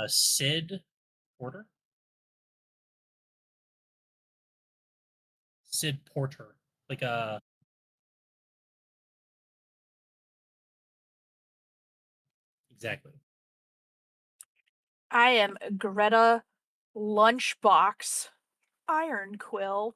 Sid Porter. Sid Porter. Like exactly. I am Greta Lunchbox Iron Quill.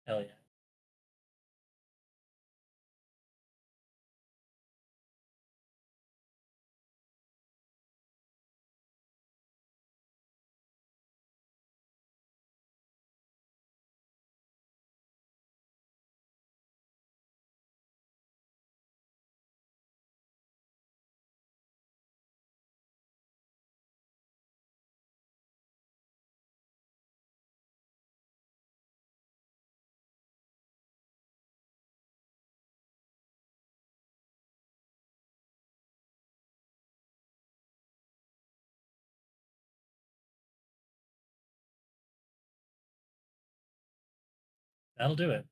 Hell yeah. That'll do it.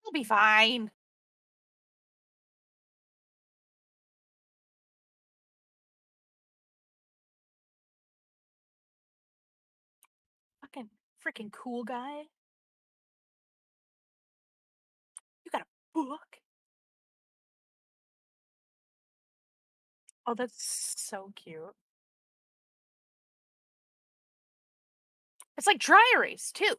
You'll be fine. Fucking freaking cool guy. You got a book? Oh, that's so cute. It's like dry erase too.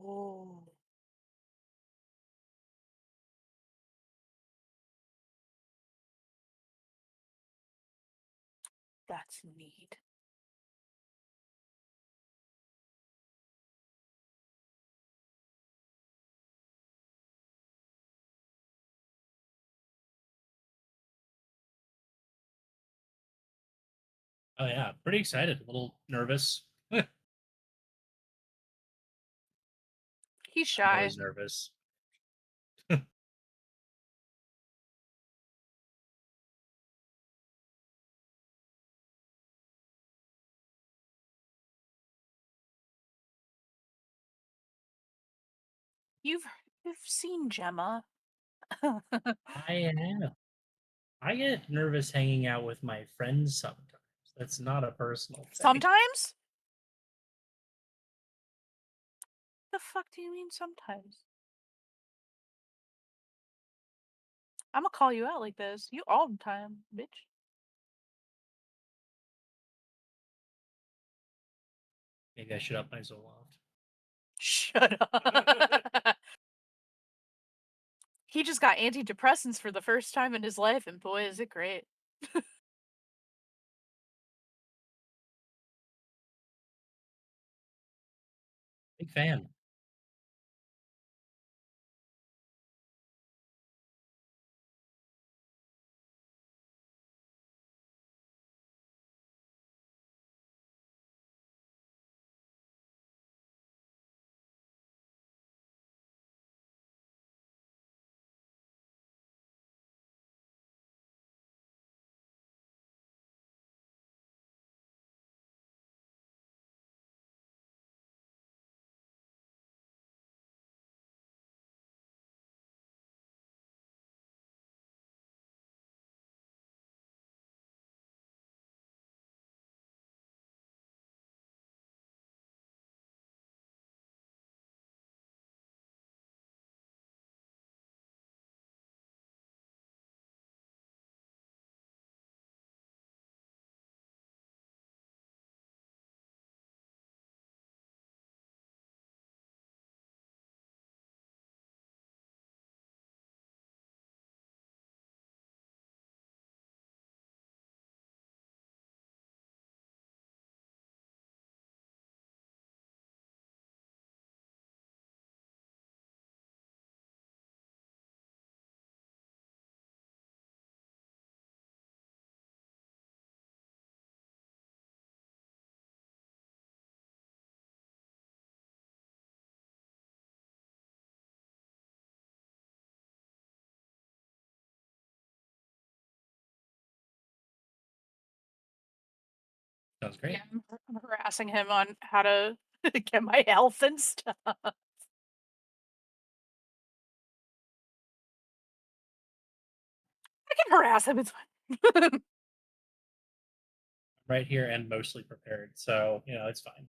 Oh, that's neat. Oh yeah, pretty excited. A little nervous. I'm He's shy. always nervous. You've you've seen Gemma. I have. I get nervous hanging out with my friends sometimes. That's not a personal thing. Sometimes? The fuck do you mean sometimes? I'm gonna call you out like this. You all the time, bitch. Maybe I should up my Zoloft. Shut up. He just got antidepressants for the first time in his life, and boy, is it great. Big fan. Sounds great. Yeah, I'm harassing him on how to get my health and stuff. I can harass him, it's fine. Right here and mostly prepared, so it's fine.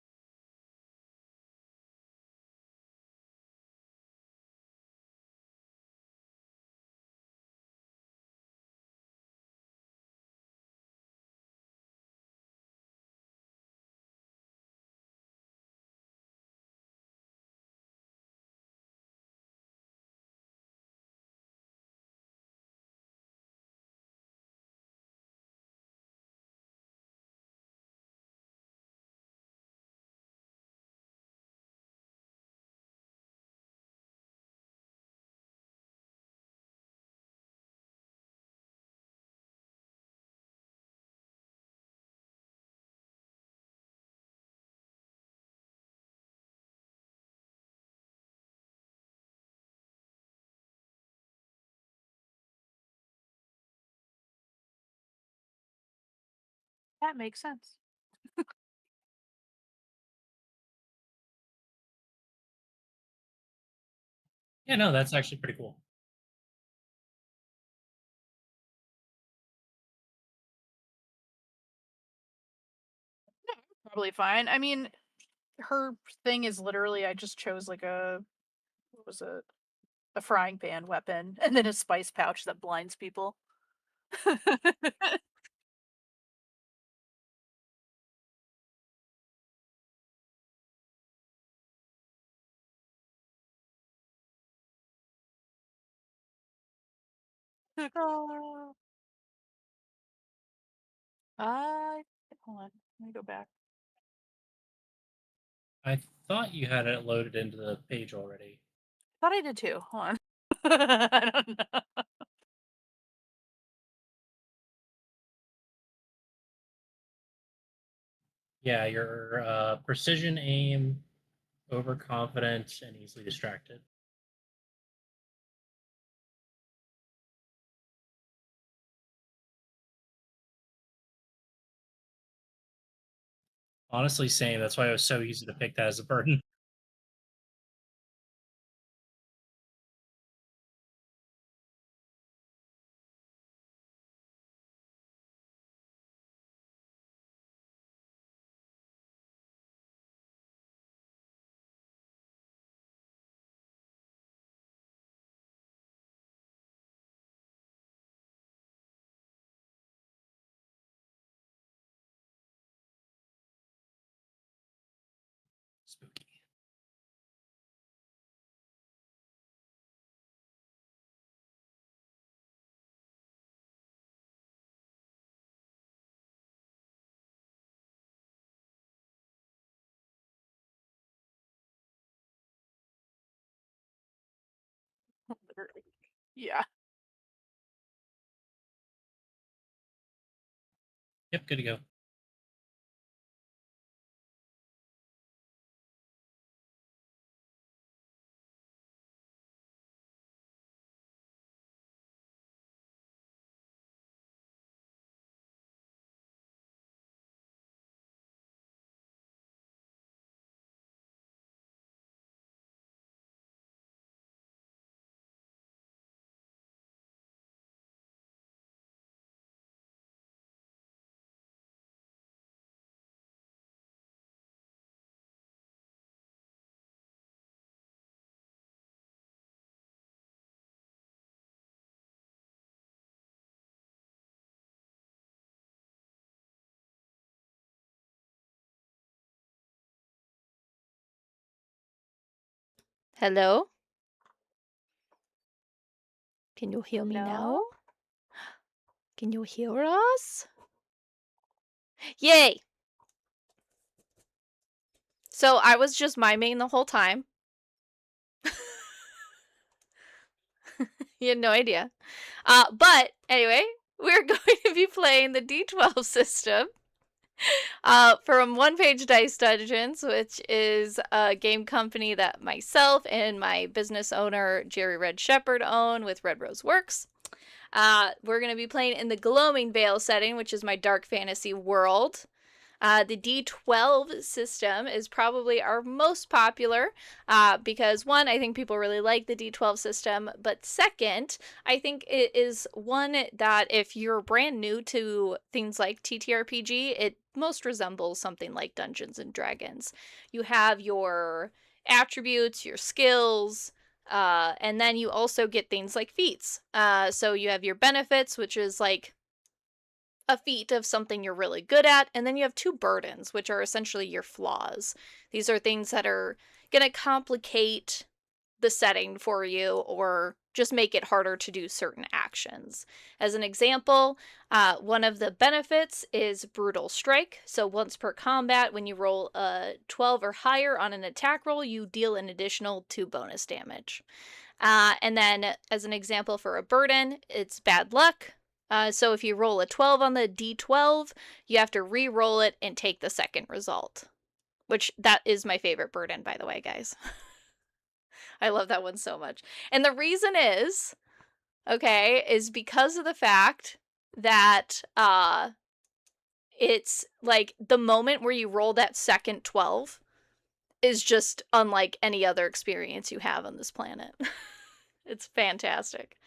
That makes sense. Yeah, no, that's actually pretty cool. Probably fine. I mean, her thing is literally I just chose like a what was it? A frying pan weapon and then a spice pouch that blinds people. Oh. I hold on. Let me go back. I thought you had it loaded into the page already. Thought I did too. Hold on. I don't know. Yeah, your precision aim, overconfident, and easily distracted. Honestly, same. That's why it was so easy to pick that as a burden. Spooky. Literally. Yeah. Yep, good to go. Hello? Can you hear me Hello? now? Can you hear us? Yay! So I was just miming the whole time. You had no idea. But anyway, we're going to be playing the D12 system from One Page Dice Dungeons, which is a game company that myself and my business owner, Jerry Red Shepherd, own with Red Rose Works. We're going to be playing in the Gloaming Vale setting, which is my dark fantasy world. The D12 system is probably our most popular because, one, I think people really like the D12 system, but second, I think it is one that if you're brand new to things like TTRPG, it most resembles something like Dungeons and Dragons. You have your attributes, your skills, and then you also get things like feats. So you have your benefits, which is like a feat of something you're really good at, and then you have two burdens, which are essentially your flaws. These are things that are going to complicate the setting for you or just make it harder to do certain actions. As an example, one of the benefits is Brutal Strike. So once per combat, when you roll a 12 or higher on an attack roll, you deal an additional 2 bonus damage. And then as an example for a burden, it's Bad Luck. So if you roll a 12 on the D12, you have to re-roll it and take the second result. Which, that is my favorite burden, by the way, guys. I love that one so much. And the reason is, okay, is because of the fact that it's like the moment where you roll that second 12 is just unlike any other experience you have on this planet. It's fantastic.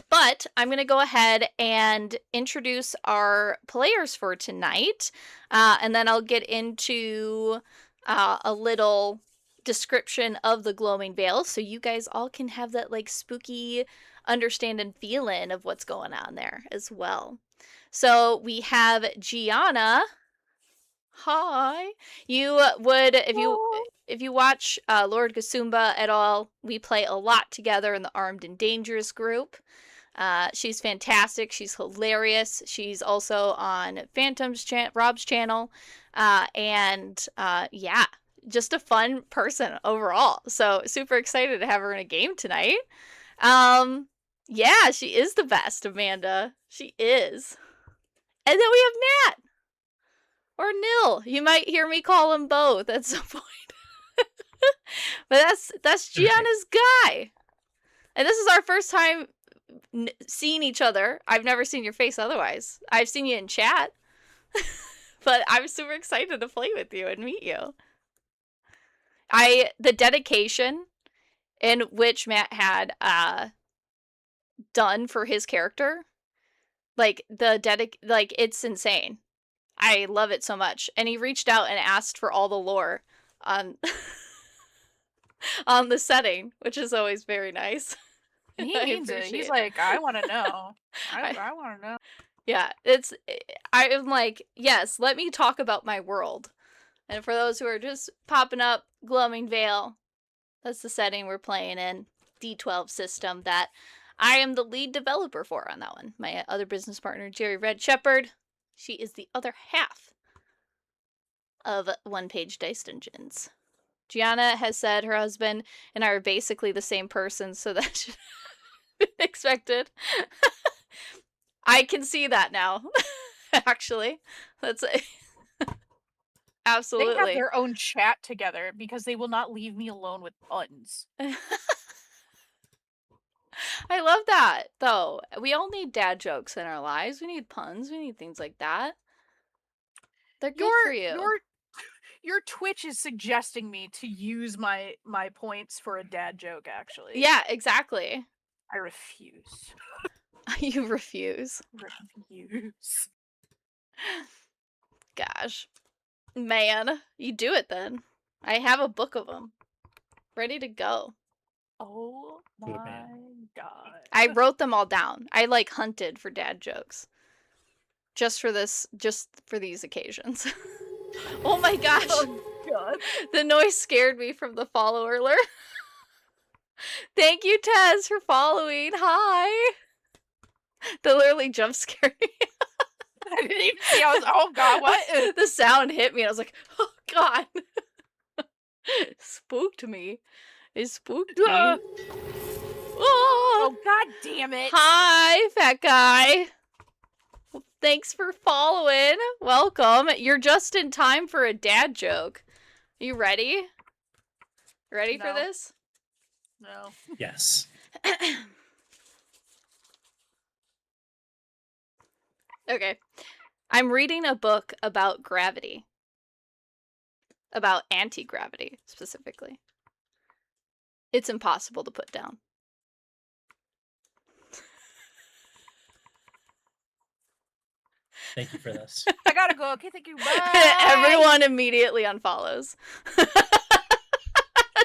But I'm going to go ahead and introduce our players for tonight, and then I'll get into a little description of the Gloaming Vale so you guys all can have that like spooky understanding feeling of what's going on there as well. So we have Gianna. Hi. You would, if you watch Lord Gasumba at all, we play a lot together in the Armed and Dangerous group. She's fantastic. She's hilarious. She's also on Rob's channel. Yeah, just a fun person overall. So super excited to have her in a game tonight. Yeah, she is the best, Amanda. She is. And then we have Matt. Or Nil. You might hear me call him both at some point. But that's Gianna's guy. And this is our first time seeing each other. I've never seen your face otherwise. I've seen you in chat. But I'm super excited to play with you and meet you. The dedication in which Matt had done for his character, like it's insane. I love it so much. And he reached out and asked for all the lore on on the setting, which is always very nice. He means it. He's like, I want to know. I want to know. Yeah, I'm like, yes, let me talk about my world. And for those who are just popping up, Gloaming Vale, that's the setting we're playing in. D12 system that I am the lead developer for on that one. My other business partner, Jerry Red Shepherd, she is the other half of One Page Dice Dungeons. Gianna has said her husband and I are basically the same person, so that should be expected. I can see that now. Actually, that's absolutely. They have their own chat together because they will not leave me alone with puns. I love that, though. We all need dad jokes in our lives. We need puns. We need things like that. They're good for you. Your Twitch is suggesting me to use my points for a dad joke, actually. Yeah, exactly. I refuse. You refuse. Refuse. Gosh. Man, you do it then. I have a book of them. Ready to go. Oh my god. I wrote them all down. I like hunted for dad jokes. Just for these occasions. Oh my gosh. Oh god. The noise scared me from the follower alert. Thank you, Tez, for following. Hi. That literally jump scared me. I didn't even see. I was, oh god, what? The sound hit me and I was like, oh god. It spooked me. It spooked me. Oh god damn it. Hi, fat guy. Well, thanks for following. Welcome. You're just in time for a dad joke. You ready? Ready for this? No. Yes. Okay. I'm reading a book about gravity. About anti-gravity, specifically. It's impossible to put down. Thank you for this. I gotta go. Okay, thank you. Bye. Everyone immediately unfollows.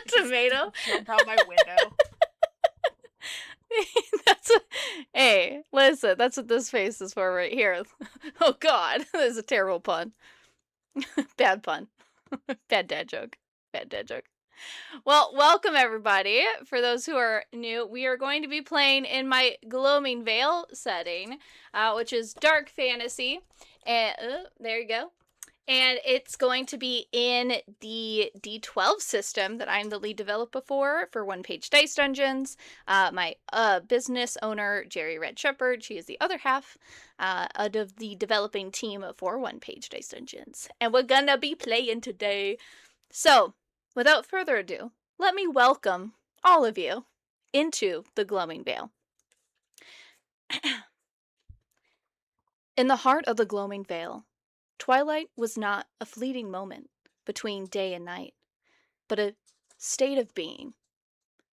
Tomato. Jump out my window. Hey, listen, that's what this face is for right here. Oh god, this is a terrible pun. Bad pun. Bad dad joke. Bad dad joke. Well, welcome everybody. For those who are new, we are going to be playing in my Gloaming Vale setting, which is dark fantasy. And there you go. And it's going to be in the D12 system that I'm the lead developer for one-page dice dungeons. My business owner, Jerry Red Shepherd, she is the other half of the developing team for one-page dice dungeons. And we're gonna be playing today. So, without further ado, let me welcome all of you into the Gloaming Vale. In the heart of the Gloaming Vale, twilight was not a fleeting moment between day and night, but a state of being.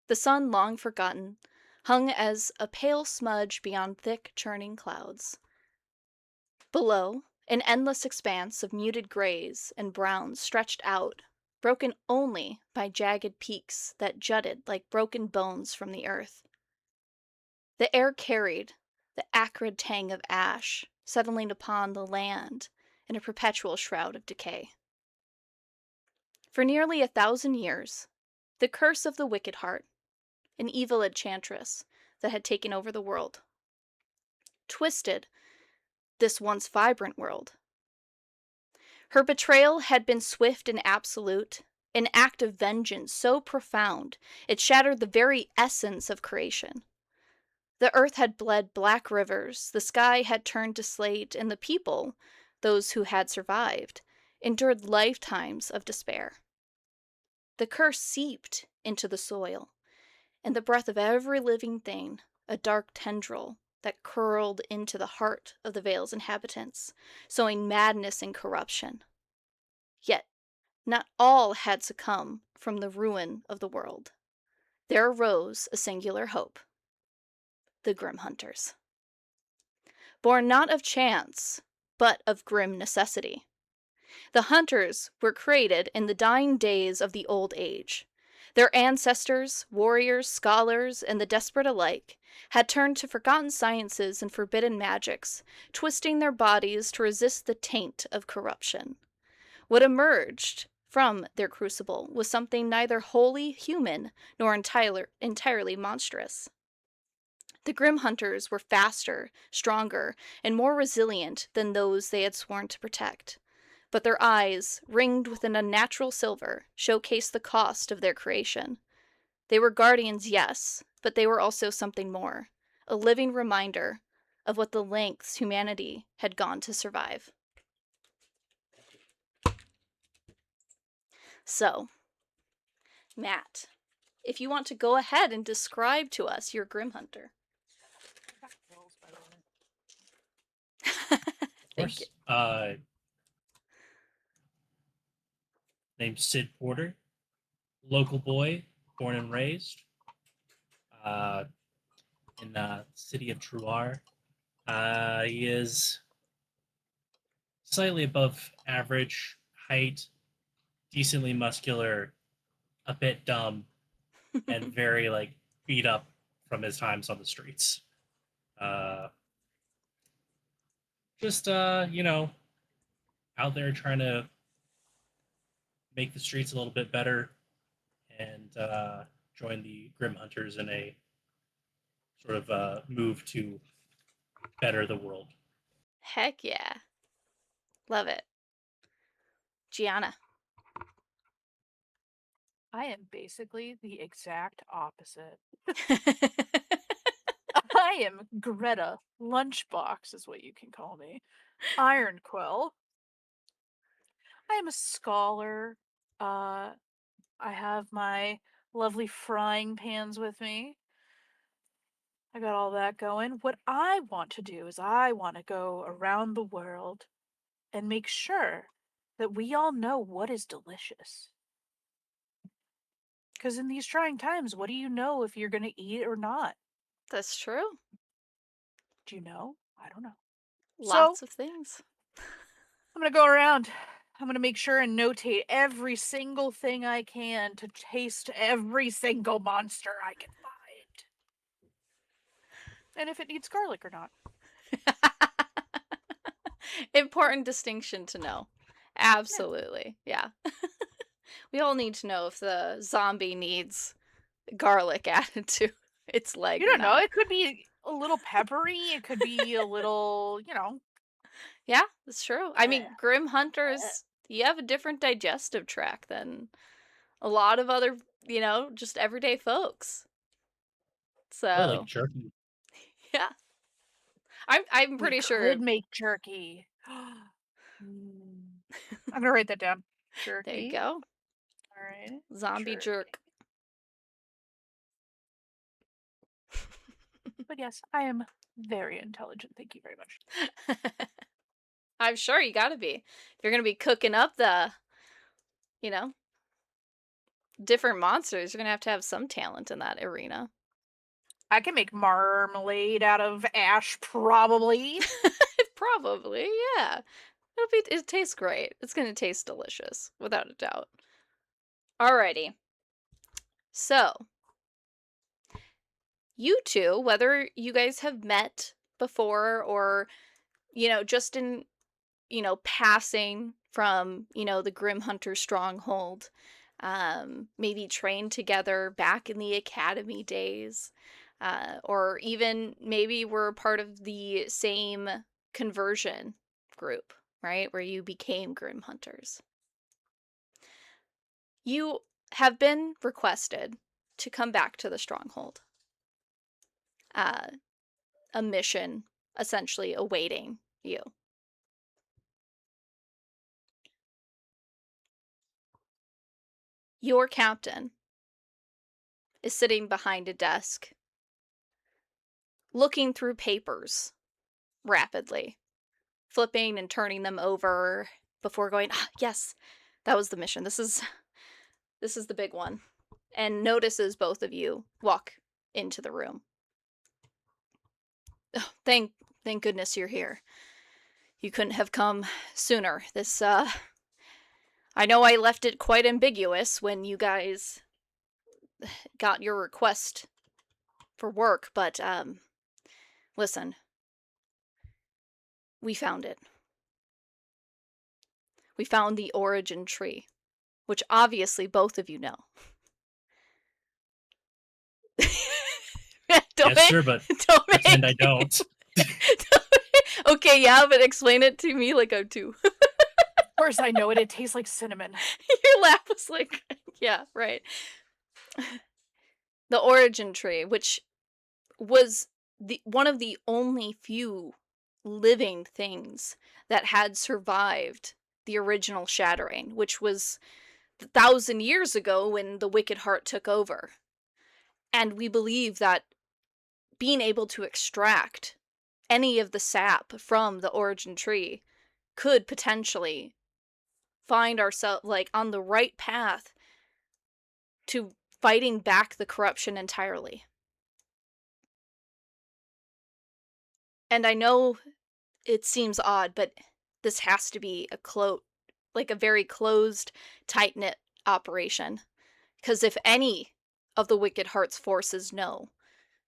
The sun, long forgotten, hung as a pale smudge beyond thick, churning clouds. Below, an endless expanse of muted grays and browns stretched out, broken only by jagged peaks that jutted like broken bones from the earth. The air carried the acrid tang of ash settling upon the land in a perpetual shroud of decay. For nearly 1,000 years, the curse of the Wicked Heart, an evil enchantress that had taken over the world, twisted this once vibrant world. Her betrayal had been swift and absolute, an act of vengeance so profound it shattered the very essence of creation. The earth had bled black rivers, the sky had turned to slate, and the people, those who had survived, endured lifetimes of despair. The curse seeped into the soil, and the breath of every living thing, a dark tendril that curled into the heart of the Vale's inhabitants, sowing madness and corruption. Yet, not all had succumbed from the ruin of the world. There arose a singular hope: the Grim Hunters. Born not of chance, but of grim necessity. The Hunters were created in the dying days of the Old Age. Their ancestors, warriors, scholars, and the desperate alike, had turned to forgotten sciences and forbidden magics, twisting their bodies to resist the taint of corruption. What emerged from their crucible was something neither wholly human nor entirely monstrous. The Grim Hunters were faster, stronger, and more resilient than those they had sworn to protect. But their eyes, ringed with an unnatural silver, showcased the cost of their creation. They were guardians, yes, but they were also something more, a living reminder of what the lengths humanity had gone to survive. So, Matt, if you want to go ahead and describe to us your Grim Hunter. Thank you. Named Sid Porter, local boy, born and raised uh, in the city of Truar. He is slightly above average height, decently muscular, a bit dumb, and very beat up from his times on the streets. Uh, just out there trying to make the streets a little bit better and join the Grim Hunters in a sort of move to better the world. Heck yeah. Love it. Gianna. I am basically the exact opposite. I am Greta Lunchbox, is what you can call me. Iron Quill. I am a scholar. I have my lovely frying pans with me. I got all that going. What I want to do is I want to go around the world and make sure that we all know what is delicious. Because in these trying times, what do you know if you're going to eat or not? That's true. Do you know? I don't know. Lots of things. I'm going to go around. I'm going to make sure and notate every single thing I can to taste every single monster I can find. And if it needs garlic or not. Important distinction to know. Absolutely. Yeah. We all need to know if the zombie needs garlic added to its leg You or don't know. not. It could be a little peppery. It could be a little, Yeah, that's true. I mean, Grim Hunters, you have a different digestive tract than a lot of other, just everyday folks. I like So, jerky. yeah. I'm pretty we sure. could make jerky. I'm gonna write that down. Jerky. There you go. All right. Zombie jerk. But yes, I am very intelligent. Thank you very much. I'm sure you gotta be. If you're gonna be cooking up the, different monsters, you're gonna have some talent in that arena. I can make marmalade out of ash, probably. Probably, yeah. It tastes great. It's gonna taste delicious, without a doubt. Alrighty. So, you two, whether you guys have met before or, just in, passing from, the Grim Hunter stronghold, maybe trained together back in the academy days, or even maybe were part of the same conversion group, right, where you became Grim Hunters. You have been requested to come back to the stronghold. A mission essentially awaiting you. Your captain is sitting behind a desk, looking through papers rapidly, flipping and turning them over before going, yes, that was the mission. This is the big one. And notices both of you walk into the room. Oh, thank goodness you're here. You couldn't have come sooner. This, I know I left it quite ambiguous when you guys got your request for work, but, listen. We found it. We found the origin tree, which obviously both of you know. Yes, sure, but pretend I don't. Okay, yeah, but explain it to me like I'm two. Of course I know it. It tastes like cinnamon. Your laugh was like, yeah, right. The origin tree, which was one of the only few living things that had survived the original shattering, which was 1,000 years ago when the Wicked Heart took over. And we believe that being able to extract any of the sap from the origin tree could potentially find ourselves on the right path to fighting back the corruption entirely. And I know it seems odd, but this has to be a very closed, tight-knit operation. Because if any of the Wicked Heart's forces know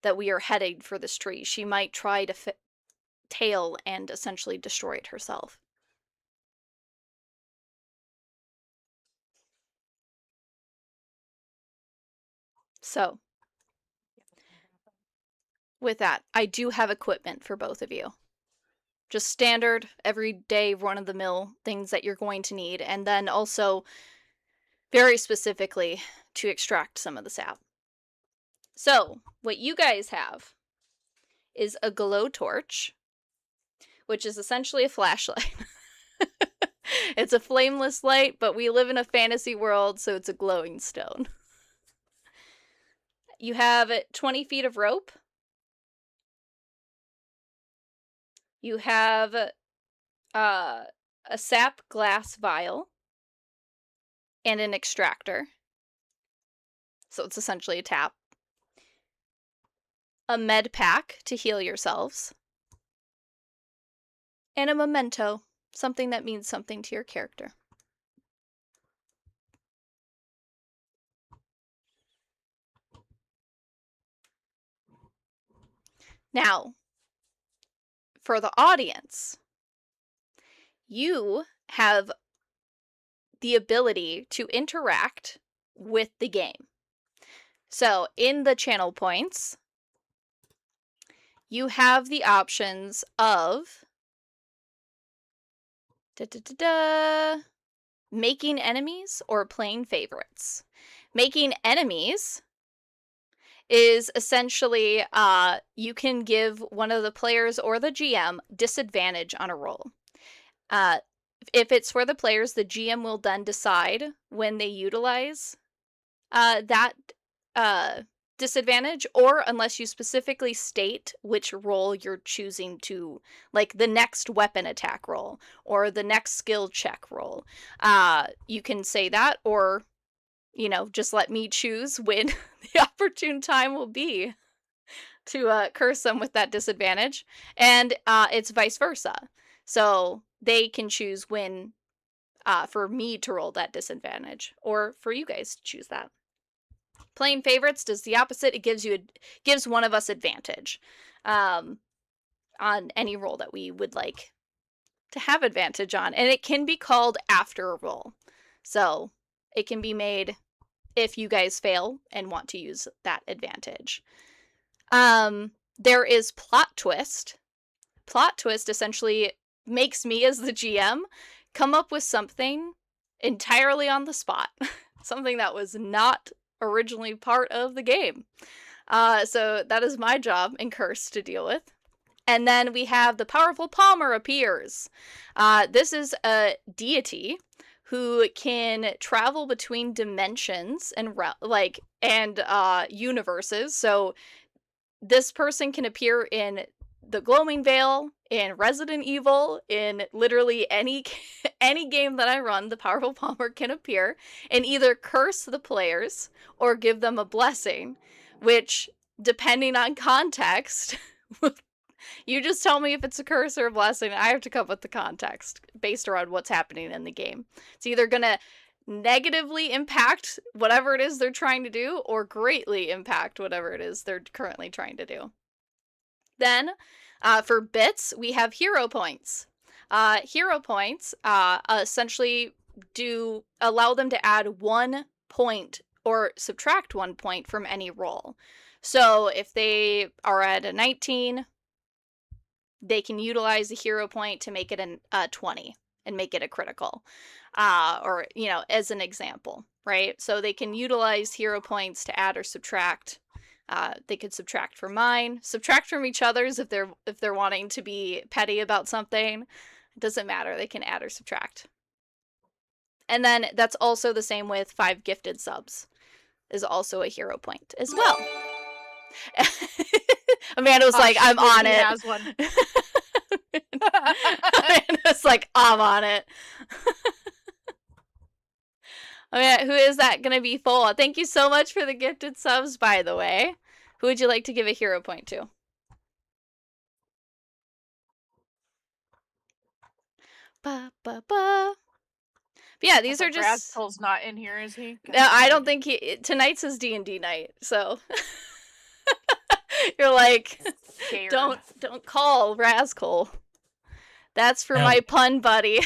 that we are heading for this tree, she might try to tail and essentially destroy it herself. So, with that, I do have equipment for both of you. Just standard, everyday, run-of-the-mill things that you're going to need, and then also, very specifically, to extract some of the sap. So, what you guys have is a glow torch, which is essentially a flashlight. It's a flameless light, but we live in a fantasy world, so it's a glowing stone. You have 20 feet of rope. You have a sap glass vial, and an extractor. So it's essentially a tap. A med pack to heal yourselves. And a memento, something that means something to your character. Now, for the audience, you have the ability to interact with the game. So, in the channel points, you have the options of making enemies or playing favorites. Making enemies is essentially you can give one of the players or the GM disadvantage on a roll. If it's for the players, the GM will then decide when they utilize that disadvantage, or unless you specifically state which roll you're choosing to, like the next weapon attack roll or the next skill check roll. You can say that, or just let me choose when the opportune time will be to curse them with that disadvantage. And it's vice versa. So they can choose when for me to roll that disadvantage, or for you guys to choose that. Playing favorites does the opposite. It gives one of us advantage on any roll that we would like to have advantage on. And it can be called after a roll. So it can be made if you guys fail and want to use that advantage. There is plot twist. Plot twist essentially makes me, as the GM, come up with something entirely on the spot. Something that was not originally part of the game. So that is my job in Curse to deal with. And then we have the powerful Palmer appears. This is a deity who can travel between dimensions and universes. So this person can appear in the Gloaming Vale, in Resident Evil, in literally any game that I run. The powerful Palmer can appear and either curse the players or give them a blessing, which, depending on context, you just tell me if it's a curse or a blessing. I have to come up with the context based around what's happening in the game. It's either gonna negatively impact whatever it is they're trying to do, or greatly impact whatever it is they're currently trying to do. Then, for bits, we have hero points. Hero points essentially allow them to add 1 point or subtract 1 point from any roll. So if they are at a 19, they can utilize a hero point to make it a 20 and make it a critical. Or, as an example, right? So they can utilize hero points to add or subtract. They could subtract from mine, subtract from each other's if they're wanting to be petty about something. It doesn't matter. They can add or subtract. And then that's also the same with 5 gifted subs, is also a hero point as well. Amanda was like, I'm on it. Has one. Amanda's like, I'm on it. Amanda, who is that going to be full? Thank you so much for the gifted subs, by the way. Who would you like to give a hero point to? Ba, ba, ba. But yeah, these are just... Rascal's not in here, is he? No, I don't think tonight's his D&D night, so... You're like, Scared. don't call Rascal. That's for my pun buddy.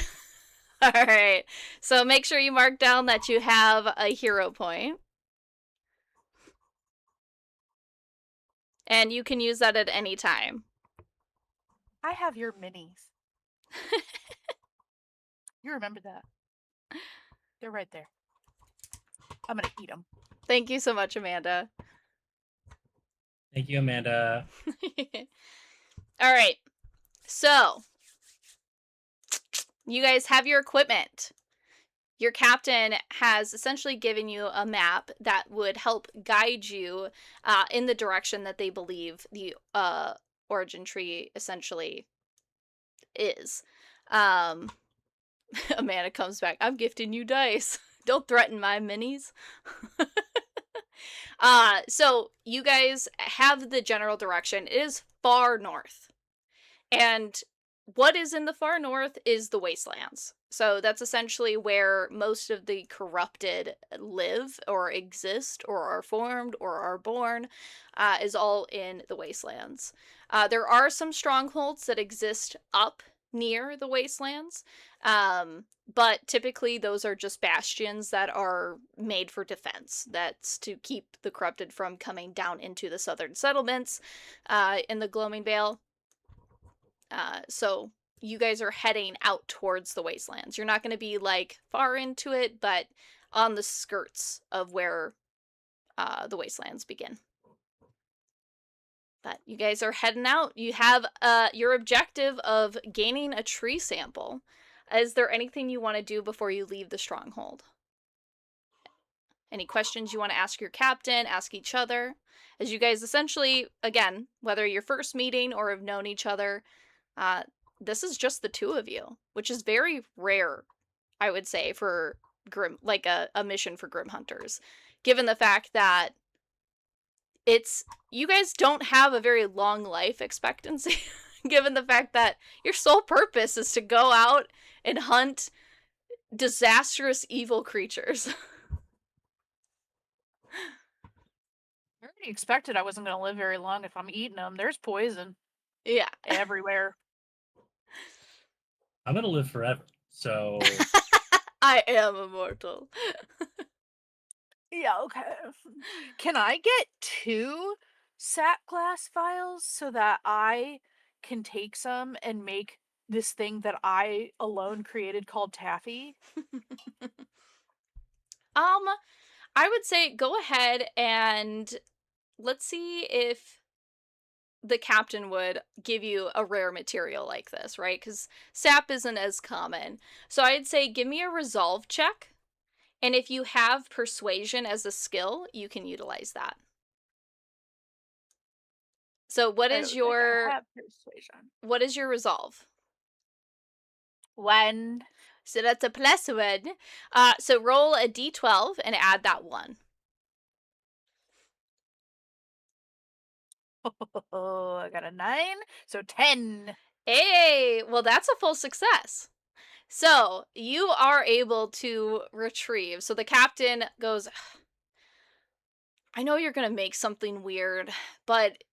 All right. So make sure you mark down that you have a hero point. And you can use that at any time. I have your minis. You remember that. They're right there. I'm going to eat them. Thank you so much, Amanda. Thank you, Amanda. All right. So, you guys have your equipment. Your captain has essentially given you a map that would help guide you in the direction that they believe the origin tree essentially is. Amanda comes back. I'm gifting you dice. Don't threaten my minis. So you guys have the general direction. It is far north. And what is in the far north is the wastelands. So that's essentially where most of the corrupted live or exist or are formed or are born, is all in the wastelands. There are some strongholds that exist up near the wastelands, but typically those are just bastions that are made for defense. That's to keep the corrupted from coming down into the southern settlements in the Gloaming Vale. So you guys are heading out towards the wastelands. You're not going to be like far into it, but on the skirts of where the wastelands begin. But you guys are heading out. You have your objective of gaining a tree sample. Is there anything you want to do before you leave the stronghold? Any questions you want to ask your captain, ask each other? As you guys essentially, again, whether you're first meeting or have known each other, this is just the two of you, which is very rare, I would say, for Grim, like a mission for Grim Hunters, given the fact that you guys don't have a very long life expectancy, given the fact that your sole purpose is to go out and hunt disastrous evil creatures. I already expected I wasn't going to live very long if I'm eating them. There's poison Yeah. everywhere. I'm gonna live forever. So I am immortal. Yeah, okay. Can I get 2 sap glass vials so that I can take some and make this thing that I alone created called taffy? I would say go ahead and let's see if the captain would give you a rare material like this, right? Because sap isn't as common. So I'd say give me a resolve check. And if you have persuasion as a skill, you can utilize that. So what I is don't think I your have persuasion. resolve? 1. So that's a +1. So roll a d12 and add that 1. Oh, I got a 9, so 10. Hey, well that's a full success. So you are able to retrieve. So the captain goes, I know you're gonna make something weird, but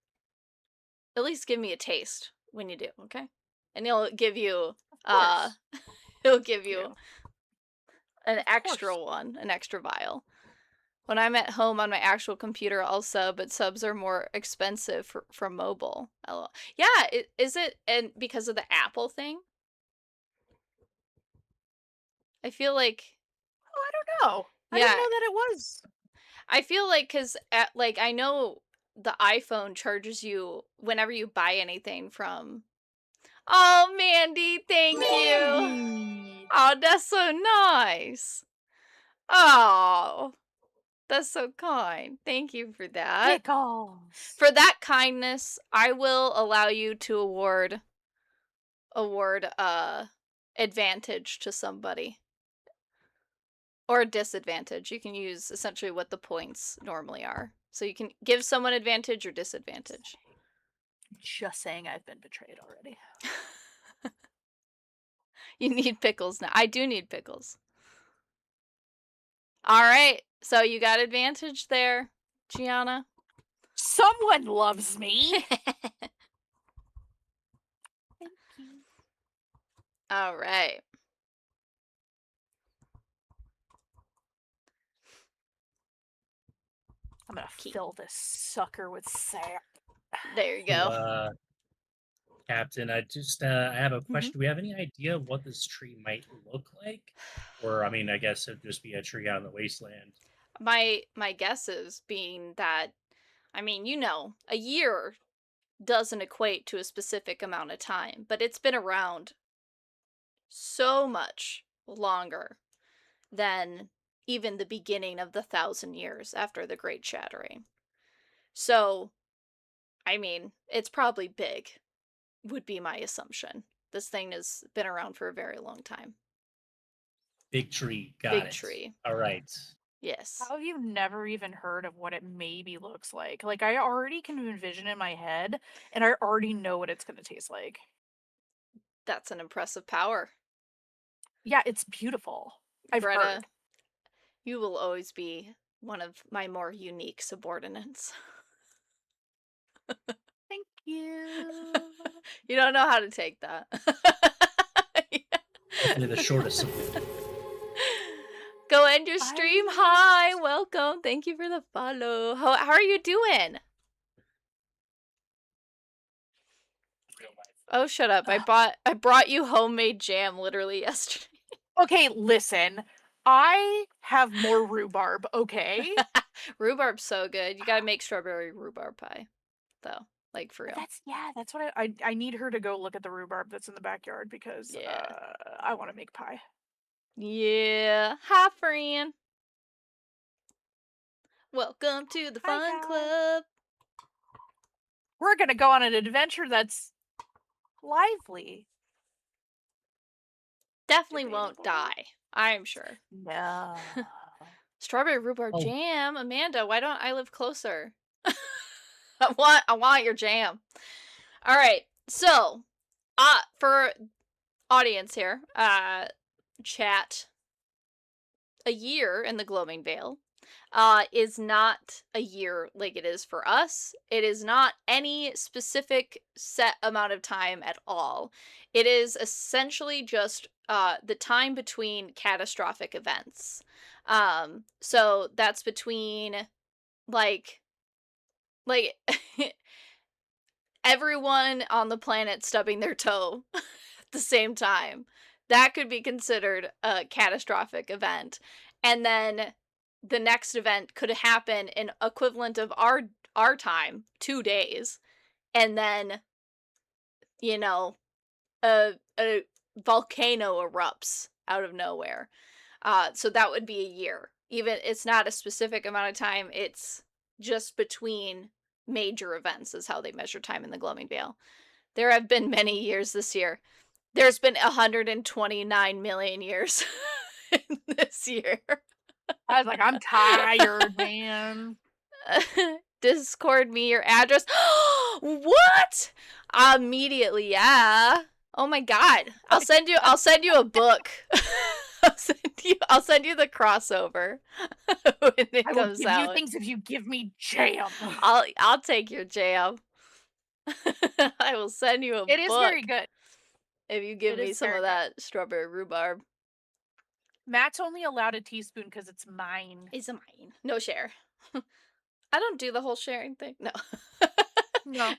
at least give me a taste when you do, okay? And he'll give you Of course. he'll give you You. an Of extra course. one, an extra vial. When I'm at home on my actual computer, I'll sub, but subs are more expensive from mobile. LOL. Yeah, is it and because of the Apple thing? I feel like Oh, I don't know. I didn't yeah, know that it was. I feel like like I know the iPhone charges you whenever you buy anything from. Oh, Mandy, thank you. Mandy. Oh, that's so nice. Oh, that's so kind. Thank you for that. Pickles. For that kindness, I will allow you to award advantage to somebody. Or a disadvantage. You can use essentially what the points normally are. So you can give someone advantage or disadvantage. Just saying I've been betrayed already. You need pickles now. I do need pickles. Alright, so you got advantage there, Gianna. Someone loves me. Thank you. Alright. I'm gonna fill this sucker with sap. There you so, go. Captain, I have a Mm-hmm. question. Do we have any idea what this tree might look like? Or I mean, I guess it'd just be a tree out in the wasteland. My guess is being that, I mean, a year doesn't equate to a specific amount of time, but it's been around so much longer than even the beginning of the 1,000 years after the Great Shattering. So, I mean, it's probably big, would be my assumption. This thing has been around for a very long time. Big tree. Got Big it. tree. All right. Yes. How have you never even heard of what it maybe looks like? Like, I already can envision in my head, and I already know what it's going to taste like. That's an impressive power. Yeah, it's beautiful. I've Greta, heard. you will always be one of my more unique subordinates. Thank you. You don't know how to take that. Definitely the shortest support. Go end your stream. Hi, welcome. Thank you for the follow. How are you doing? Real life. Oh, shut up. I brought you homemade jam literally yesterday. Okay, listen. I have more rhubarb, okay? Rhubarb's so good. You gotta make strawberry rhubarb pie, though. Like, for real. That's what I need her to go look at the rhubarb that's in the backyard because Yeah. I want to make pie. Yeah. Hi, friend. Welcome to the Hi, fun guys. club. We're gonna go on an adventure that's lively. Definitely won't Debatable. die. I'm sure. No. Strawberry rhubarb Oh. jam. Amanda, why don't I live closer? I want your jam. All right. So, for audience here, chat, a year in the Gloaming Vale is not a year like it is for us. It is not any specific set amount of time at all. It is essentially just the time between catastrophic events. So that's between like everyone on the planet stubbing their toe at the same time. That could be considered a catastrophic event. And then the next event could happen in equivalent of our time, 2 days. And then, you know, a volcano erupts out of nowhere. So that would be a year. Even it's not a specific amount of time, it's just between major events is how they measure time in the Gloaming Vale. There have been many years this year. There's been 129 million years in this year. I was like, I'm tired, man. Discord me your address. What? Immediately, yeah. Oh my god. I'll send you a book. I'll send you the crossover when it I will comes give out. you things if you give me jam. I'll take your jam. I will send you a book. It is very good. If you give It me is some very of good. that strawberry rhubarb. Matt's only allowed a teaspoon because it's mine. It's mine. No share. I don't do the whole sharing thing. No. No.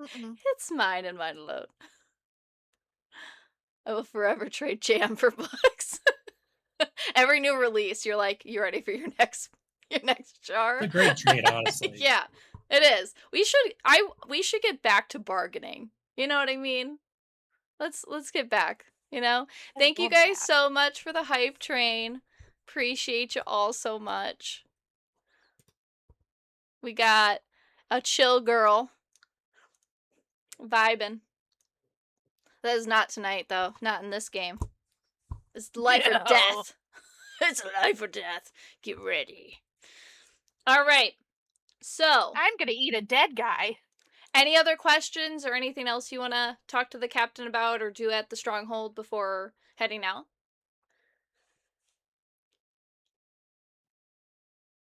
Mm-mm. It's mine and mine alone. I will forever trade jam for books. Every new release, you're like, you ready for your next jar? It's a great trade, honestly. Yeah, it is. We should get back to bargaining. You know what I mean? Let's get back, you know? Thank you love guys that. so much for the hype train. Appreciate you all so much. We got a chill girl vibing. That is not tonight, though. Not in this game. It's life or No. death. It's life or death. Get ready. All right. So, I'm gonna eat a dead guy. any other questions or anything else you want to talk to the captain about or do at the stronghold before heading out?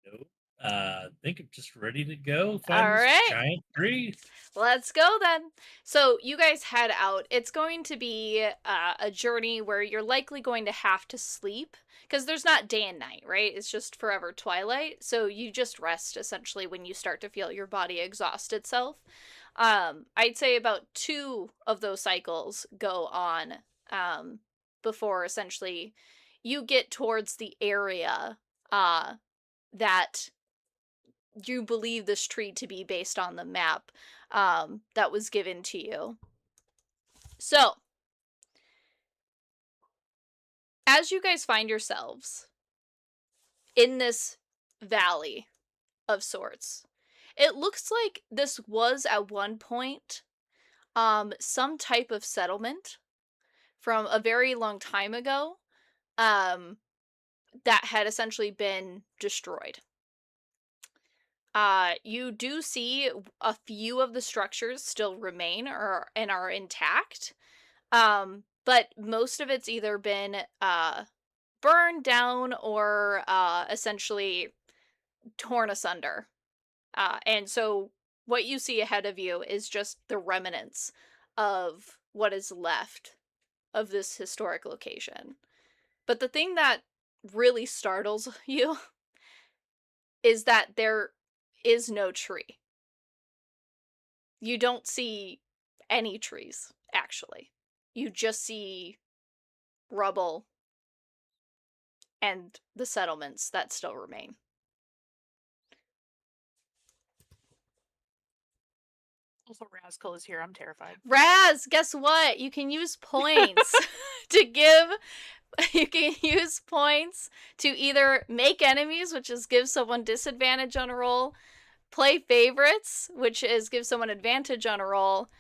Nope. I think I'm just ready to go find All this right. giant tree. Let's go then. So you guys head out. It's going to be a journey where you're likely going to have to sleep because there's not day and night, right? It's just forever twilight. So you just rest essentially when you start to feel your body exhaust itself. I'd say about 2 of those cycles go on before essentially you get towards the area that you believe this tree to be based on the map that was given to you. So, as you guys find yourselves in this valley of sorts, it looks like this was at one point some type of settlement from a very long time ago. that had essentially been destroyed. You do see a few of the structures still remain and are intact. But most of it's either been burned down or essentially torn asunder. And so what you see ahead of you is just the remnants of what is left of this historic location. But the thing that really startles you is that there is no tree. You don't see any trees, actually. You just see rubble and the settlements that still remain. Also, Rascal is here. I'm terrified. Raz, guess what? You can use points to give. You can use points to either make enemies, which is give someone disadvantage on a roll, play favorites, which is give someone advantage on a roll,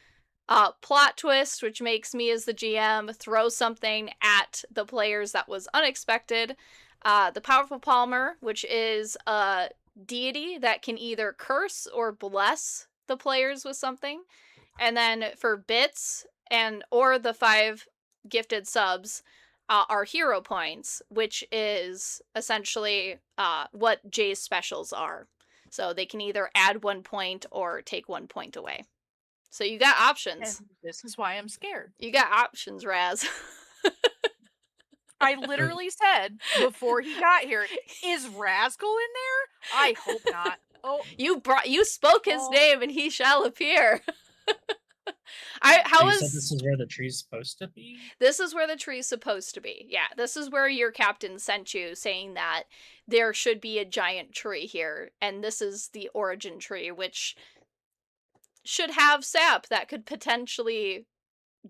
plot twist, which makes me as the GM throw something at the players that was unexpected, the powerful palmer, which is a deity that can either curse or bless the players with something, and then for bits or the 5 gifted subs are hero points, which is essentially what Jay's specials are. So they can either add 1 point or take 1 point away. So you got options. And this is why I'm scared. You got options, Raz. I literally said before he got here, is Rascal in there? I hope not. Oh, You spoke his name and he shall appear. So you said this is where the tree's supposed to be? This is where the tree's supposed to be. Yeah, this is where your captain sent you, saying that there should be a giant tree here, and this is the origin tree, which should have sap that could potentially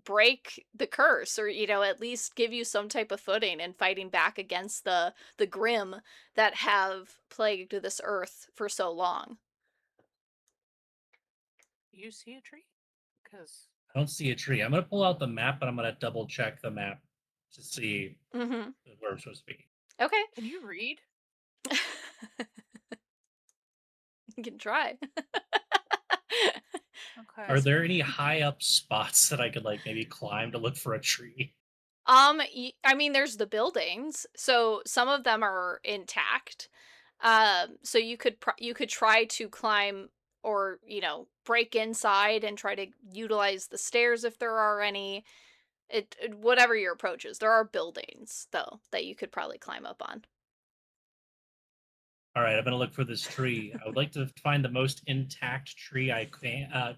break the curse, or at least give you some type of footing in fighting back against the grim that have plagued this earth for so long. you see a tree? Because I don't see a tree. I'm gonna pull out the map, but I'm gonna double check the map to see where we're supposed to be. Okay. Can you read? You can try. Okay. Are there any high up spots that I could maybe climb to look for a tree? I mean, there's the buildings, so some of them are intact. So you could try to climb or break inside and try to utilize the stairs if there are any. Whatever your approach is, there are buildings though that you could probably climb up on. All right, I'm gonna look for this tree. I would like to find the most intact tree I can.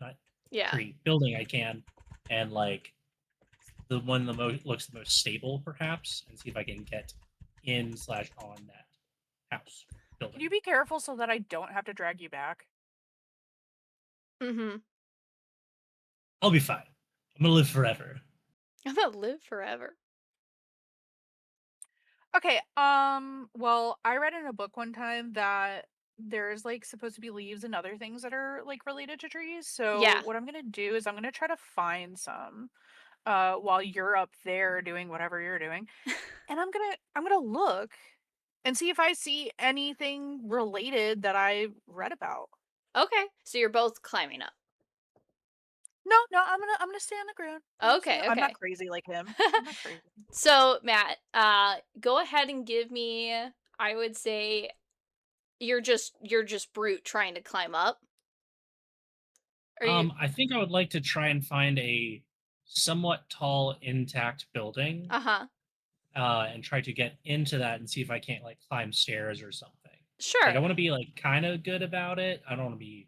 Building I can, and the one looks the most stable, perhaps, and see if I can get in/on that house building. Can you be careful so that I don't have to drag you back? Mm-hmm. I'll be fine. I'm gonna live forever. I'm gonna live forever. Okay, well, I read in a book one time that there's supposed to be leaves and other things that are related to trees. So Yeah. what I'm gonna do is I'm gonna try to find some while you're up there doing whatever you're doing. And I'm gonna look and see if I see anything related that I read about. Okay, so you're both climbing up. No, I'm gonna stay on the ground. Okay. I'm not crazy like him. I'm not crazy. So Matt, go ahead and give me. I would say you're just brute trying to climb up. I think I would like to try and find a somewhat tall, intact building. And try to get into that and see if I can't climb stairs or something. Sure. I want to be kind of good about it. I don't want to be,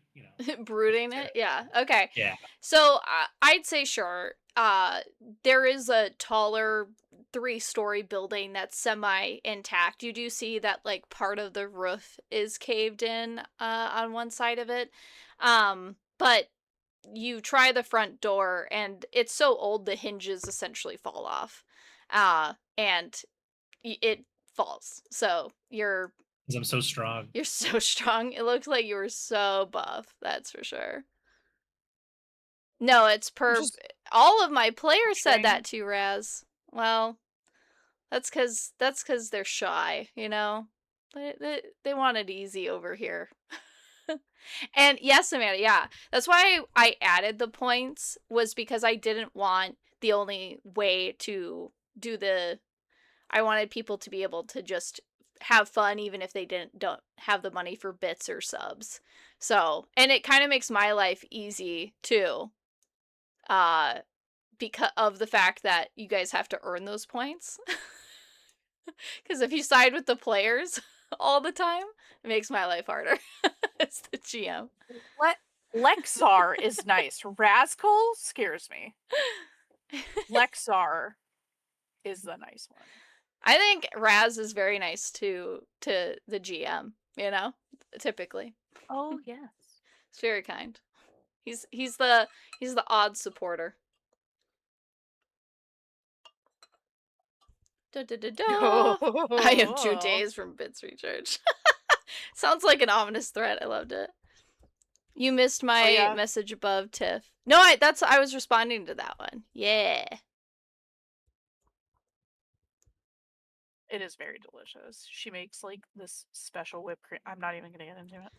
brooding it. Yeah. Okay. Yeah. So I'd say sure. There is a taller 3-story building that's semi intact. You do see that part of the roof is caved in on one side of it. But you try the front door and it's so old the hinges essentially fall off. And it falls. So because I'm so strong. You're so strong. It looks like you were so buff. That's for sure. No, it's all of my players said that too, Raz. Well, That's cause they're shy, you know? They want it easy over here. And yes, Amanda, yeah. That's why I added the points, was because I didn't want the only way to do the I wanted people to be able to just have fun even if they don't have the money for bits or subs. So, and it kind of makes my life easy too. Because of the fact that you guys have to earn those points. Because if you side with the players all the time, it makes my life harder as the GM. Lexar is nice. Razkul scares me. Lexar is the nice one. I think Raz is very nice to the GM, you know, typically. Oh yes. It's very kind. He's the odd supporter. Da, da, da, da. I have 2 days from bits recharge. Sounds like an ominous threat. I loved it. You missed my message above, Tiff. No, I was responding to that one. Yeah. It is very delicious. She makes like this special whipped cream. I'm not even gonna get into it.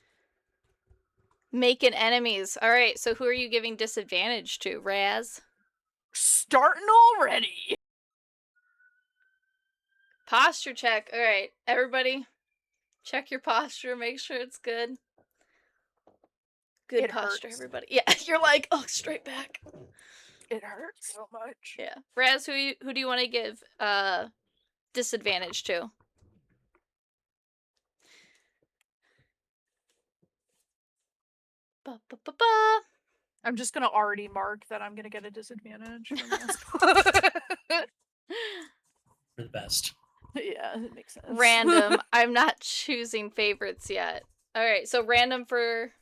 Making enemies. All right, so who are you giving disadvantage to, Raz? Starting already. Posture check. All right, everybody, check your posture. Make sure it's good. Good posture, hurts. everybody. Yeah, you're like, oh, straight back. It hurts so much. Yeah, Raz, who do you want to give disadvantage to? Ba, ba, ba, ba. I'm just gonna already mark that I'm gonna get a disadvantage from this. For the best. Yeah, it makes sense. Random. I'm not choosing favorites yet. All right, so random for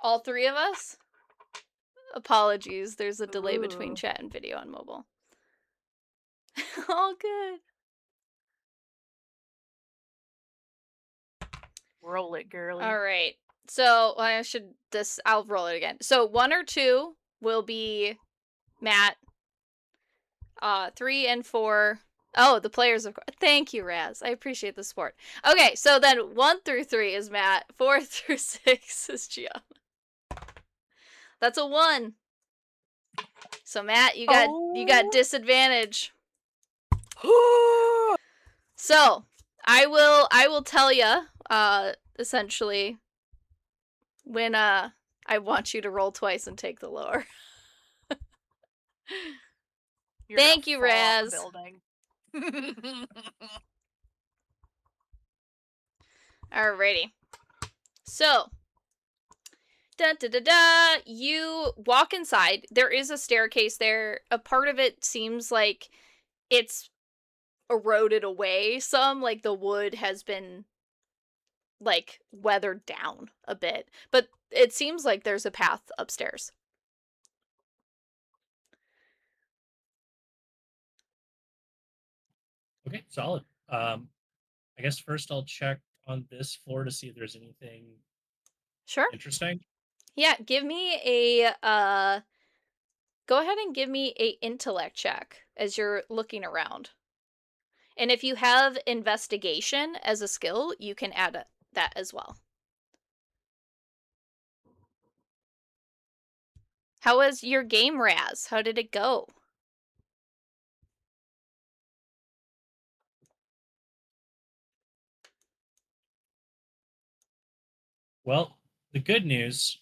all 3 of us? Apologies, there's a delay between chat and video on mobile. All good. Roll it, girly. All right. So I'll roll it again. So 1 or 2 will be Matt. 3 and 4. Oh, the players of course. Thank you, Raz. I appreciate the support. Okay, so then 1 through 3 is Matt. 4 through 6 is Gianna. That's a 1. So Matt, you got disadvantage. So I will tell you essentially when I want you to roll twice and take the lower. Thank you, Raz. Alrighty. So you walk inside. There is a staircase there. A part of it seems like it's eroded away some, like the wood has been like weathered down a bit, but it seems like there's a path upstairs. Okay, solid. I guess first I'll check on this floor to see if there's anything interesting. Yeah, give me a go ahead and give me a intellect check as you're looking around. And if you have investigation as a skill, you can add that as well. How was your game, Raz? How did it go? Well, the good news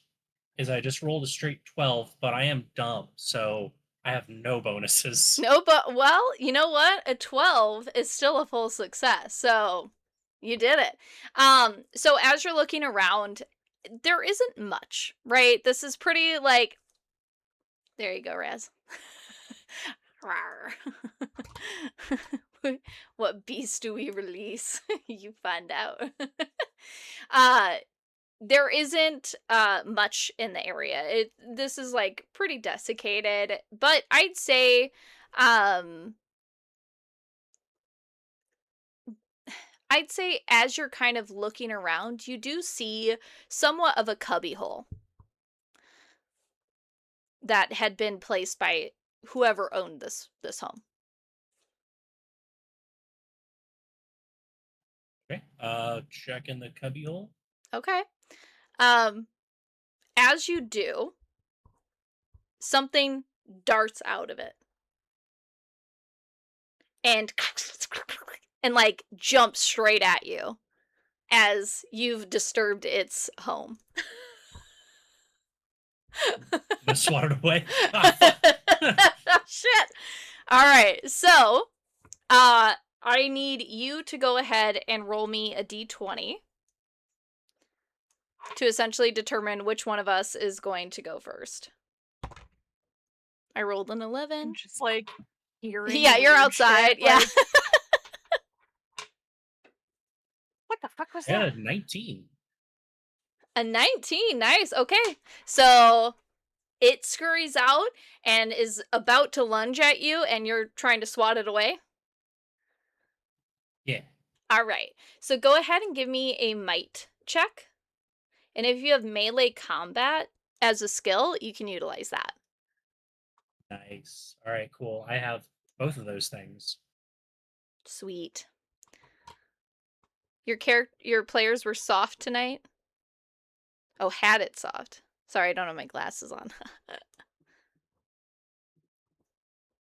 is I just rolled a straight 12, but I am dumb, so I have no bonuses. No, but, well, you know what? A 12 is still a full success, so you did it. So as you're looking around, there isn't much, right? This is pretty, like... There you go, Raz. What beast do we release? You find out. There isn't much in the area. This is like pretty desiccated, but I'd say as you're kind of looking around, you do see somewhat of a cubbyhole that had been placed by whoever owned this home. Check in the cubbyhole. Okay. As you do, something darts out of it. And like jumps straight at you as you've disturbed its home. You swat it away. Ah, fuck. Shit. All right. So, I need you to go ahead and roll me a d20 to essentially determine which one of us is going to go first. I rolled an 11. I'm just like hearing. Yeah, you're weird outside. shit, Yeah. like, what the fuck was I got that? a 19. A 19. Nice. Okay. So it scurries out and is about to lunge at you, and you're trying to swat it away. Yeah. All right. So go ahead and give me a might check. And if you have melee combat as a skill, you can utilize that. Nice. All right, cool. I have both of those things. Sweet. Your players were soft tonight? Oh, had it soft. Sorry, I don't have my glasses on.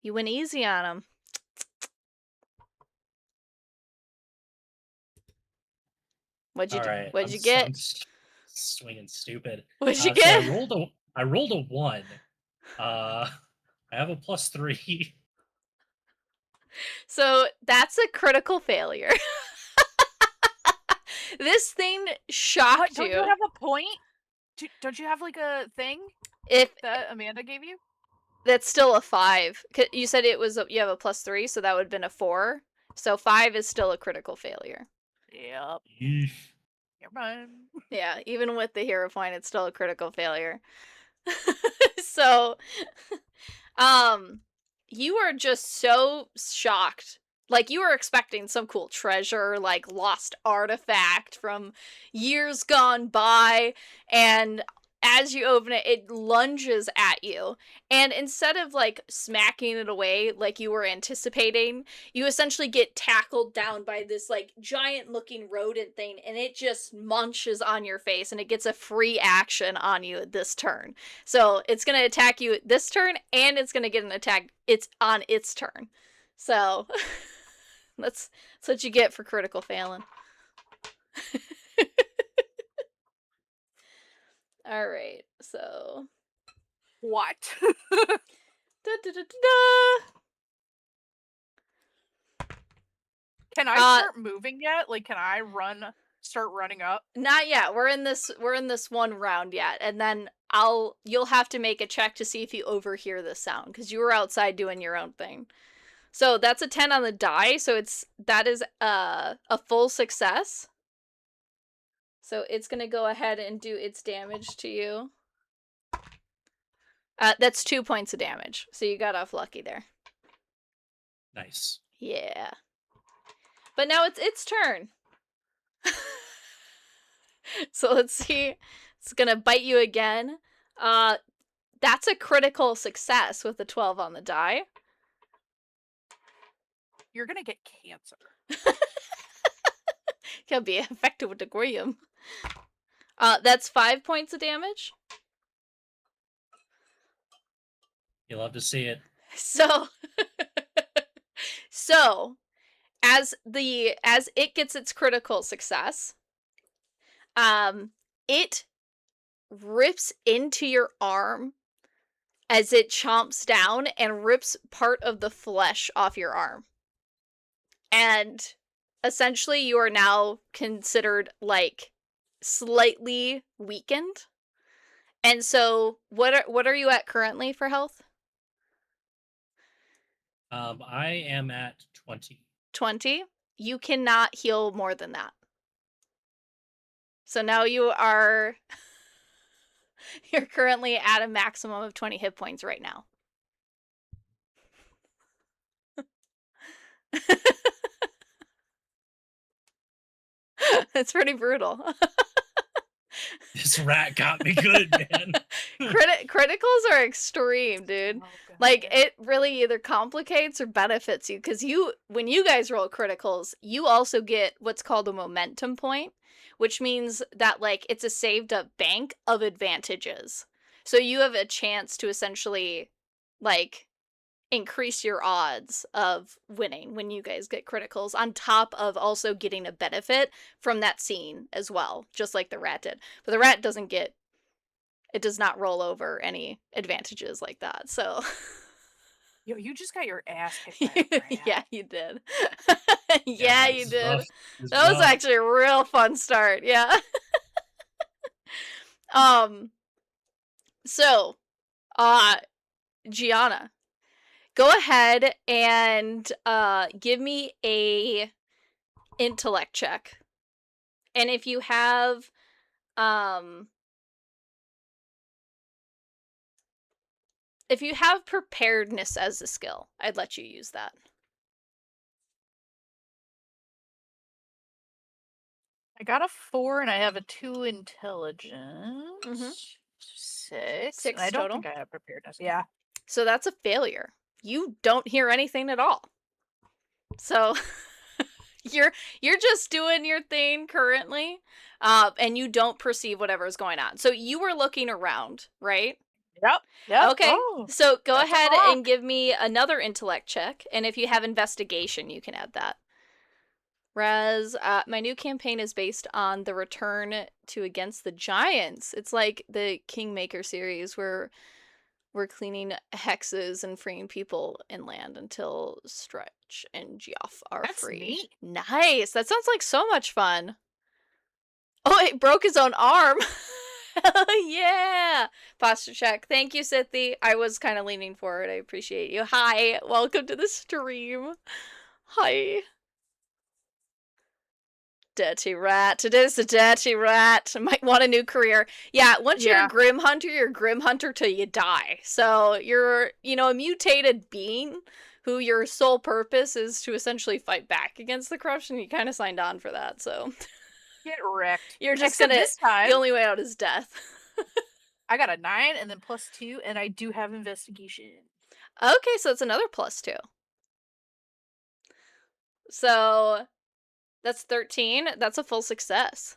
You went easy on them. What'd you get? I'm swinging stupid. What'd you So get? I rolled a 1. I have a +3. So that's a critical failure. This thing shocked What, don't you. you have a point? Don't you have like a thing If that Amanda gave you? that's still a 5. You said you have a +3, so that would have been a 4. So 5 is still a critical failure. Yep. Yeesh. Never mind. Yeah, even with the hero point, it's still a critical failure. So, you are just so shocked. Like, you were expecting some cool treasure, like lost artifact from years gone by, and as you open it, it lunges at you. And instead of, like, smacking it away like you were anticipating, you essentially get tackled down by this, like, giant-looking rodent thing, and it just munches on your face, and it gets a free action on you this turn. So, it's gonna attack you this turn, and it's gonna get an attack on its turn. So, that's what you get for critical failing. Alright, so... What? Da, da, da, da, Can I start moving yet? Like, can I start running up? Not yet. We're in this one round yet, and then you'll have to make a check to see if you overhear this sound, because you were outside doing your own thing. So that's a 10 on the die, so that is a full success. So it's gonna go ahead and do its damage to you. That's 2 points of damage, so you got off lucky there. Nice. Yeah. But now it's its turn. So let's see. It's gonna bite you again. That's a critical success with a 12 on the die. You're gonna get cancer. You'll be infected with the Gloaming. That's 5 points of damage. You love to see it. So, as it gets its critical success, it rips into your arm as it chomps down and rips part of the flesh off your arm. And essentially you are now considered like slightly weakened. And so what are you at currently for health? I am at 20. 20. You cannot heal more than that. So now you're currently at a maximum of 20 hit points right now. It's pretty brutal. This rat got me good, man. Criticals are extreme, dude. Oh, God. Like, it really either complicates or benefits you, because when you guys roll criticals, you also get what's called a momentum point, which means that, like, it's a saved up bank of advantages. So you have a chance to essentially, like, increase your odds of winning when you guys get criticals, on top of also getting a benefit from that scene as well, just like the rat did. But the rat does not roll over any advantages like that, so... Yo, you just got your ass kicked by a rat. Yeah, you did. Yeah, you it's did. rough. It's That was rough. actually a real fun start, yeah. So, Gianna, go ahead and give me a intellect check. And if you have preparedness as a skill, I'd let you use that. I got a 4 and I have a 2 intelligence. Mhm. 6. 6 and I don't total. think I have preparedness. Yeah. So that's a failure. You don't hear anything at all. So you're just doing your thing currently, and you don't perceive whatever is going on. So you were looking around, right? Yep. Okay. Oh, So go that's a ahead rock. and give me another intellect check, and if you have investigation, you can add that. Raz, my new campaign is based on the return to Against the Giants. It's like the Kingmaker series where we're cleaning hexes and freeing people inland until Stretch and Geoff are That's free. neat. Nice. That sounds like so much fun. Oh, it broke his own arm. Hell yeah. Posture check. Thank you, Sithi. I was kind of leaning forward. I appreciate you. Hi. Welcome to the stream. Hi. Dirty rat. It is a dirty rat. Might want a new career. Yeah, once you're a Grim Hunter, you're a Grim Hunter till you die. So you're, a mutated being who your sole purpose is to essentially fight back against the corruption. You kind of signed on for that, so... Get wrecked. You're just Except gonna... this time, the only way out is death. I got a 9 and then +2, and I do have investigation. Okay, so it's another +2. So... that's 13. That's a full success.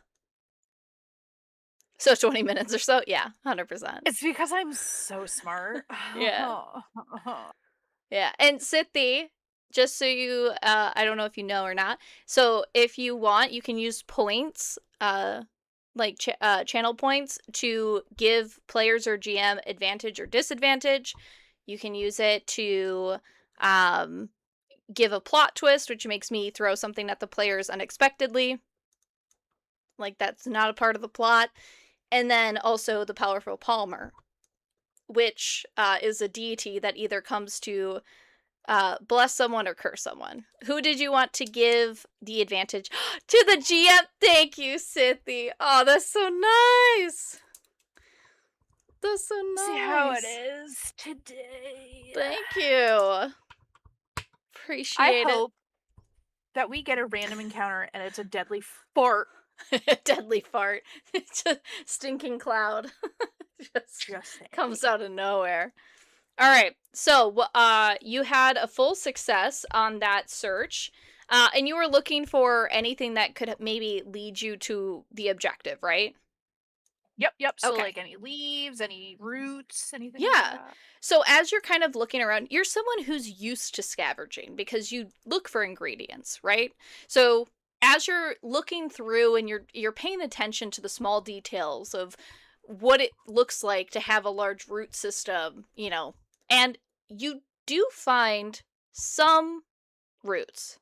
So 20 minutes or so? Yeah, 100%. It's because I'm so smart. Yeah. Yeah, and Sithi, just so you, I don't know if you know or not, so if you want, you can use points, channel points, to give players or GM advantage or disadvantage. You can use it to, give a plot twist, which makes me throw something at the players unexpectedly. Like, that's not a part of the plot. And then also the Powerful Palmer, which is a deity that either comes to bless someone or curse someone. Who did you want to give the advantage? To the GM! Thank you, Sithi! Oh, that's so nice! That's so nice. See how it is today. Thank you. Appreciate it. I hope that we get a random encounter and it's a deadly fart. Deadly fart. It's a stinking cloud. Just comes out of nowhere. Alright, so you had a full success on that search, and you were looking for anything that could maybe lead you to the objective, right? Yep. So, Okay. like, any leaves, any roots, anything Yeah. like that. So as you're kind of looking around, you're someone who's used to scavenging because you look for ingredients, right? So as you're looking through and you're paying attention to the small details of what it looks like to have a large root system, and you do find some roots.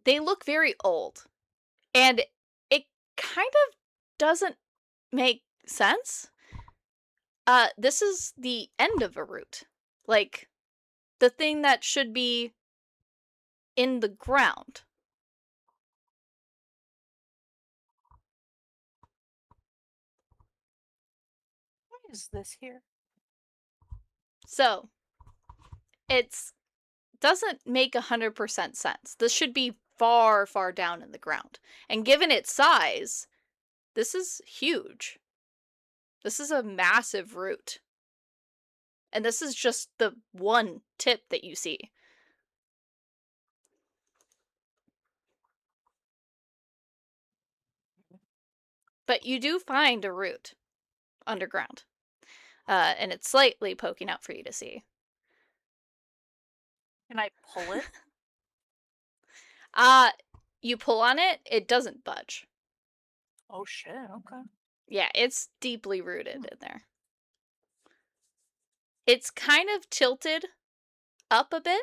They look very old, and it kind of doesn't make sense. This is the end of a root. Like, the thing that should be in the ground. What is this here? So, it's doesn't make 100% sense. This should be far, far down in the ground. And given its size, This is huge. This is a massive root. And this is just the one tip that you see. But you do find a root underground. And it's slightly poking out for you to see. Can I pull it? You pull on it, it doesn't budge. Oh shit, okay. Yeah, it's deeply rooted in there. It's kind of tilted up a bit,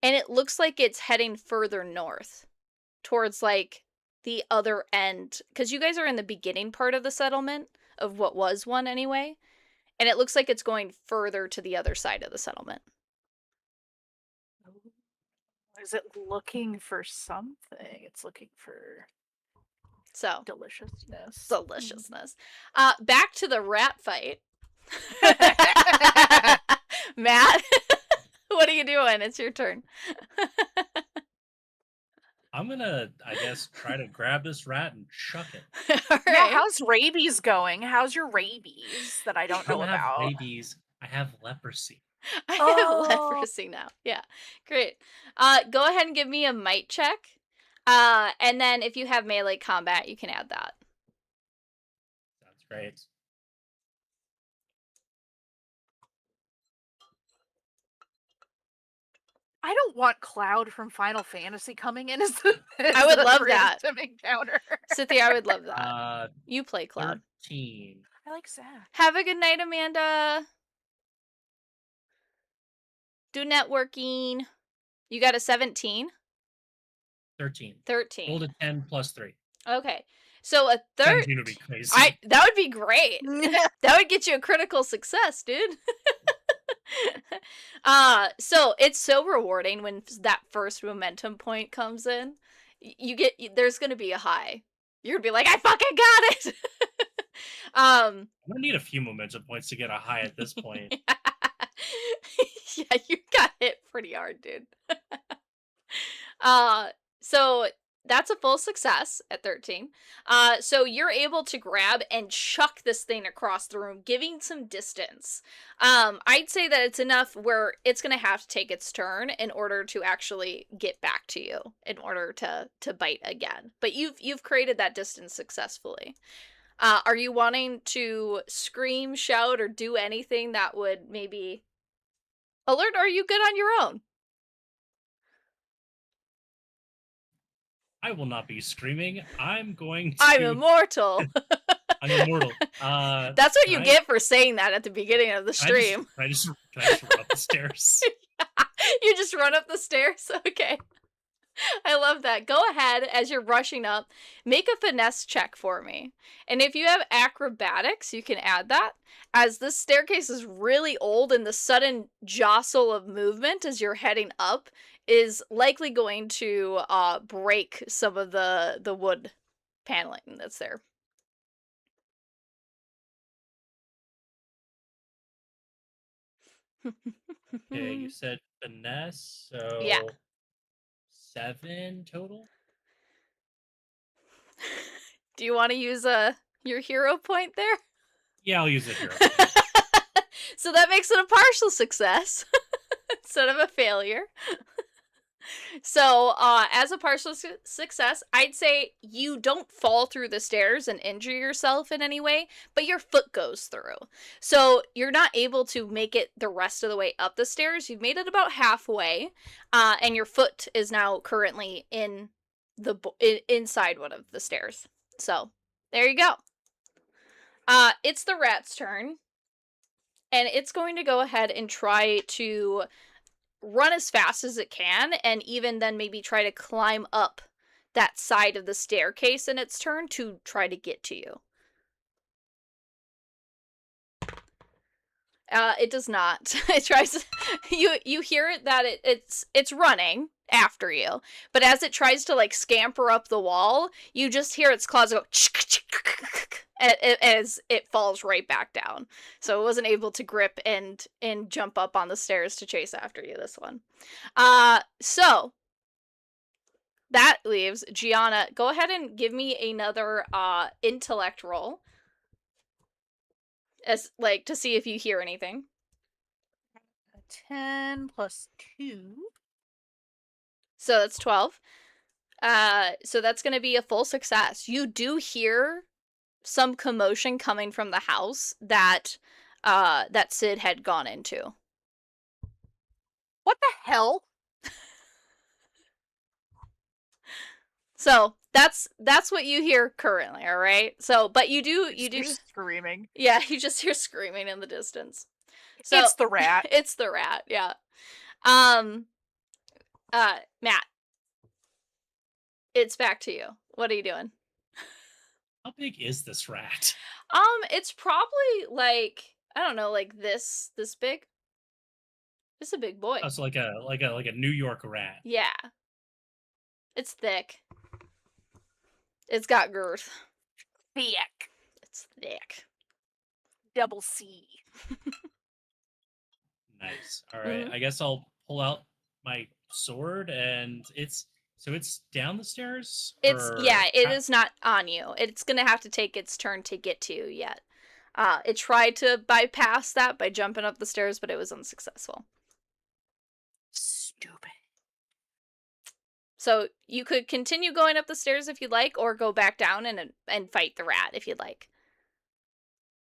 and it looks like it's heading further north towards like the other end, because you guys are in the beginning part of the settlement of what was one anyway, and it looks like it's going further to the other side of the settlement. Is it looking for something? It's looking for So, deliciousness. deliciousness. Back to the rat fight. Matt, what are you doing? It's your turn. I'm gonna, I guess, try to grab this rat and chuck it. All Yeah, right. how's rabies going? How's your rabies that I don't I know don't have about? rabies. I have leprosy. I Oh. have leprosy now. Yeah, great. Go ahead and give me a might check. And then if you have melee combat, you can add that. Sounds great. I don't want Cloud from Final Fantasy coming in as the I would love that. random encounter. Cynthia, I would love that. You play Cloud. 13. I like Zach. Have a good night, Amanda. Do networking. You got a 17? 13. 13. Rolled a 10 plus 3. Okay. So a 13 would be crazy. that would be great. That would get you a critical success, dude. So it's so rewarding when that first momentum point comes in. There's gonna be a high. You're gonna be like, I fucking got it. I'm gonna need a few momentum points to get a high at this point. Yeah, you got hit pretty hard, dude. So that's a full success at 13. So you're able to grab and chuck this thing across the room, giving some distance. I'd say that it's enough where it's gonna have to take its turn in order to actually get back to you, in order to bite again. But you've created that distance successfully. Are you wanting to scream, shout, or do anything that would maybe alert? Or are you good on your own? I will not be screaming. I'm going to. I'm immortal. I'm immortal. That's what you get for saying that at the beginning of the stream. Can I just run up the stairs? You just run up the stairs? Okay. I love that. Go ahead, as you're rushing up, make a finesse check for me. And if you have acrobatics, you can add that. As this staircase is really old and the sudden jostle of movement as you're heading up is likely going to break some of the wood paneling that's there. Okay, you said finesse, so Yeah. 7 total? Do you want to use your hero point there? Yeah, I'll use a hero. So that makes it a partial success instead of a failure. So, as a partial success, I'd say you don't fall through the stairs and injure yourself in any way, but your foot goes through. So, you're not able to make it the rest of the way up the stairs. You've made it about halfway, and your foot is now currently in inside one of the stairs. So, there you go. It's the rat's turn, and it's going to go ahead and try to run as fast as it can, and even then maybe try to climb up that side of the staircase in its turn to try to get to you. It does not. It tries. You hear it that it's running after you, but as it tries to like scamper up the wall, you just hear its claws go as it falls right back down. So it wasn't able to grip and jump up on the stairs to chase after you this one. So that leaves Gianna. Go ahead and give me another intellect roll, as like to see if you hear anything. A 10 plus 2. So that's 12. So that's going to be a full success. You do hear some commotion coming from the house that that Sid had gone into. What the hell? So that's what you hear currently, all right? So but you do You're screaming. yeah, you just hear screaming in the distance. So It's the rat. it's the rat, yeah. Matt, it's back to you. What are you doing? How big is this rat? It's probably like, I don't know, like this big. It's a big boy. Oh, so like a New York rat. Yeah. It's thick. It's got girth. Thick. It's thick. Double C. Nice. All right. I guess I'll pull out my sword, and it's down the stairs. It's yeah, it how- is not on you. It's gonna have to take its turn to get to you yet. It tried to bypass that by jumping up the stairs, but it was unsuccessful. Stupid. So you could continue going up the stairs if you'd like, or go back down and fight the rat if you'd like.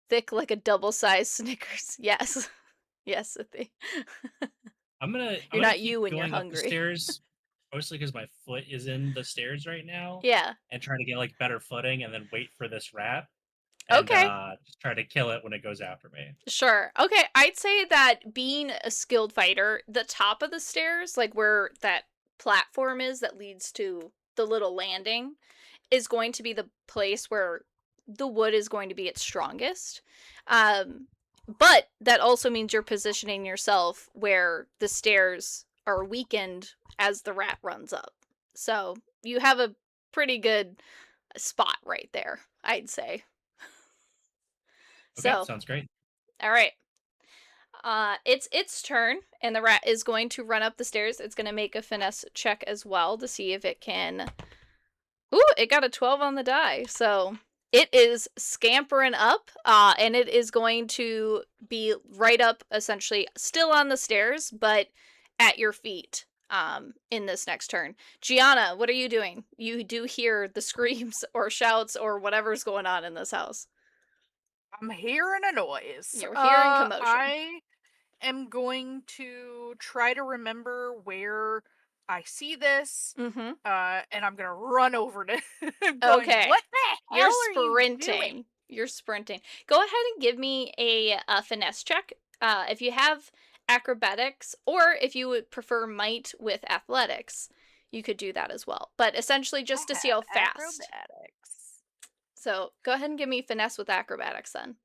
Thick like a double-sized Snickers. Yes. Yes, Sithy. I'm not keep you when you're going up the hungry. stairs, mostly because my foot is in the stairs right now. Yeah. And trying to get like better footing, and then wait for this rat. And, Okay. just try to kill it when it goes after me. Sure. Okay, I'd say that being a skilled fighter, the top of the stairs, like where that platform is that leads to the little landing, is going to be the place where the wood is going to be its strongest. But that also means you're positioning yourself where the stairs are weakened as the rat runs up. So you have a pretty good spot right there, I'd say. Okay, So, sounds great. all right. It's its turn, and the rat is going to run up the stairs. It's going to make a finesse check as well to see if it can... Ooh, it got a 12 on the die, so it is scampering up, and it is going to be right up, essentially, still on the stairs, but at your feet, in this next turn. Gianna, what are you doing? You do hear the screams or shouts or whatever's going on in this house. I'm hearing a noise. You're hearing commotion. I am going to try to remember where I see this, Mm-hmm. and I'm gonna run over to him. Okay. What the hell are you doing? You're sprinting. Go ahead and give me a finesse check. If you have acrobatics, or if you would prefer might with athletics, you could do that as well. But essentially, just to see how fast. Acrobatics. So go ahead and give me finesse with acrobatics then.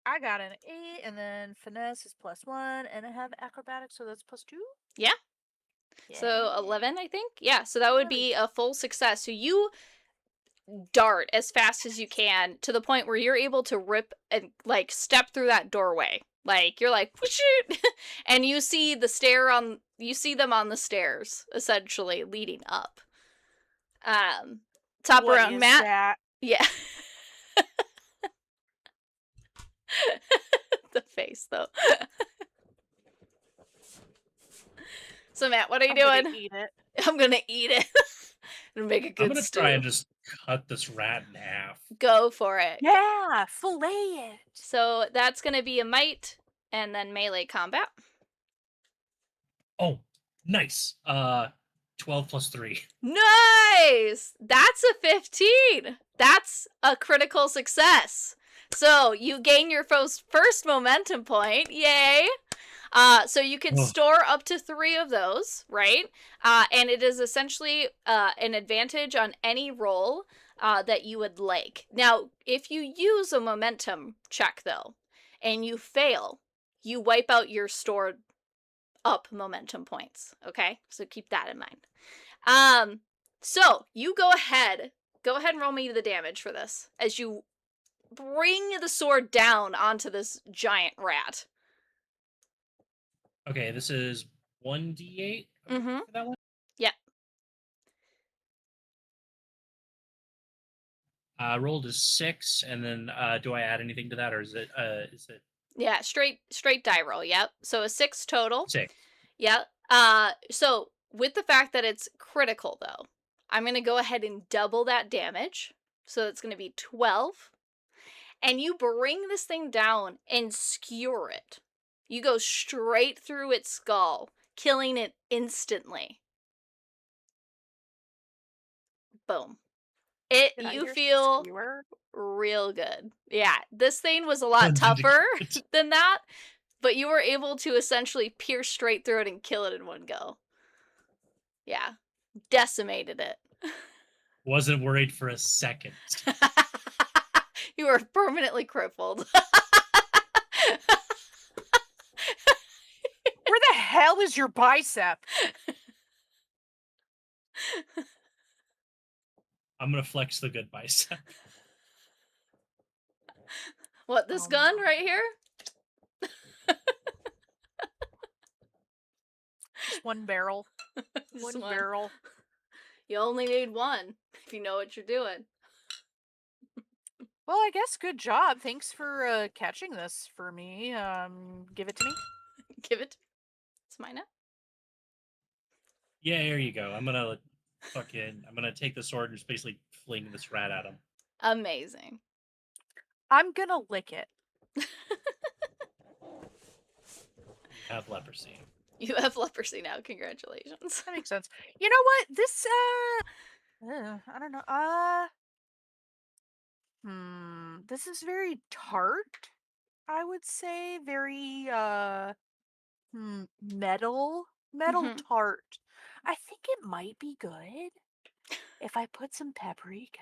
I got an 8, and then finesse is +1, and I have acrobatics, so that's +2. Yeah. So 11, I think. Yeah. So that would be a full success. So you dart as fast as you can to the point where you're able to rip and like step through that doorway. Like you're like shoot, and you see them on the stairs essentially leading up. Top What around is Matt. that? Yeah. The face though. So Matt, what are you doing? Gonna eat it. I'm gonna eat it. And make a good I'm gonna stew. try and just cut this rat in half. Go for it. Yeah, fillet it. So that's gonna be a might and then melee combat. Oh, nice. 12 plus 3. Nice! That's a 15. That's a critical success. So you gain your first momentum point. Yay! So you can store up to 3 of those, right? And it is essentially an advantage on any roll that you would like. Now, if you use a momentum check, though, and you fail, you wipe out your stored up momentum points, okay? So keep that in mind. So you go ahead and roll me the damage for this as you bring the sword down onto this giant rat. Okay, this is 1d8 Mm-hmm. for that one? Yep. Rolled a 6, and then do I add anything to that, or is it Yeah, straight die roll. Yep. So a 6 total. 6? Yep. So with the fact that it's critical though, I'm going to go ahead and double that damage. So it's going to be 12. And you bring this thing down and skewer it. You go straight through its skull, killing it instantly. Boom. Did I You hear feel skewer? real good. Yeah, this thing was a lot Puns tougher indicated. than that, but you were able to essentially pierce straight through it and kill it in one go. Yeah, decimated it. Wasn't worried for a second. You were permanently crippled. Where the hell is your bicep? I'm gonna flex the good bicep. What, this Oh, gun no. right here? Just one barrel. Just One one. barrel. You only need one if you know what you're doing. Well, I guess good job. Thanks for catching this for me. Give it to me. Give it. It's mine now. Yeah, here you go. I'm gonna take the sword and just basically fling this rat at him. Amazing. I'm gonna lick it. You have leprosy. You have leprosy now. Congratulations. That makes sense. You know what? This I don't know. This is very tart, I would say. Very metal Mhm. tart. I think it might be good if I put some paprika.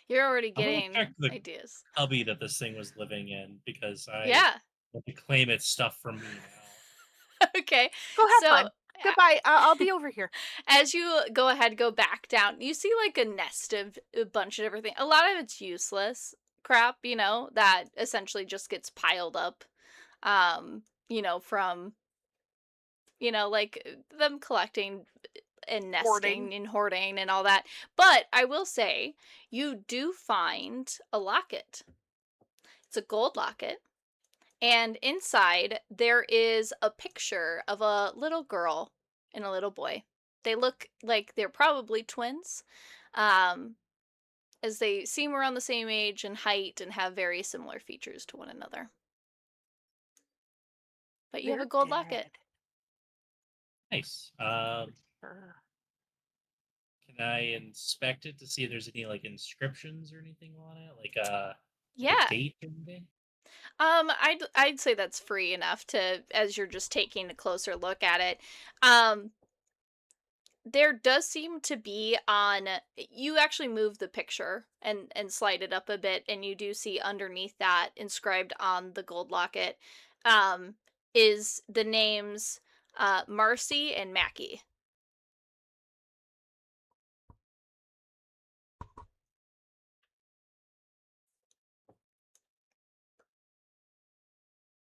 You're already I'm gonna getting check the ideas. cubby that this thing was living in because I Yeah. want to claim its stuff from me now. Okay. Go have So fun. Goodbye. I'll be over here. as you go ahead, go back down, you see like a nest of a bunch of everything. A lot of it's useless crap, you know, that essentially just gets piled up, from, like them collecting and nesting Hoarding. and hoarding and all that. But I will say, you do find a locket. It's a gold locket. And inside, there is a picture of a little girl and a little boy. They look like they're probably twins, um, as they seem around the same age and height and have very similar features to one another. But you have They're a gold dead. locket. Nice. Sure. Can I inspect it to see if there's any like inscriptions or anything on it, like a Yeah. date or anything? I'd say that's free enough to, as you're just taking a closer look at it. There does seem to be on, you actually move the picture and slide it up a bit, and you do see underneath that, inscribed on the gold locket, um is the names Marcy and Mackie.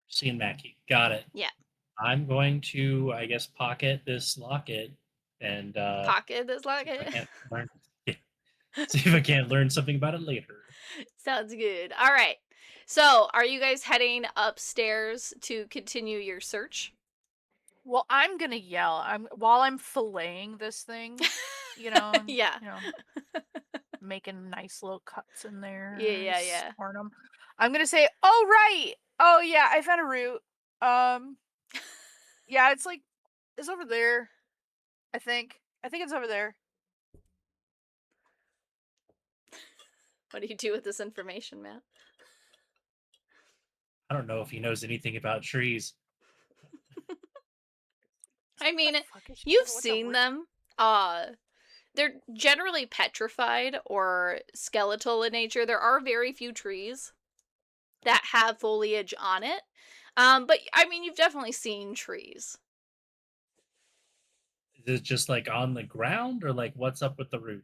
Seeing Mackie. Got it. Yeah. I'm going to, I guess, pocket this locket and Pocket this see if I locket. can't learn. Yeah, see if I can't learn something about it later. Sounds good. All right, so are you guys heading upstairs to continue your search? Well, I'm gonna yell. While I'm filleting this thing, you know, Yeah. making nice little cuts in there, Yeah. scoring them. I'm gonna say, "Oh right, oh yeah, I found a root. Um, yeah, it's over there. I think it's over there." What do you do with this information, Matt? I don't know if he knows anything about trees. I mean, What the fuck is you've what's that seen word? them. They're generally petrified or skeletal in nature. There are very few trees that have foliage on it. But I mean, you've definitely seen trees. Is it just like on the ground, or like what's up with the root?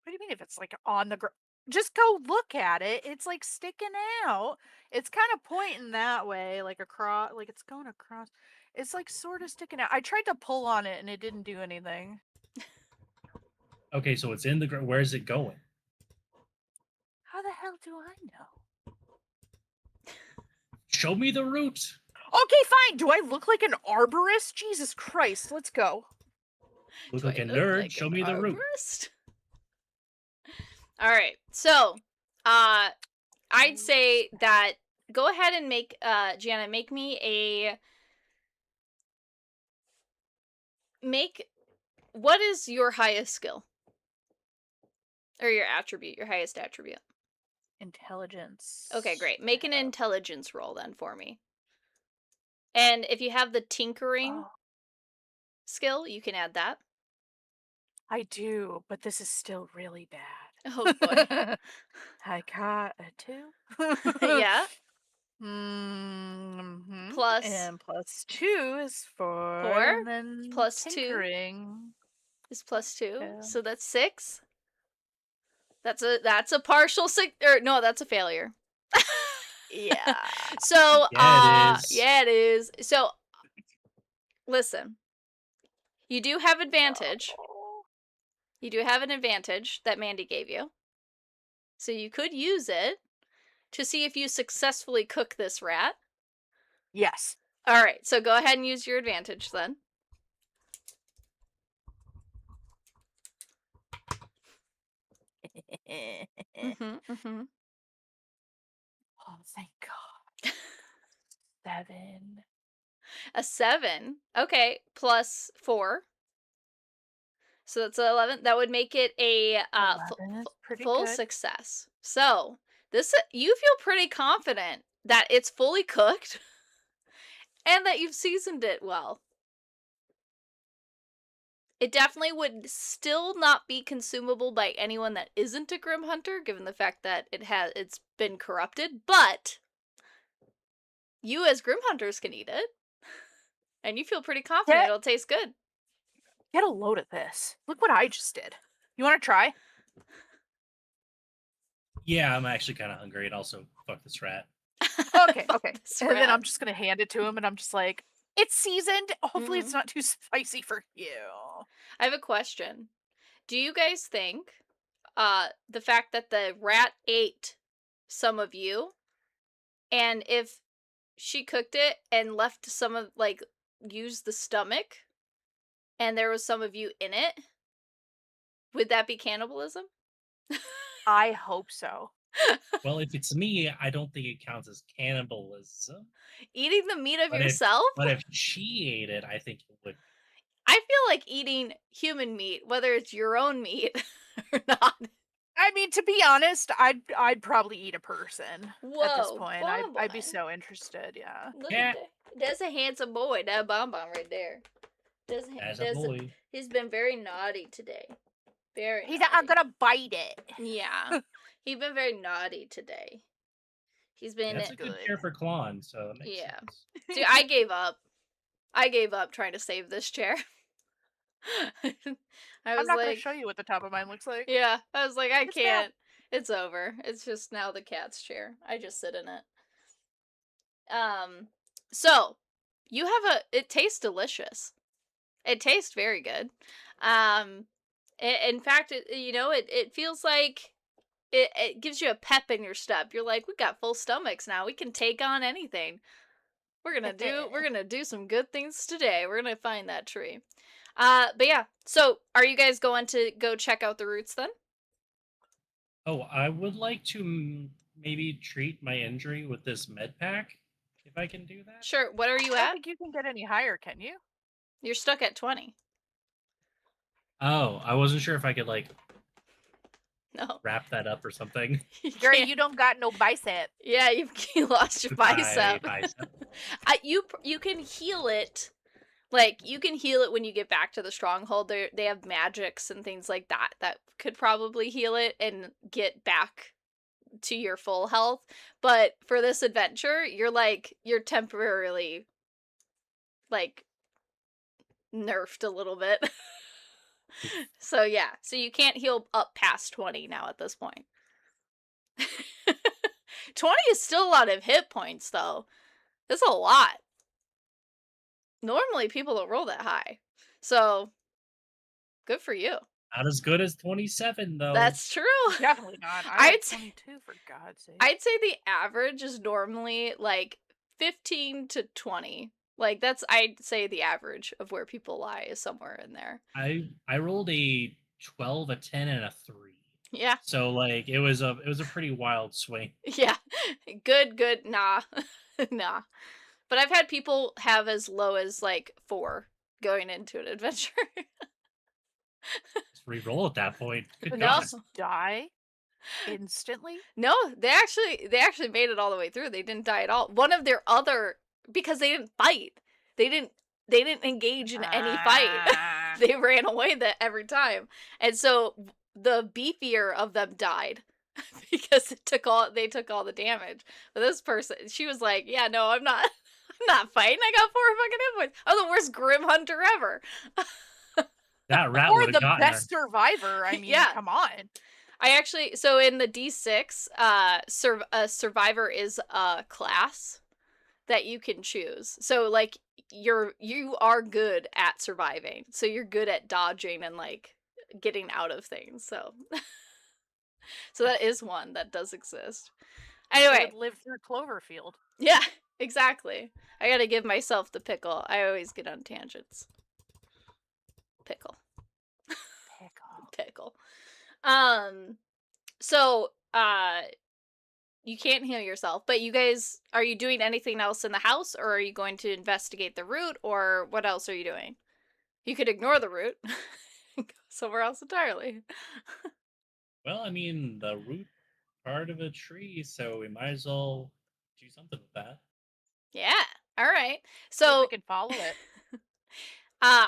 What do you mean if it's like on the ground? Just go look at it. It's like sticking out. It's kind of pointing that way, like across, like it's going across. It's like sort of sticking out. I tried to pull on it and it didn't do anything. Okay, so it's in the ground. Where is it going? How the hell do I know? Show me the route. Okay, fine. Do I look like an arborist? Jesus Christ, let's go. Look Do like I a look nerd. like Show an me the route. arborist? All right. So, I'd say that go ahead and make Gianna, make me a what is your highest skill? Or your attribute, your highest attribute. Intelligence. Okay, great. Make an intelligence roll then for me. And if you have the tinkering Oh, skill, you can add that. I do, but this is still really bad. Oh boy. I got a 2. Yeah. Plus And plus 2 is 4. 4 And then plus 2 tinkering. is plus 2. Yeah. So that's 6. That's a partial 6 or no, that's a failure. Yeah. So, Yeah, it is. yeah, it is. So, listen. You do have advantage. No. You do have an advantage that Mandy gave you. So you could use it to see if you successfully cook this rat. Yes. All right, so go ahead and use your advantage then. Oh, thank God. 7. A 7. Okay, plus 4. So that's 11. That would make it a 11 is pretty full good. success. So, this you feel pretty confident that it's fully cooked and that you've seasoned it well. It definitely would still not be consumable by anyone that isn't a Grim Hunter, given the fact that it's been corrupted, but you as Grim Hunters can eat it. And you feel pretty confident it'll taste good. Get a load of this. Look what I just did. You want to try? Yeah, I'm actually kind of hungry, and also fuck this rat. Okay, Fuck okay. this And then rat. I'm just gonna hand it to him, and I'm just like, it's seasoned. Hopefully, it's Mhm. not too spicy for you. I have a question. Do you guys think the fact that the rat ate some of you, and if she cooked it and left some of, like, used the stomach, and there was some of you in it, would that be cannibalism? I hope so. Well, if it's me, I don't think it counts as cannibalism. Eating the meat of But yourself? if she ate it, I think it would. I feel like eating human meat, whether it's your own meat or not. I mean, to be honest, I'd probably eat a person at this Whoa, point. I'd be Bonbon. so interested. Yeah. Look Yeah. at that. That's a handsome boy. That Bonbon right there. As a boy. He's been very naughty today. Very He's naughty. I'm gonna bite it. Yeah. He's been very naughty today. He's been That's a good chair for Klon, so it makes Yeah. sense. Dude, I gave up. I gave up trying to save this chair. I I'm was not gonna like, show you what the top of mine looks like. yeah, I was like, I It's bad. can't. It's over. It's just now the cat's chair. I just sit in it. So you have it tastes delicious. It tastes very good. In fact, it feels like it gives you a pep in your step. You're like, we got full stomachs now. We can take on anything. We're gonna do some good things today. We're gonna find that tree. But yeah. So, are you guys going to go check out the roots then? Oh, I would like to maybe treat my injury with this med pack, if I can do that. Sure. What are you I don't at? think you can get any higher, can you? You're stuck at 20. Oh, I wasn't sure if I could like No. wrap that up or something. Girl, can't. you don't got no bicep. Yeah, you lost your bicep. My bicep. You can heal it. Like, you can heal it when you get back to the stronghold. They have magics and things like that could probably heal it and get back to your full health. But for this adventure, you're temporarily, like, nerfed a little bit. So yeah, so you can't heal up past 20 now at this point. 20 is still a lot of hit points, though. That's a lot. Normally, people don't roll that high. So, good for you. Not as good as 27 though. That's true. Definitely not. I I'd had say 22 for God's sake. I'd say the average is normally like 15 to 20. Like that's I'd say the average of where people lie is somewhere in there. I rolled a 12, a 10, and a 3. Yeah. So like it was a pretty wild swing. Yeah. Good. Nah. Nah. But I've had people have as low as like 4 going into an adventure. Just re-roll at that point. Good Did No. they God. just die instantly? No, they actually made it all the way through. They didn't die at all. One of their other because they didn't fight. They didn't engage in any fight. Ah. They ran away every time. And so the beefier of them died because they took all the damage. But this person, she was like, "Yeah, no, I'm not I'm not fighting. I got 4 fucking hit points. I'm the worst grim hunter ever." That rat Or would have the gotten her. best survivor. I mean, Yeah. come on. I actually so in the D6, a survivor is a class that you can choose. So like you are good at surviving. So you're good at dodging and like getting out of things. So so that is one that does exist. They Anyway, would live through Cloverfield. yeah, exactly. I got to give myself the pickle. I always get on tangents. Pickle. Pickle. So you can't heal yourself, but you guys, are you doing anything else in the house, or are you going to investigate the route, or what else are you doing? You could ignore the route and go somewhere else entirely. Well, I mean, the root part of a tree, so we might as well do something with that. Yeah. All right. See if So we can follow it. uh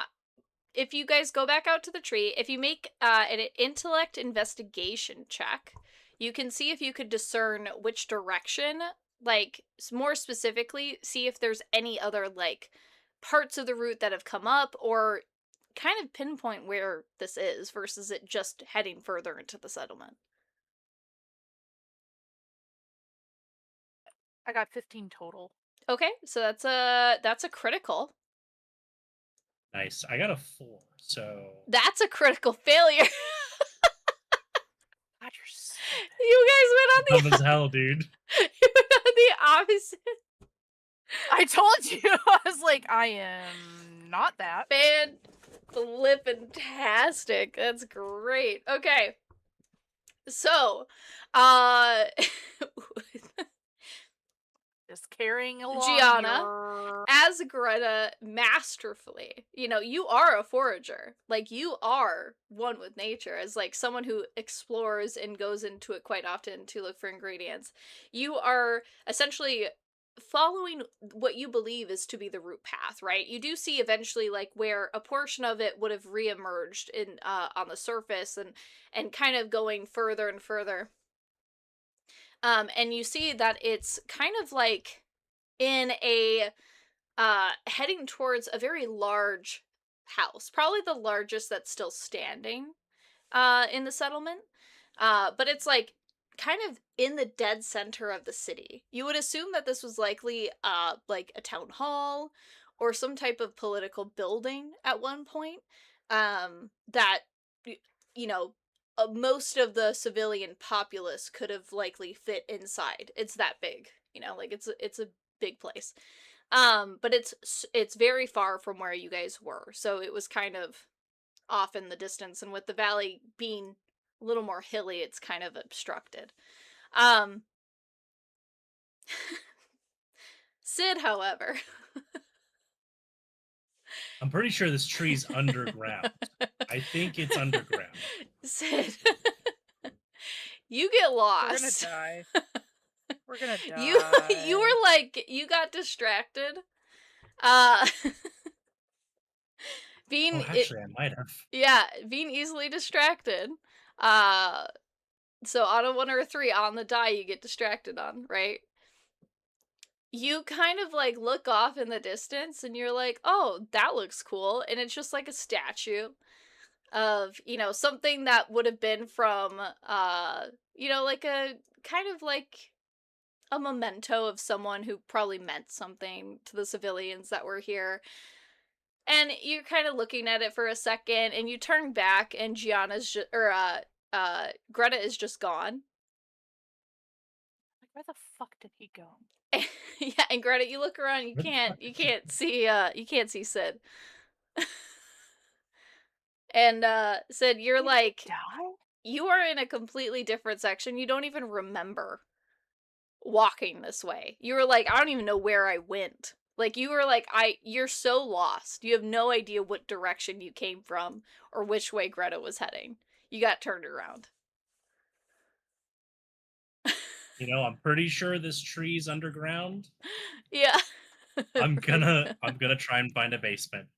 if you guys go back out to the tree, if you make an intellect investigation check, you can see if you could discern which direction, like more specifically, see if there's any other like parts of the route that have come up, or kind of pinpoint where this is versus it just heading further into the settlement. I got 15 total. Okay, so that's a critical. Nice. I got a 4, so That's a critical failure. God, you're so You guys went dumb on as hell, dude. you went on the opposite. I told you. I was like, I am not that. Fantastic. That's great. Okay. So, Just carrying along Gianna, your... as Greta masterfully, you are a forager. Like, you are one with nature, as like someone who explores and goes into it quite often to look for ingredients. You are essentially following what you believe is to be the root path, right? You do see eventually like where a portion of it would have reemerged in on the surface, and kind of going further and further. And you see that it's kind of like in a heading towards a very large house, probably the largest that's still standing in the settlement. But it's like kind of in the dead center of the city. You would assume that this was likely like a town hall or some type of political building at one point, that you know most of the civilian populace could have likely fit inside. It's that big, like it's a big place. But it's very far from where you guys were, so it was kind of off in the distance, and with the valley being a little more hilly, it's kind of obstructed. Sid, however, I'm pretty sure this tree's underground. I think it's underground. Sid, you get We're gonna lost. die. We're gonna die. You were like, you got distracted. Uh being Oh, actually, I might have. yeah, being easily distracted. So on a 1 or a 3 on the die you get distracted on, right? You kind of like look off in the distance and you're like, "Oh, that looks cool." And it's just like a statue of, something that would have been from like a kind of like a memento of someone who probably meant something to the civilians that were here. And you're kind of looking at it for a second, and you turn back, and Greta is just gone. Like, where the fuck did he go? Yeah, and Greta, you look around, you Where the can't fuck did she you can't see Sid. And Sid, you're Did he like, die? you are in a completely different section. You don't even remember walking this way. You were like, I don't even know where I went. Like, you were like, you're so lost. You have no idea what direction you came from or which way Greta was heading. You got turned around. You know, I'm pretty sure this tree's underground. Yeah. I'm gonna try and find a basement.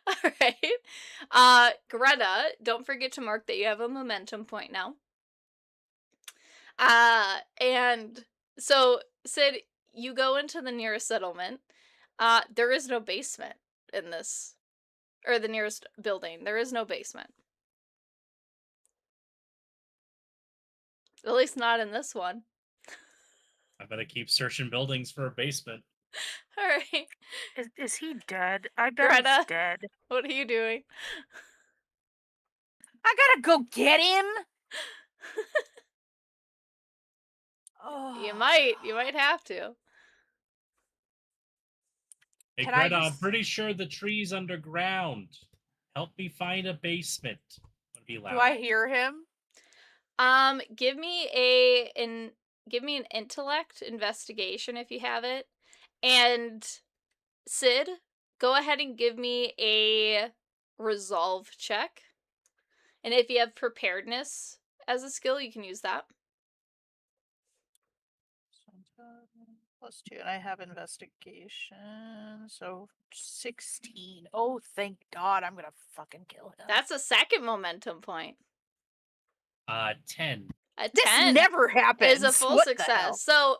All right. Greta, don't forget to mark that you have a momentum point now. And so Sid, you go into the nearest settlement. There is no basement in this, or the nearest building. There is no basement. At least not in this one. I'm gonna keep searching buildings for a basement. All right. Is he dead? I bet Greta, he's dead. what are you doing? I gotta go get him. Oh, You might have to. Hey, Can I Greta, I'm just- pretty sure the tree's underground. Help me find a basement. I'm gonna be loud. Do I hear him? Give me an intellect investigation if you have it. And Sid, go ahead and give me a resolve check. And if you have preparedness as a skill, you can use that. +2, and I have investigation, so 16. Oh, thank God, I'm gonna fucking kill him. That's a second momentum point. 10. A This 10 never happens. is a full What the hell? success. So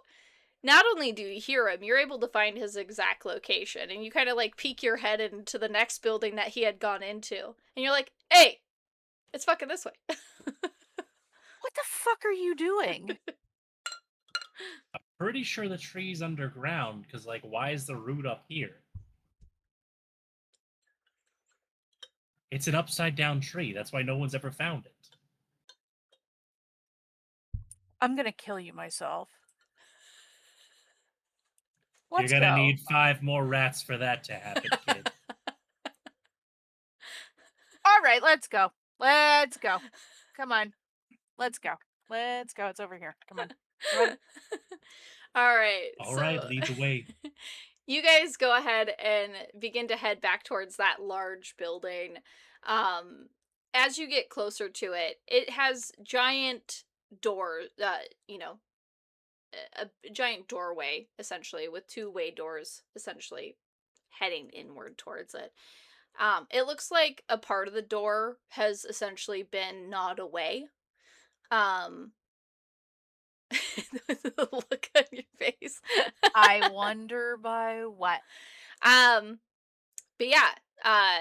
not only do you hear him, you're able to find his exact location, and you kind of like peek your head into the next building that he had gone into, and you're like, "Hey, it's fucking this way." What the fuck are you doing? I'm pretty sure the tree's underground, because, like, why is the root up here? It's an upside-down tree. That's why no one's ever found it. I'm gonna kill you myself. Let's You're gonna go. need 5 more rats for that to happen, kid. All right, let's go. Let's go. Come on. Let's go. Let's go. It's over here. Come on. Come on. All right. All right, lead the way. You guys go ahead and begin to head back towards that large building. As you get closer to it, it has giant doors, a giant doorway, essentially, with two-way doors, essentially, heading inward towards it. It looks like a part of the door has essentially been gnawed away. The look on your face. I wonder by what. But yeah,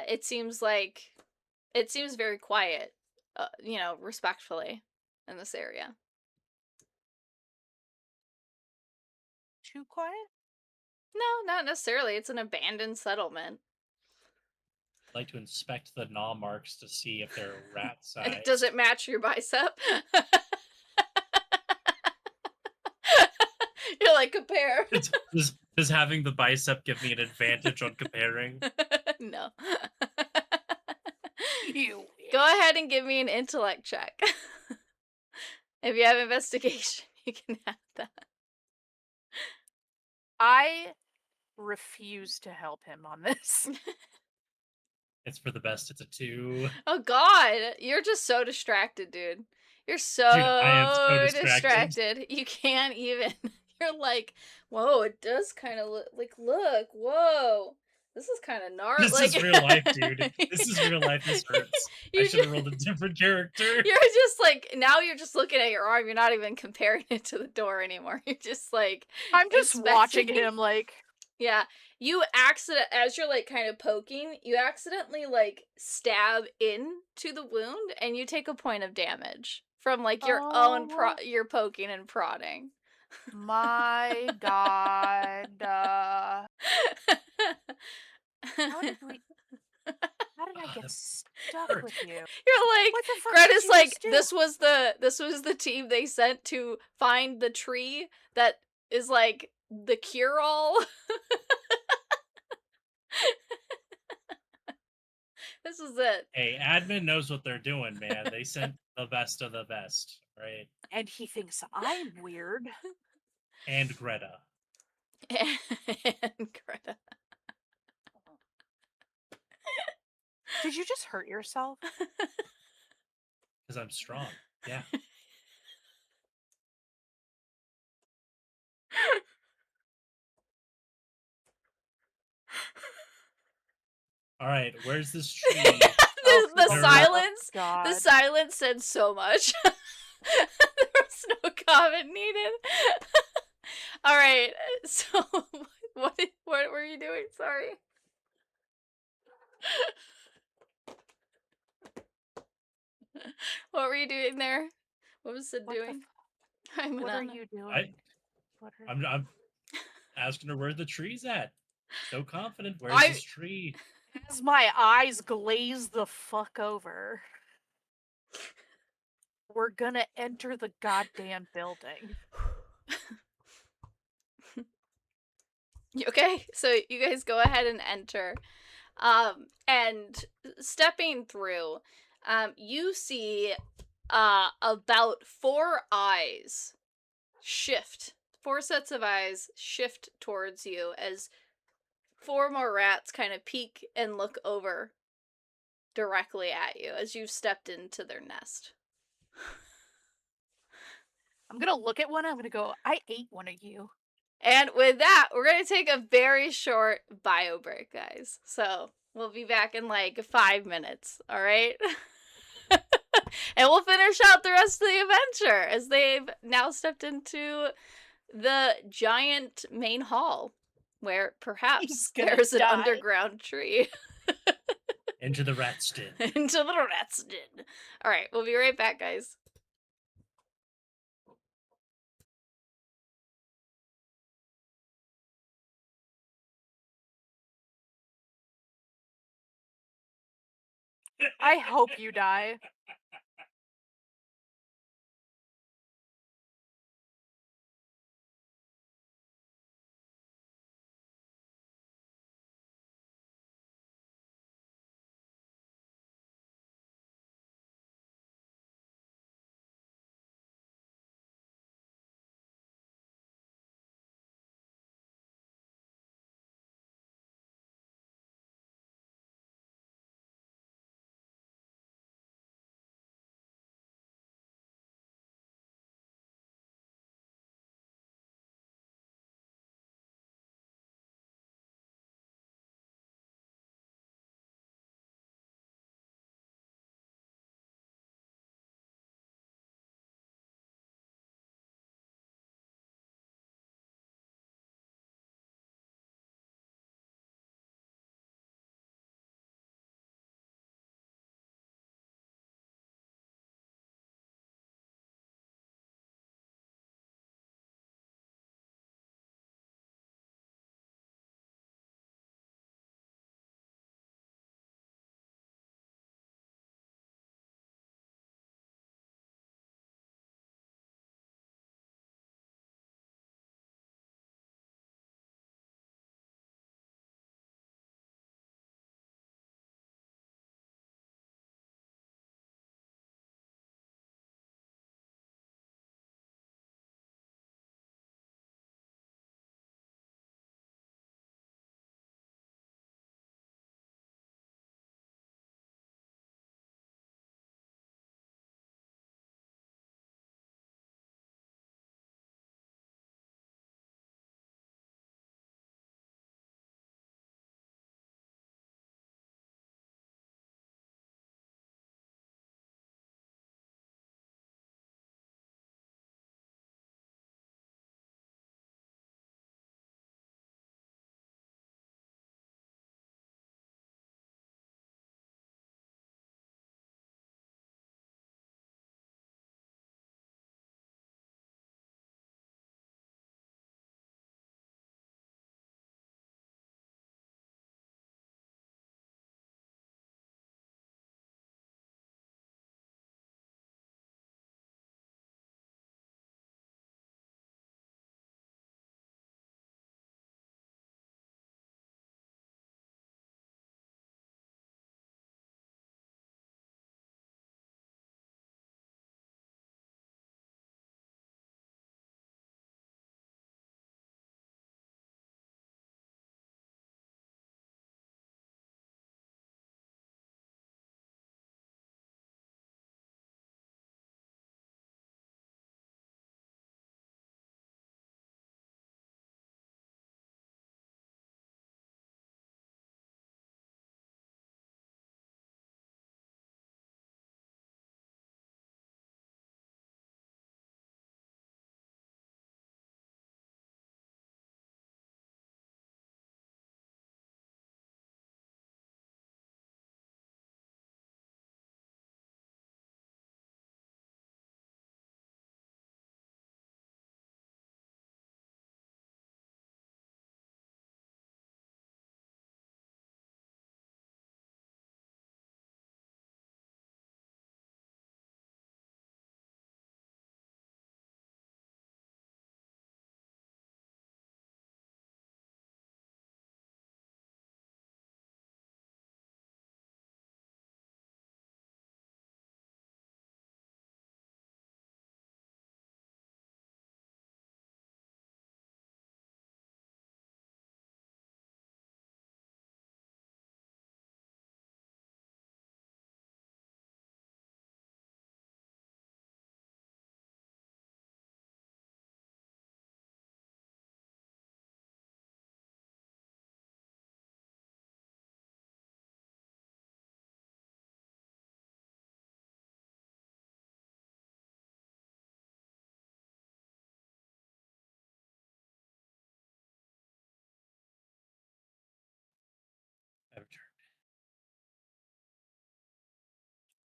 it seems very quiet, respectfully in this area. Too quiet? No, not necessarily. It's an abandoned settlement. I'd like to inspect the gnaw marks to see if they're rat sized. Does it match your bicep? You're like, compare. Does having the bicep give me an advantage on comparing? No. You. Go ahead and give me an intellect check. If you have investigation, you can have that. I refuse to help him on this. It's for the best. It's a 2. Oh God, you're just so distracted, dude. You're so, I am so distracted. You can't even. You're like, whoa, it does kind of look, whoa. This is kind of gnarly. This is real life, dude. This is real life. This hurts. I should have rolled a different character. You're just like, now you're just looking at your arm. You're not even comparing it to the door anymore. You're just like, I'm just watching inspecting. him like. Yeah, as you're like kind of poking, you accidentally like stab into the wound, and you take a point of damage from like your own your poking and prodding. My God. How did we? did I get that stuck hurt. with you? You're like, What the fuck Greta's did you like, just do? this was the team they sent to find the tree that is like the cure all. This is it. Hey, admin knows what they're doing, man. They sent the best of the best, right? And he thinks I'm weird. And Greta. And Greta. Did you just hurt yourself? Because I'm strong. Yeah. All right, where's this tree? Oh, the for the silence. love of The God. silence said so much. There was no comment needed. All right. So what were you doing? Sorry. What were you doing there? What was Sid What the doing? I'm What are gonna- you doing? What are I'm asking her where the tree's at. So confident. Where's I- this tree? As my eyes glaze the fuck over, we're gonna enter the goddamn building. Okay, so you guys go ahead and enter. And stepping through, you see about 4 eyes shift. 4 sets of eyes shift towards you as 4 more rats kind of peek and look over directly at you as you've stepped into their nest. I'm gonna look at one. I'm gonna go, I ate one of you. And with that, we're going to take a very short bio break, guys. So we'll be back in like 5 minutes, all right? And we'll finish out the rest of the adventure as they've now stepped into the giant main hall where perhaps He's gonna there's an die. underground tree. Into the rat's den. Into the rat's den. All right, we'll be right back, guys. I hope you die.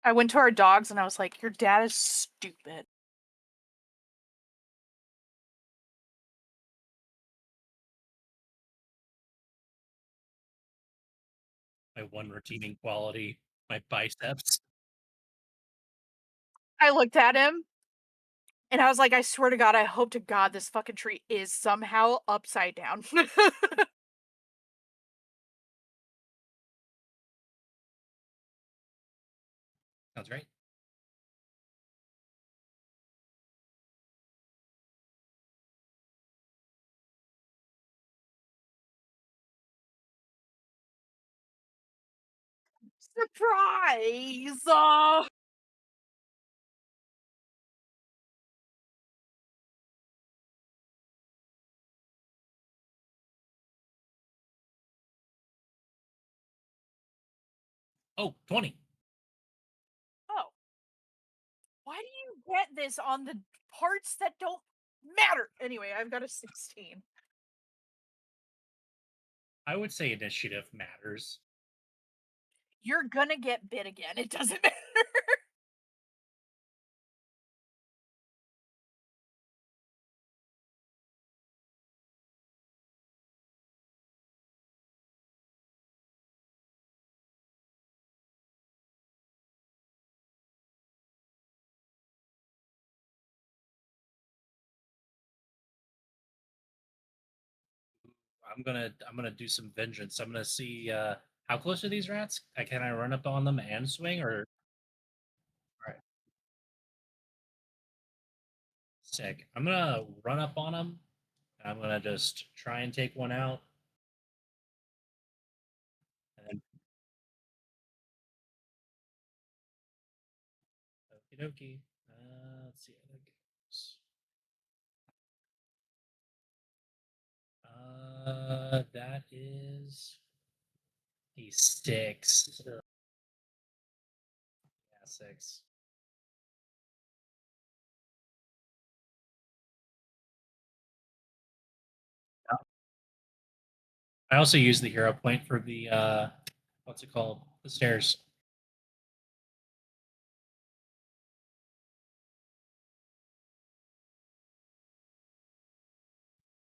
I went to our dogs and I was like, your dad is stupid. My one redeeming quality, my biceps. I looked at him and I was like, I swear to God, I hope to God this fucking tree is somehow upside down. Sounds right. Surprise! Oh, 20. Oh. Why do you get this on the parts that don't matter? Anyway, I've got a 16. I would say initiative matters. You're gonna get bit again. It doesn't matter. I'm gonna do some vengeance. I'm gonna see how close are these rats? Can I run up on them and swing or all right. Sick. I'm gonna run up on them. I'm gonna just try and take one out. And then okie dokie. Let's see how that goes. That is a 6. Yeah, 6. I also use the hero point for the what's it called? The stairs.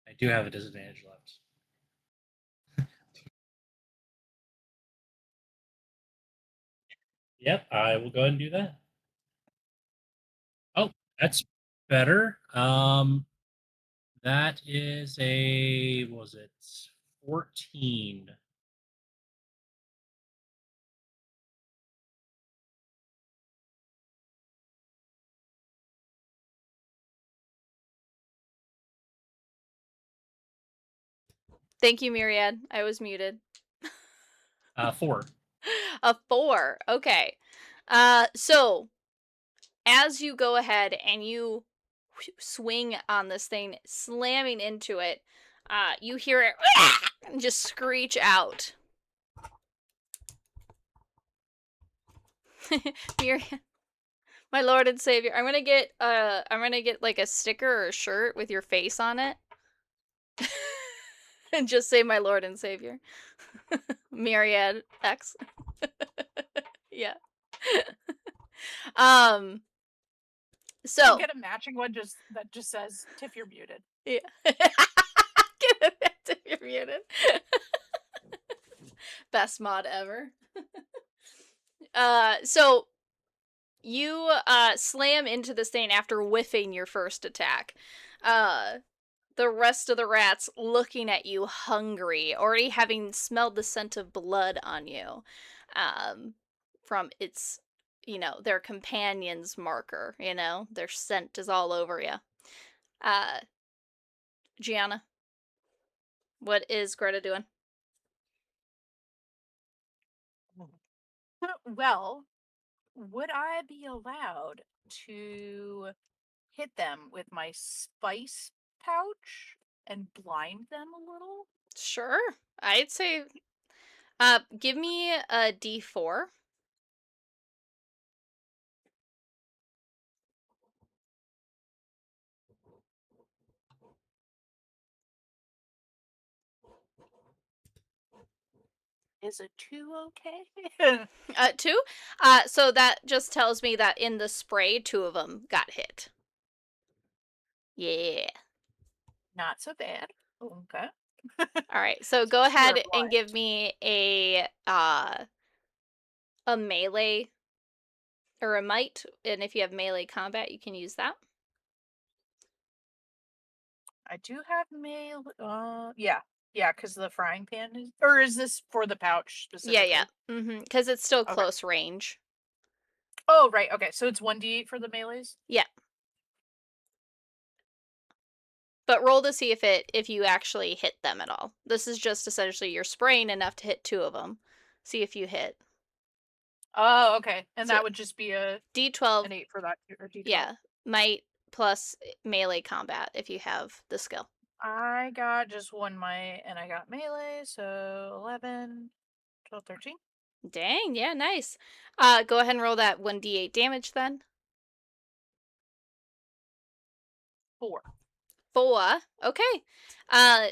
I do have a disadvantage left. Yep, I will go ahead and do that. Oh, that's better. That is a what was it? 14. Thank you, Myriad. I was muted. 4. A 4. Okay. So as you go ahead and you swing on this thing, slamming into it, you hear it just screech out. Myriad, my lord and savior, I'm gonna get like a sticker or a shirt with your face on it. And just say my lord and savior. Myriad X. Yeah. So I'll get a matching one that just says Tiff, you're muted. yeah. Get it back to you're muted. Best mod ever. So you slam into this thing after whiffing your first attack. The rest of the rats looking at you hungry, already having smelled the scent of blood on you. From its, their companion's marker, their scent is all over you. Gianna, what is Greta doing? Well, would I be allowed to hit them with my spice pouch and blind them a little? Sure. I'd say give me a D4. Is a 2 okay? 2. So that just tells me that in the spray, 2 of them got hit. Yeah. Not so bad. Okay. All right. So go You're ahead and blind. give me a melee or a might, and if you have melee combat, you can use that. I do have mail. Yeah. Yeah, because the frying pan is. Or is this for the pouch Yeah, specifically? yeah. Because it's still Okay. close range. Oh, right. Okay. So it's 1d8 for the melees? Yeah. But roll to see if you actually hit them at all. This is just essentially you're spraying enough to hit 2 of them. See if you hit. Oh, okay. And So that would just be an D12, 8 for that, or D12. yeah, might plus melee combat if you have the skill. I got just 1 might, and I got melee, so 11, 12, 13. Dang, yeah, nice. Go ahead and roll that 1d8 damage then. 4. 4. Okay.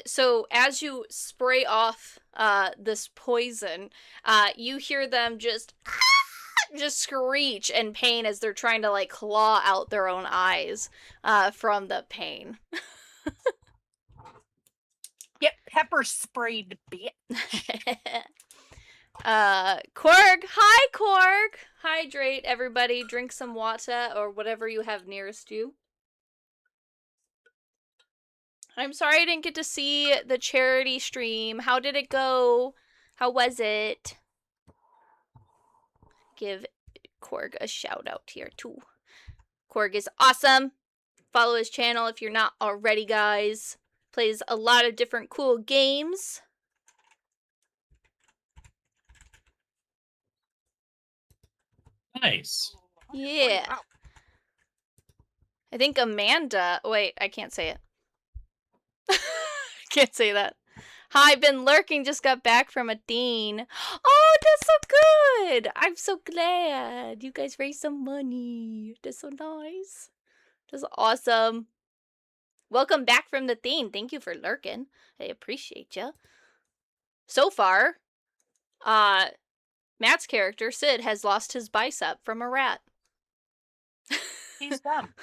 So as you spray off this poison, you hear them just screech in pain as they're trying to like claw out their own eyes from the pain. Get pepper sprayed, bitch. Korg, hi Korg. Hydrate everybody, drink some water or whatever you have nearest you. I'm sorry I didn't get to see the charity stream. How did it go? How was it? Give Korg a shout out here too. Korg is awesome. Follow his channel if you're not already, guys. Plays a lot of different cool games. Nice. Yeah. Wow. I think Amanda... Wait, I can't say it. Can't say that. Hi, been lurking, just got back from a thing. Oh, that's so good! I'm so glad. You guys raised some money. That's so nice. That's awesome. Welcome back from the thing. Thank you for lurking. I appreciate you. So far, Matt's character, Sid, has lost his bicep from a rat. He's dumb.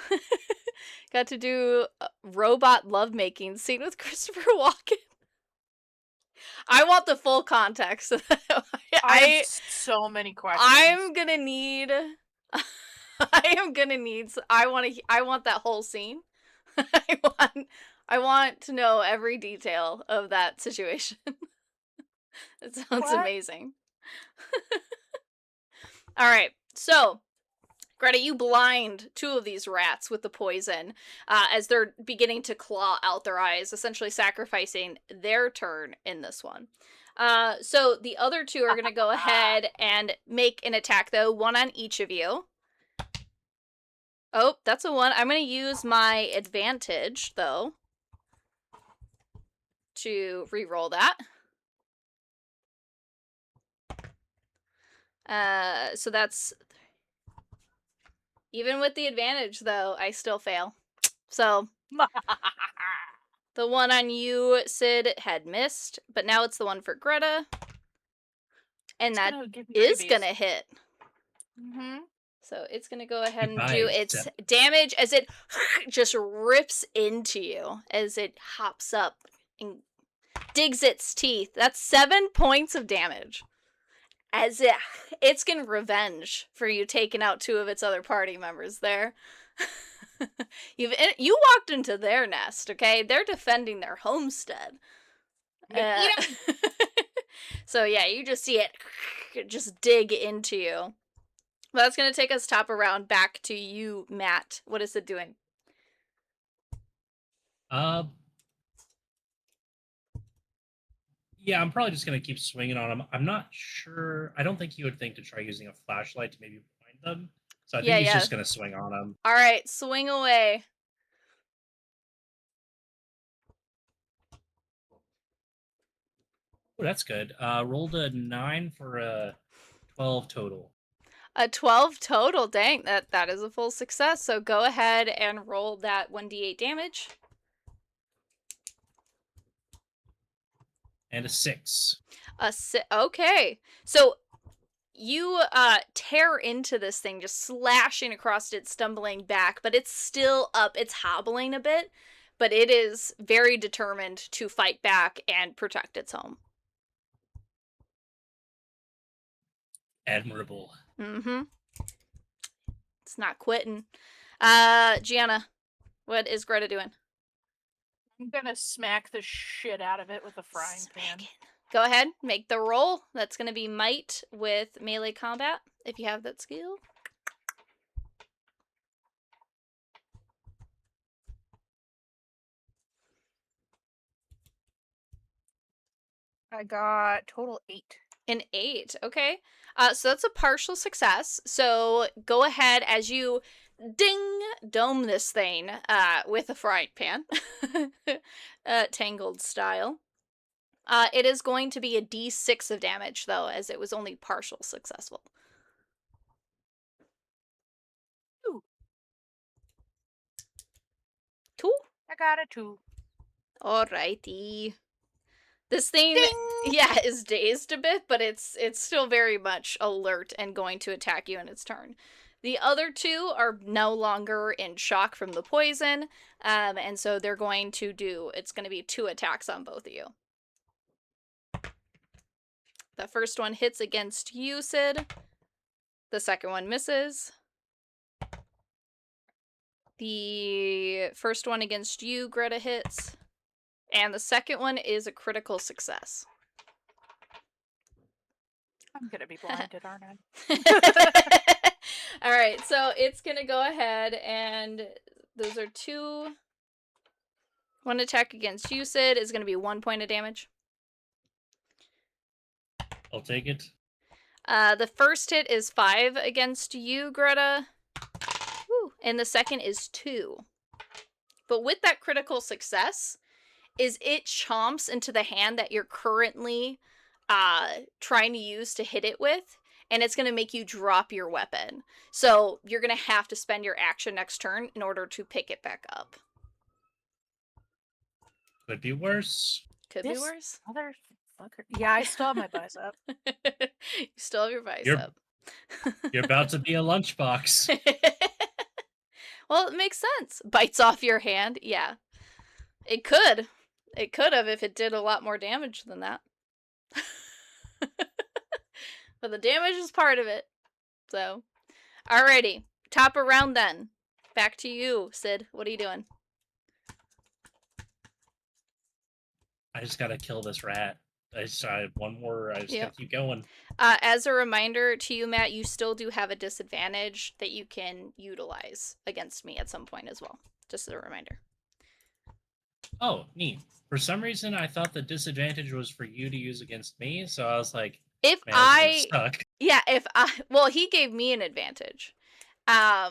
Got to do a robot lovemaking scene with Christopher Walken. I want the full context. I have so many questions. I'm gonna need. I am gonna need. I want that whole scene. I want to know every detail of that situation. It sounds amazing. All right, so Greta, you blind 2 of these rats with the poison as they're beginning to claw out their eyes, essentially sacrificing their turn in this one. So the other 2 are going to go ahead and make an attack, though, 1 on each of you. Oh, that's a 1. I'm going to use my advantage, though, to re-roll that. So that's... Even with the advantage, though, I still fail. So, the 1 on you, Sid, had missed, but now it's the 1 for Greta. And that is gonna hit. Mm-hmm. So it's gonna go ahead and Goodbye, do its damage as it just rips into you as it hops up and digs its teeth. That's 7 points of damage. As it's getting revenge for you taking out 2 of its other party members there. You walked into their nest, okay? They're defending their homestead. So yeah, you just see it just dig into you. Well, that's gonna take us top around back to you, Matt. What is it doing? Yeah, I'm probably just gonna keep swinging on him. I'm not sure. I don't think he would think to try using a flashlight to maybe find them. So I think he's just gonna swing on him. All right, swing away. Oh, that's good. Rolled a 9 for a 12 total. A 12 total. Dang, that is a full success. So go ahead and roll that 1d8 damage. And a 6. Okay. So you tear into this thing, just slashing across it, stumbling back, but it's still up. It's hobbling a bit, but it is very determined to fight back and protect its home. Admirable. Mm-hmm. It's not quitting. Gianna, what is Greta doing? I'm gonna smack the shit out of it with a frying pan. Go ahead, make the roll. That's going to be might with melee combat, if you have that skill. I got total 8. An 8, okay. So that's a partial success. So go ahead as you dome this thing with a frying pan, tangled style. It is going to be a d6 of damage, though, as it was only partial successful. 2. 2? I got a 2. Alrighty. This thing, Ding! yeah, is dazed a bit, but it's still very much alert and going to attack you in its turn. The other 2 are no longer in shock from the poison, and so they're going to it's going to be 2 attacks on both of you. The first one hits against you, Sid. The second one misses. The first one against you, Greta, hits. And the second one is a critical success. I'm gonna be blinded, aren't I? Alright, so it's gonna go ahead and those are 2. One attack against you, Sid, is gonna be 1 point of damage. I'll take it. The first hit is 5 against you, Greta. Woo. And the second is 2. But with that critical success, is it chomps into the hand that you're currently trying to use to hit it with, and it's going to make you drop your weapon. So you're going to have to spend your action next turn in order to pick it back up. Could be worse. Could be worse. Motherfucker. Yeah, I still have my bicep. You still have your bicep. You're about to be a lunchbox. Well, it makes sense. Bites off your hand. Yeah. It could. It could have if it did a lot more damage than that. But the damage is part of it. So, alrighty. Top of round then. Back to you, Sid. What are you doing? I just gotta kill this rat. I have one more. I just gotta keep going. As a reminder to you, Matt, you still do have a disadvantage that you can utilize against me at some point as well. Just as a reminder. Oh, neat. For some reason, I thought the disadvantage was for you to use against me, so I was like, if well, he gave me an advantage. A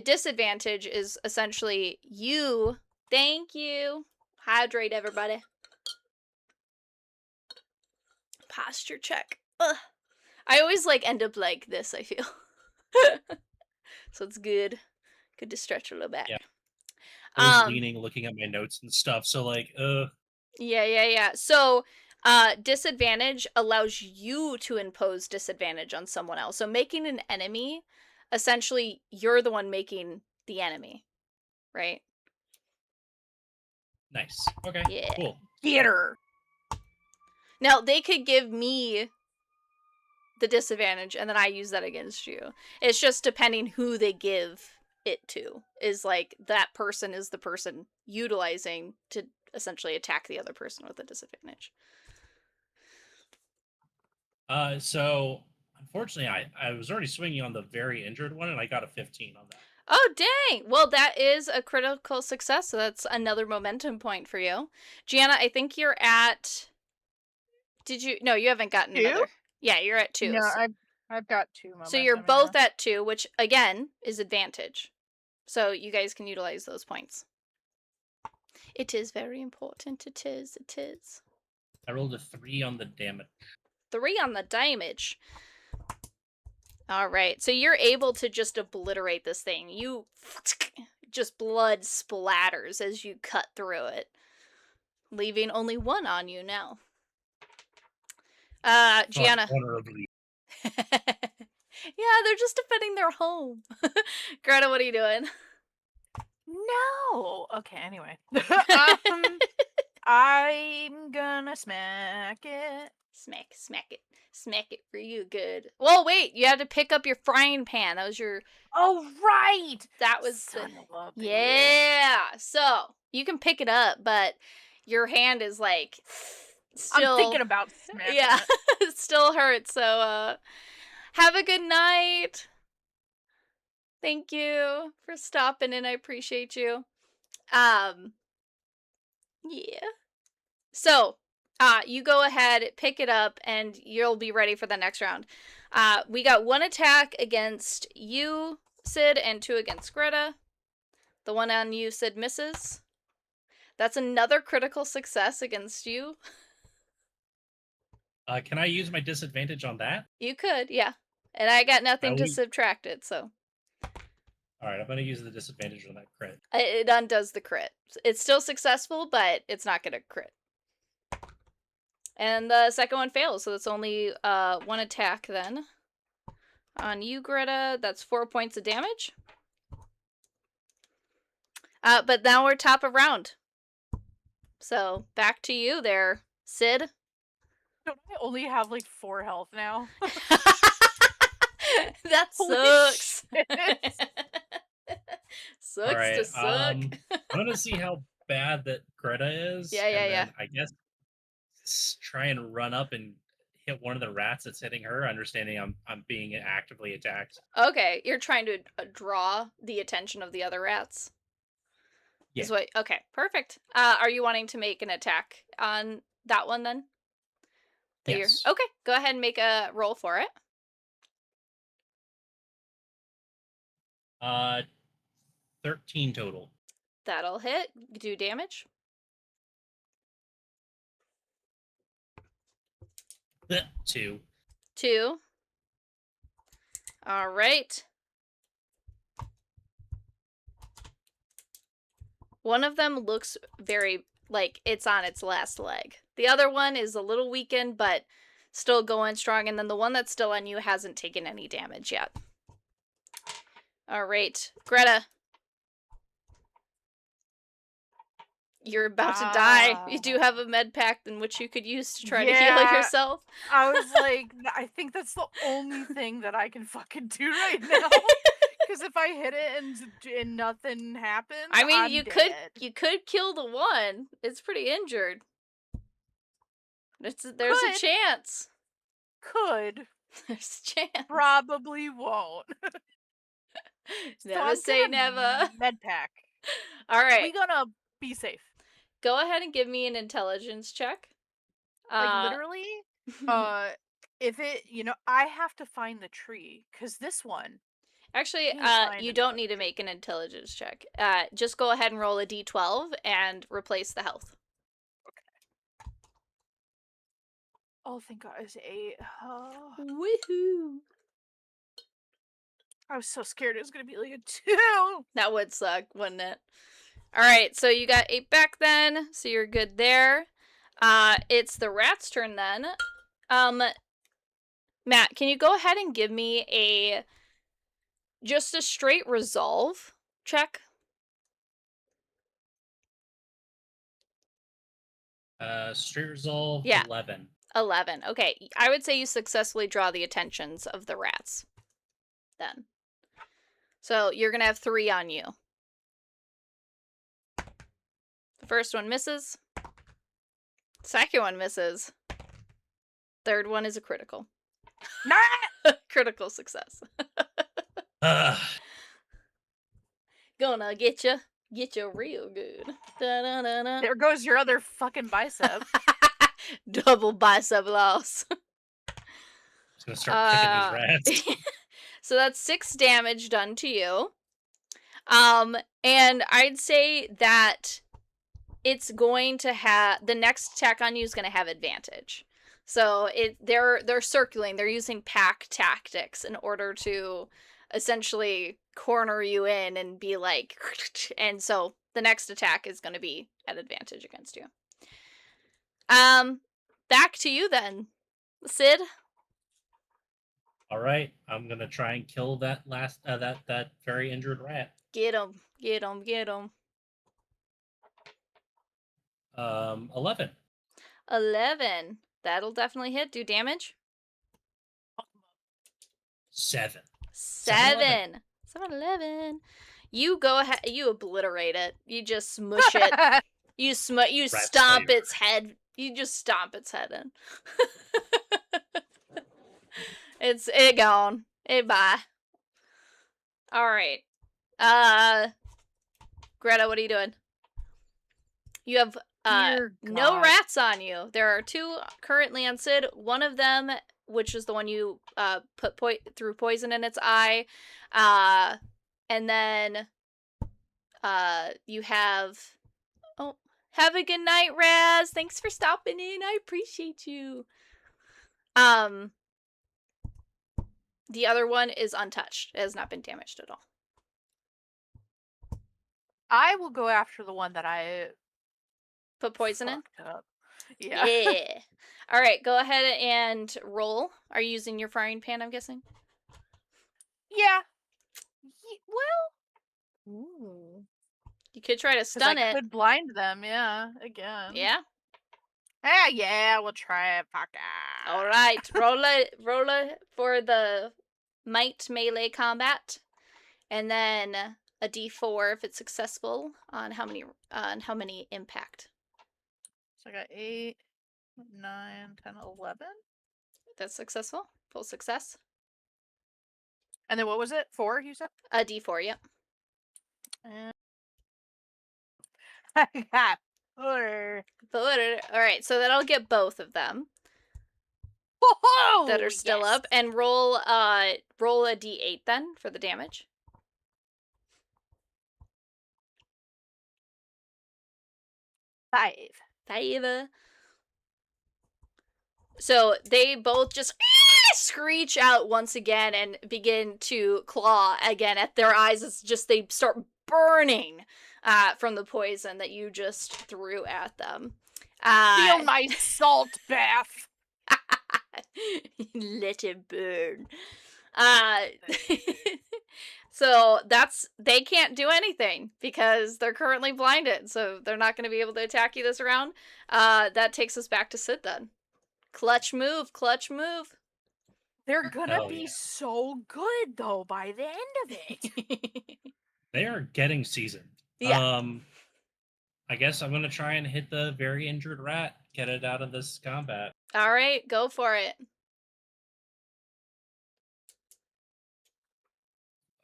disadvantage is essentially you. Thank you. Hydrate, everybody. Posture check. Ugh. I always end up like this, I feel. So it's good. Good to stretch a little bit. Yeah. I was leaning, looking at my notes and stuff, so Yeah. So disadvantage allows you to impose disadvantage on someone else. So making an enemy, essentially, you're the one making the enemy, right? Nice. Okay. Yeah. Cool. Get her. Now, they could give me the disadvantage, and then I use that against you. It's just depending who they give it to. Is that person is the person utilizing to essentially attack the other person with a disadvantage. So unfortunately, I was already swinging on the very injured one, and I got a 15 on that. Oh, dang! Well, that is a critical success, so that's another momentum point for you. Gianna, I think you're at... No, you haven't gotten 2? another. Yeah, you're at 2. No, I've got 2 momentum. So you're both at 2, which, again, is advantage. So you guys can utilize those points. It is very important. It is. I rolled a 3 on the damage. 3 on the damage. Alright, so you're able to just obliterate this thing. You just blood splatters as you cut through it, leaving only 1 on you now. Gianna. Honorably. Yeah, they're just defending their home. Greta, what are you doing? No. Okay. Anyway, I'm gonna smack it. Smack it for you good. Well, wait, you had to pick up your frying pan. That was your. Oh right. That was Son of a bitch. Yeah. So you can pick it up, but your hand is like still. I'm thinking about smacking Yeah, it. it still hurts. So have a good night. Thank you for stopping in. I appreciate you. Yeah. So, you go ahead, pick it up, and you'll be ready for the next round. We got 1 attack against you, Sid, and 2 against Greta. The one on you, Sid, misses. That's another critical success against you. Can I use my disadvantage on that? You could, yeah. And I got nothing to use- subtract it, so. All right, I'm going to use the disadvantage on that crit. It undoes the crit. It's still successful, but it's not going to crit. And the second one fails, so it's only 1 attack then. On you, Greta, that's 4 points of damage. But now we're top of round. So, back to you there, Sid. Don't I only have like 4 health now? That Holy sucks. shit. Sucks All right, to suck. I'm going to see how bad that Greta is. Yeah. Then I guess try and run up and hit one of the rats that's hitting her, understanding I'm being actively attacked. Okay, you're trying to draw the attention of the other rats. Yeah. Okay, perfect. Are you wanting to make an attack on that one then? Yes. Okay, go ahead and make a roll for it. 13 total. That'll hit. Do damage. 2. 2. All right. One of them looks very like it's on its last leg. The other one is a little weakened, but still going strong. And then the one that's still on you hasn't taken any damage yet. All right, Greta. You're about to die. You do have a med pack in which you could use to try to heal yourself. I was like, I think that's the only thing that I can fucking do right now. Because if I hit it and nothing happens, I mean, I'm dead. you could kill the one. It's pretty injured. There's a chance. Could. There's a chance. Probably won't. Never say never. Med pack. All right. We gonna be safe. Go ahead and give me an intelligence check. Like literally, if it, I have to find the tree because this one. Actually, you don't need to make an intelligence check. Just go ahead and roll a d12 and replace the health. Okay. Oh, thank God, it's 8. Oh. Woohoo! I was so scared it was gonna be like a 2. That would suck, wouldn't it? All right, so you got 8 back then, so you're good there. It's the rat's turn then. Matt, can you go ahead and give me just a straight resolve check? Straight resolve, Yeah. 11. 11. Okay, I would say you successfully draw the attentions of the rats. Then. So you're gonna have 3 on you. The first one misses. Second one misses. Third one is a critical. Critical success. Gonna get you real good. Da-da-da-da. There goes your other fucking bicep. Double bicep loss. Just gonna start picking these rats. So that's 6 damage done to you. And I'd say that it's going to have the next attack on you is going to have advantage. So they're circling. They're using pack tactics in order to essentially corner you in and be like, and so the next attack is going to be at advantage against you. Back to you then, Sid? All right, I'm gonna try and kill that last that very injured rat. Get him. Get him. Get him. 11. 11. That'll definitely hit. Do damage. 7. 7. 7-11. You go ahead. You obliterate it. You just smush it. You Rat stomp slayer. its head. You just stomp its head in. It gone. It bye. All right. Greta, what are you doing? You have Dear no God. rats on you. There are 2 currently on Sid. One of them, which is the one you put threw poison in its eye, and then you have. Oh, have a good night, Raz. Thanks for stopping in. I appreciate you. The other one is untouched. It has not been damaged at all. I will go after the one that I Put poison in? fucked up. Yeah. Yeah. All right, go ahead and roll. Are you using your frying pan, I'm guessing? Yeah. Well. Ooh. You could try to 'Cause stun I it. could blind them, yeah, again. Yeah? Yeah, we'll try it. Fuck it. All right. Roll it for the might melee combat. And then a d4 if it's successful on how many impact. So I got 8, 9, 10, 11. That's successful. Full success. And then what was it? 4, you said? A d4, yep. And I got 4. All right, so that'll get both of them Whoa! that are still up, and roll a d8 then for the damage. 5. 5. So they both just screech out once again and begin to claw again at their eyes. It's just they start burning from the poison that you just threw at them. Feel my salt bath. Let it burn. So they can't do anything because they're currently blinded, so they're not going to be able to attack you this round. That takes us back to Sid then. Clutch move. They're gonna Hell be yeah. so good though by the end of it. They are getting seasoned. Yeah. I guess I'm gonna try and hit the very injured rat, get it out of this combat. All right, go for it.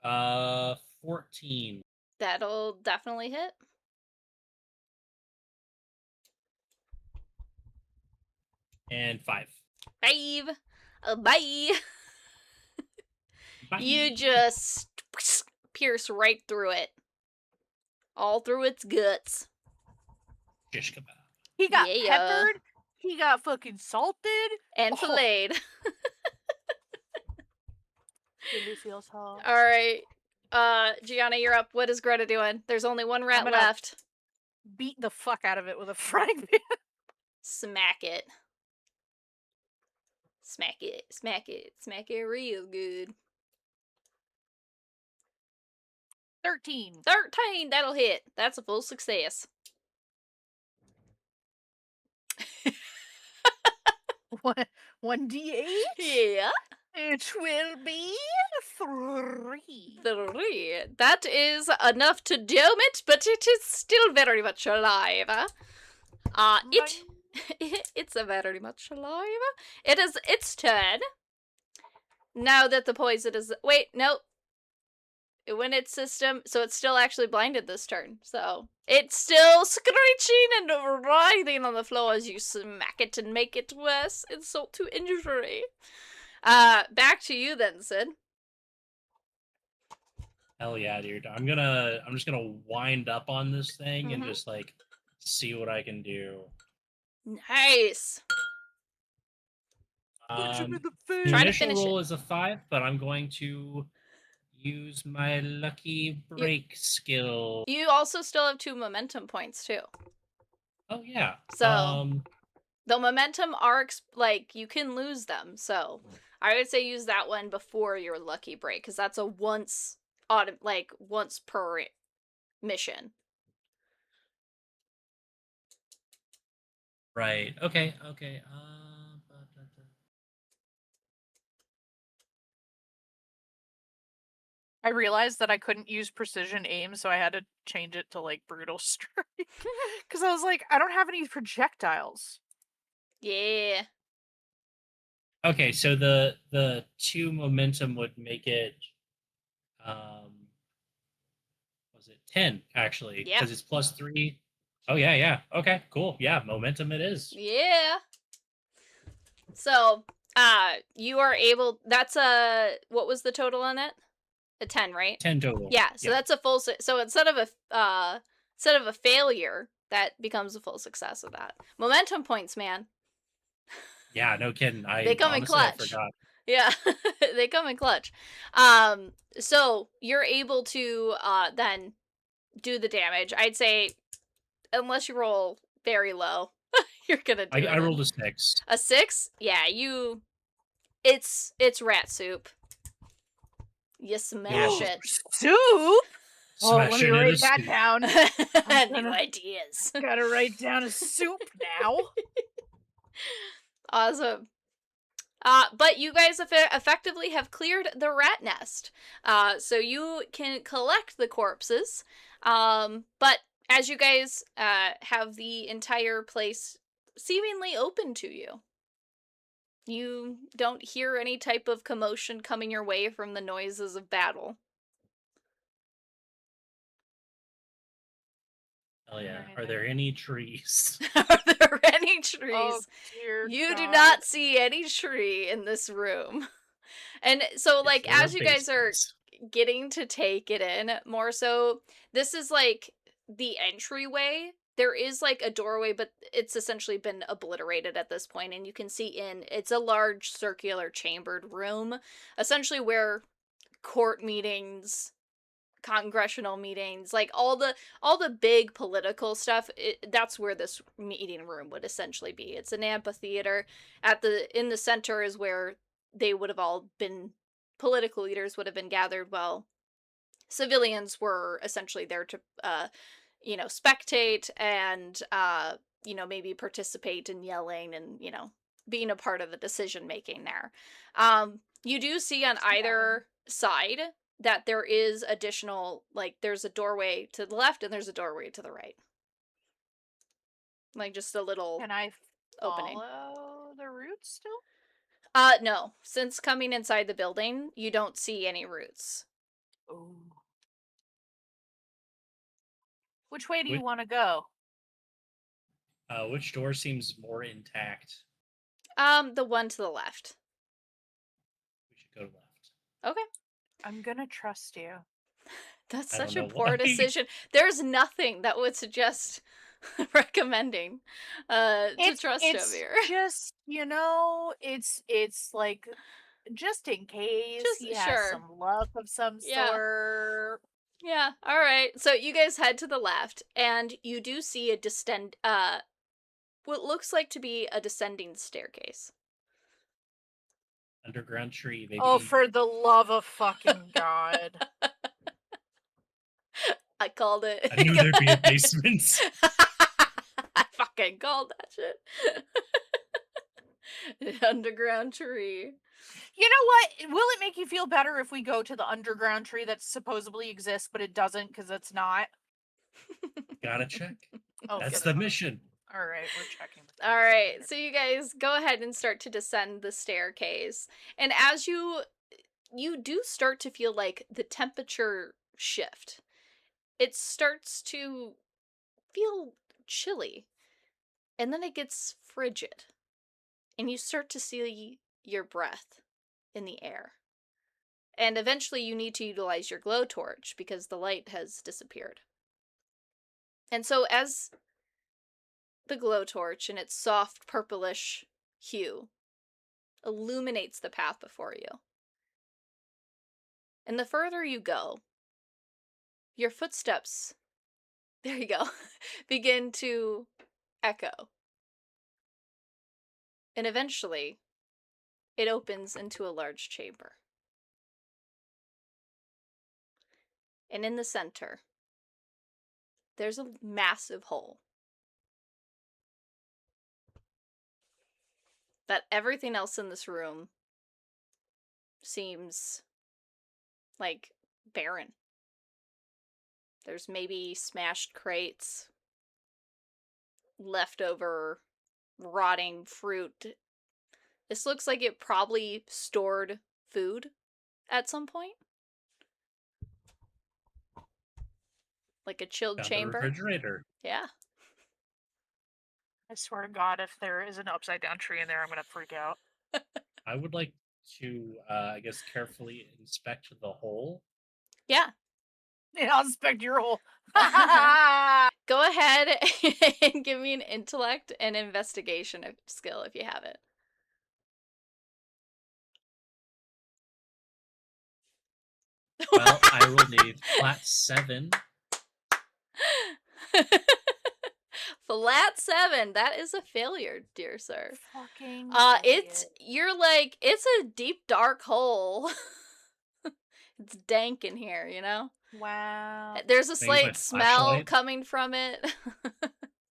14. That'll definitely hit. And 5. 5. Bye. Bye. You just pierce right through it. All through its guts. Shish kebab. He got Yeah. peppered. He got fucking salted. And Oh. filleted. Really feels hot. All right. Gianna, you're up. What is Greta doing? There's only one rat gonna- left. Beat the fuck out of it with a frying pan. Smack it. Smack it. Smack it. Smack it real good. 13. 13. That'll hit. That's a full success. One D8. Yeah. It will be 3. 3. That is enough to dome it, but it is still very much alive. It's a very much alive. It is its turn. Now that the poison is... Wait, no. It went its system, so it's still actually blinded this turn. So it's still screeching and writhing on the floor as you smack it and make it worse. Insult to injury. Back to you then, Sid. Hell yeah, dude. I'm just gonna wind up on this thing and just like see what I can do. Nice. Punch him in the The face. Try to initial finish roll is a 5, but I'm going to use my lucky break skill. You also still have 2 momentum points too. Oh yeah. So The momentum are like you can lose them, so I would say use that one before your lucky break because that's a once once per mission. Right. Okay. Okay. I realized that I couldn't use precision aim, so I had to change it to like brutal strike. Because I was like, I don't have any projectiles. Yeah. Okay. So the 2 momentum would make it. Was it 10 actually? Yeah. Because it's +3. Oh yeah, yeah. Okay, cool. Yeah, momentum it is. Yeah. So, you are able. That's what was the total on it? A 10, right? 10 total. Yeah. So Yeah. that's a full. So instead of a failure, that becomes a full success with that. Momentum points, man. Yeah, no kidding. They I come in honestly I clutch. forgot. Yeah, they come in clutch. So you're able to then do the damage. I'd say unless you roll very low, you're gonna do I it. rolled a 6. A 6? Yeah, it's rat soup. You smash it. Soup? Oh, let me Smashing it write is that soup. down. New ideas. Gotta write down a soup now. Awesome. But you guys effectively have cleared the rat nest. So you can collect the corpses. But as you guys have the entire place seemingly open to you, you don't hear any type of commotion coming your way from the noises of battle. Hell yeah. Are there any trees? Are there any trees? Oh, dear You do God. not see any tree in this room. And so, like, Is there as a you guys are basement? getting to take it in more so, this is like the entryway. There is like a doorway, but it's essentially been obliterated at this point, and you can see in. It's a large circular chambered room, essentially where court meetings, congressional meetings, like all the big political stuff, that's where this meeting room would essentially be. It's an amphitheater. In the center is where they would have all been, political leaders would have been gathered, while civilians were essentially there to spectate and maybe participate in yelling and being a part of the decision making there. You do see on either side that there is additional, like, there's a doorway to the left and there's a doorway to the right. Like, just a little Can I opening. follow the roots still? No. Since coming inside the building, you don't see any roots. Ooh. Which way do you Which, want to go? which door seems more intact? The one to the left. We should go left. Okay. I'm gonna trust you. That's I such don't a know poor why. decision. There's nothing that would suggest recommending to trust him here. Just, it's like just in case Just he has sure. some luck of some Yeah. sort. Yeah, all right. So you guys head to the left, and you do see what looks like to be a descending staircase. Underground tree, baby. Oh, for the love of fucking God. I called it. I knew there'd be a basement. I fucking called that shit. Underground tree. You know what? Will it make you feel better if we go to the underground tree that supposedly exists, but it doesn't because it's not? Gotta check. Oh, That's good. the mission. All right, we're checking. All right, so you guys go ahead and start to descend the staircase. And as you do start to feel like the temperature shift. It starts to feel chilly. And then it gets frigid. And you start to see your breath in the air. And eventually you need to utilize your glow torch because the light has disappeared. And so as the glow torch in its soft purplish hue illuminates the path before you, and the further you go, your footsteps, there you go, begin to echo. And eventually, it opens into a large chamber. And in the center, there's a massive hole that everything else in this room seems like barren. There's maybe smashed crates, leftover rotting fruit. This looks like it probably stored food at some point. Like a chilled Found the chamber. refrigerator. Yeah. I swear to God, if there is an upside down tree in there, I'm gonna freak out. I would like to, I guess, carefully inspect the hole. Yeah. Yeah, I'll inspect your hole. Go ahead and give me an intellect and investigation skill if you have it. Well, I rolled a flat 7. Flat 7. That is a failure, dear sir. Fucking It's idiot. you're like it's a deep dark hole. It's dank in here, you know? Wow. There's a Can I use my slight smell flashlight? coming from it.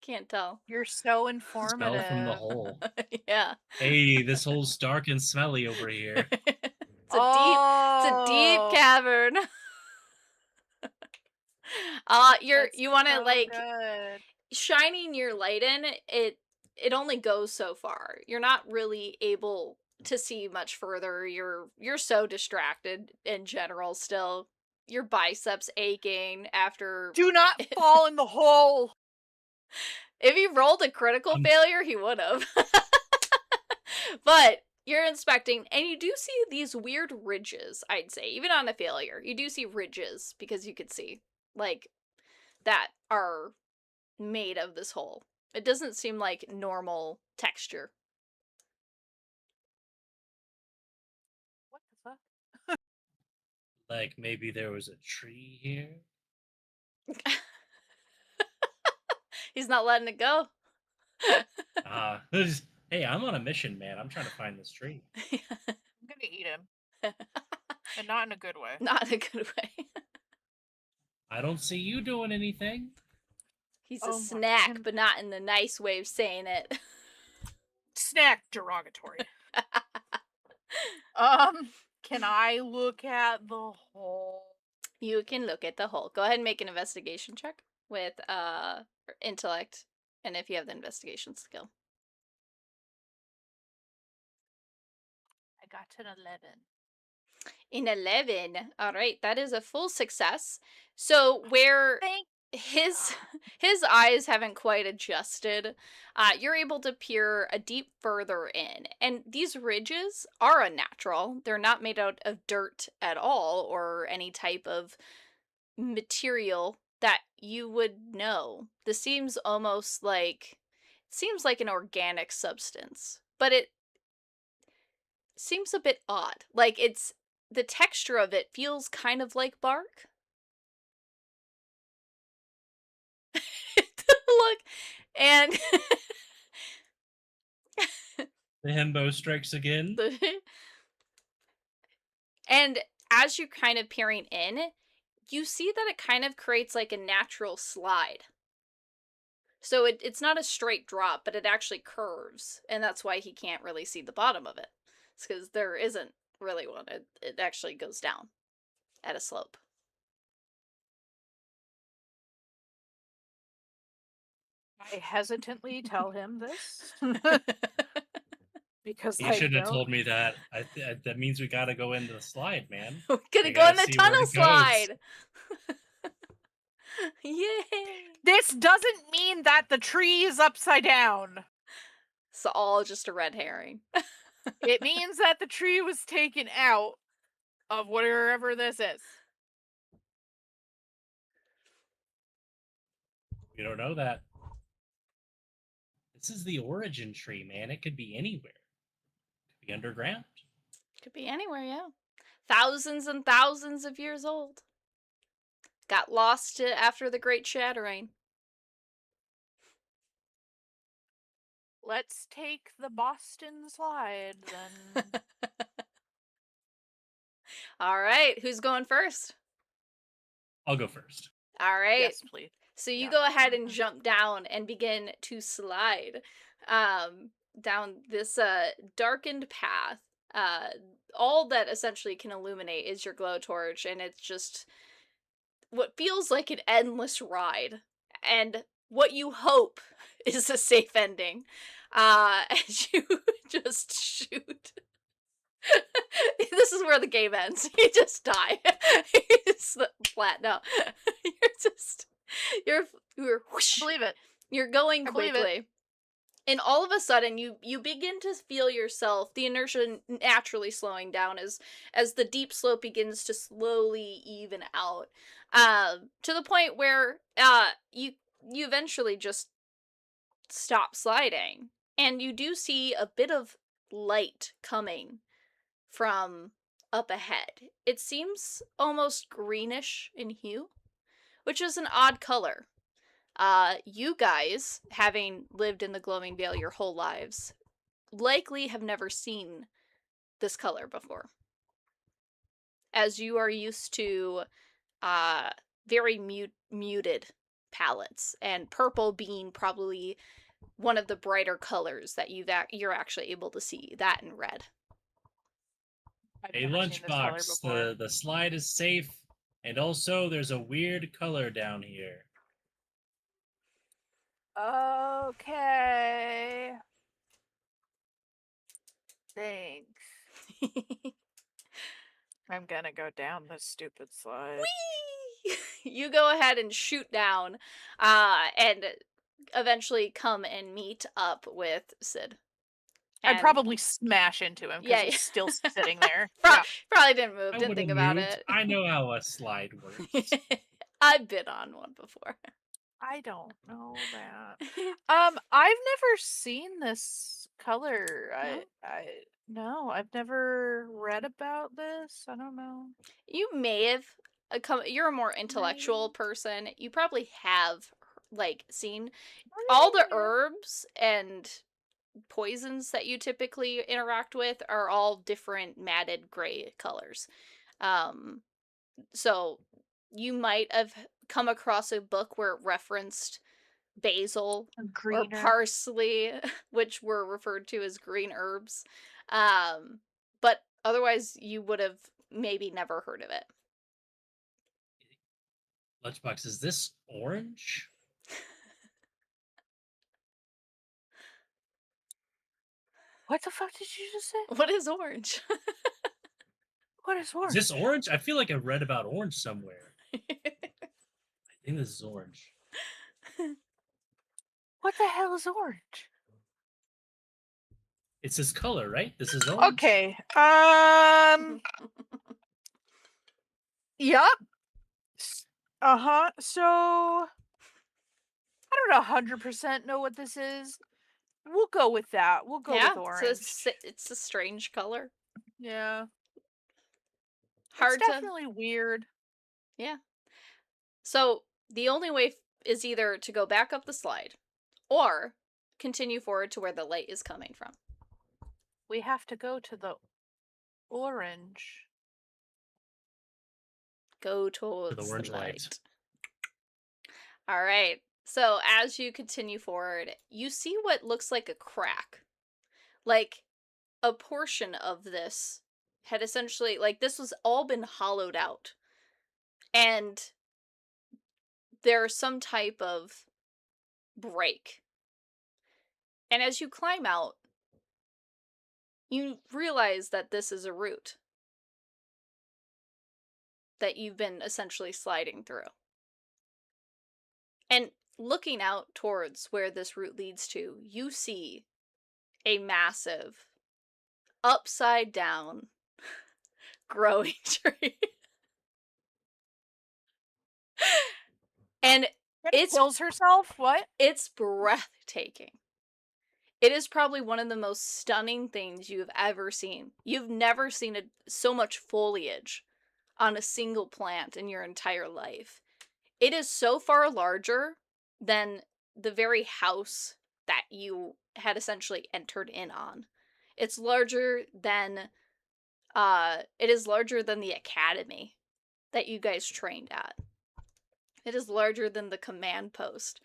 Can't tell. You're so Smell informative. from the hole. Yeah. Hey, this hole's dark and smelly over here. It's a deep cavern. You want to so like good. shining your light in it only goes so far. You're not really able to see much further. You're so distracted in general still. Your biceps aching after Do not fall in the hole. if he rolled a critical failure, he would have. But you're inspecting and you do see these weird ridges, I'd say. Even on a failure, you do see ridges because you could see like that are made of this hole. It doesn't seem like normal texture. What the fuck? Like maybe there was a tree here. He's not letting it go. Hey, I'm on a mission, man. I'm trying to find this tree. I'm gonna eat him. And not in a good way. Not in a good way. I don't see you doing anything. He's Oh a my snack, goodness. but not in the nice way of saying it. Snack derogatory. Can I look at the hole? You can look at the hole. Go ahead and make an investigation check with intellect, and if you have the investigation skill. I got an 11. In 11. All right, that is a full success. So where Thank his God. his eyes haven't quite adjusted, you're able to peer a deep further in, and these ridges are unnatural. They're not made out of dirt at all or any type of material that you would know. This seems almost like an organic substance, but it seems a bit odd. Like it's the texture of it feels kind of like bark. Look, and The himbo strikes again. and as you're kind of peering in, you see that it kind of creates like a natural slide. So it's not a straight drop, but it actually curves, and that's why he can't really see the bottom of it. It's because there isn't really one. It actually goes down at a slope. I hesitantly tell him this. Because You I shouldn't have don't. told me that. That means we gotta go into the slide, man. We're gonna I go in gotta the see where tunnel it goes. slide. Yay! This doesn't mean that the tree is upside down. It's all just a red herring. It means that the tree was taken out of whatever this is. You don't know that. This is the origin tree, man. It could be anywhere. It could be underground. Could be anywhere, yeah. Thousands and thousands of years old. Got lost after the Great Shattering. Let's take the Boston slide then. All right, who's going first? I'll go first. All right. Yes, please. So you Yeah. go ahead and Mhm. jump down and begin to slide down this darkened path. All that essentially can illuminate is your glowtorch, and it's just what feels like an endless ride. And what you hope is a safe ending as you just shoot. This is where the game ends. You just die. It's flat. No, you're whoosh. Believe it. You're going I believe it. quickly. And all of a sudden you begin to feel yourself, the inertia naturally slowing down as the deep slope begins to slowly even out. To the point where you eventually just stop sliding. And you do see a bit of light coming from up ahead. It seems almost greenish in hue, which is an odd color. You guys, having lived in the Gloaming Vale your whole lives, likely have never seen this color before. As you are used to very muted palettes, and purple being probably one of the brighter colors that you're actually able to see, that and red. I've A never seen this color lunchbox. before. The slide is safe, and also there's a weird color down here. Okay. Thanks. I'm gonna go down this stupid slide. Whee! You go ahead and shoot down, and eventually come and meet up with Sid. I'd And probably smash into him because Yeah, he's yeah. still sitting there. Probably didn't move, I didn't would've think about moved. it. I know how a slide works. I've been on one before. I don't know that. I've never seen this color. No, I've never read about this. I don't know. You may have you're a more intellectual Maybe. person. You probably have like seen all the Yeah. herbs and poisons that you typically interact with are all different matted gray colors. So you might have come across a book where it referenced basil or Greener. parsley, which were referred to as green herbs. But otherwise, you would have maybe never heard of it. Lunchbox, is this orange? What the fuck did you just say? What is orange? What is Is orange? this orange? I feel like I read about orange somewhere. I think this is orange. What the hell is orange? It's this color, right? This is orange. Okay. Yup. So I don't 100% know what this is. We'll go with that. We'll go with So orange. it's a strange color. Yeah. Hard It's to. definitely weird. Yeah. So the only way is either to go back up the slide or continue forward to where the light is coming from. We have to go to the orange. Go towards the orange light. light. All right. So as you continue forward, you see what looks like a crack. Like a portion of this had essentially, like, this was all been hollowed out. And there's some type of break. And as you climb out, you realize that this is a route that you've been essentially sliding through. And looking out towards where this route leads to, you see a massive, upside down, growing tree. And It kills herself? What? it's breathtaking. It is probably one of the most stunning things you've ever seen. You've never seen so much foliage on a single plant in your entire life. It is so far larger than the very house that you had essentially entered in on. It's larger than it is larger than the academy that you guys trained at. It is larger than the command post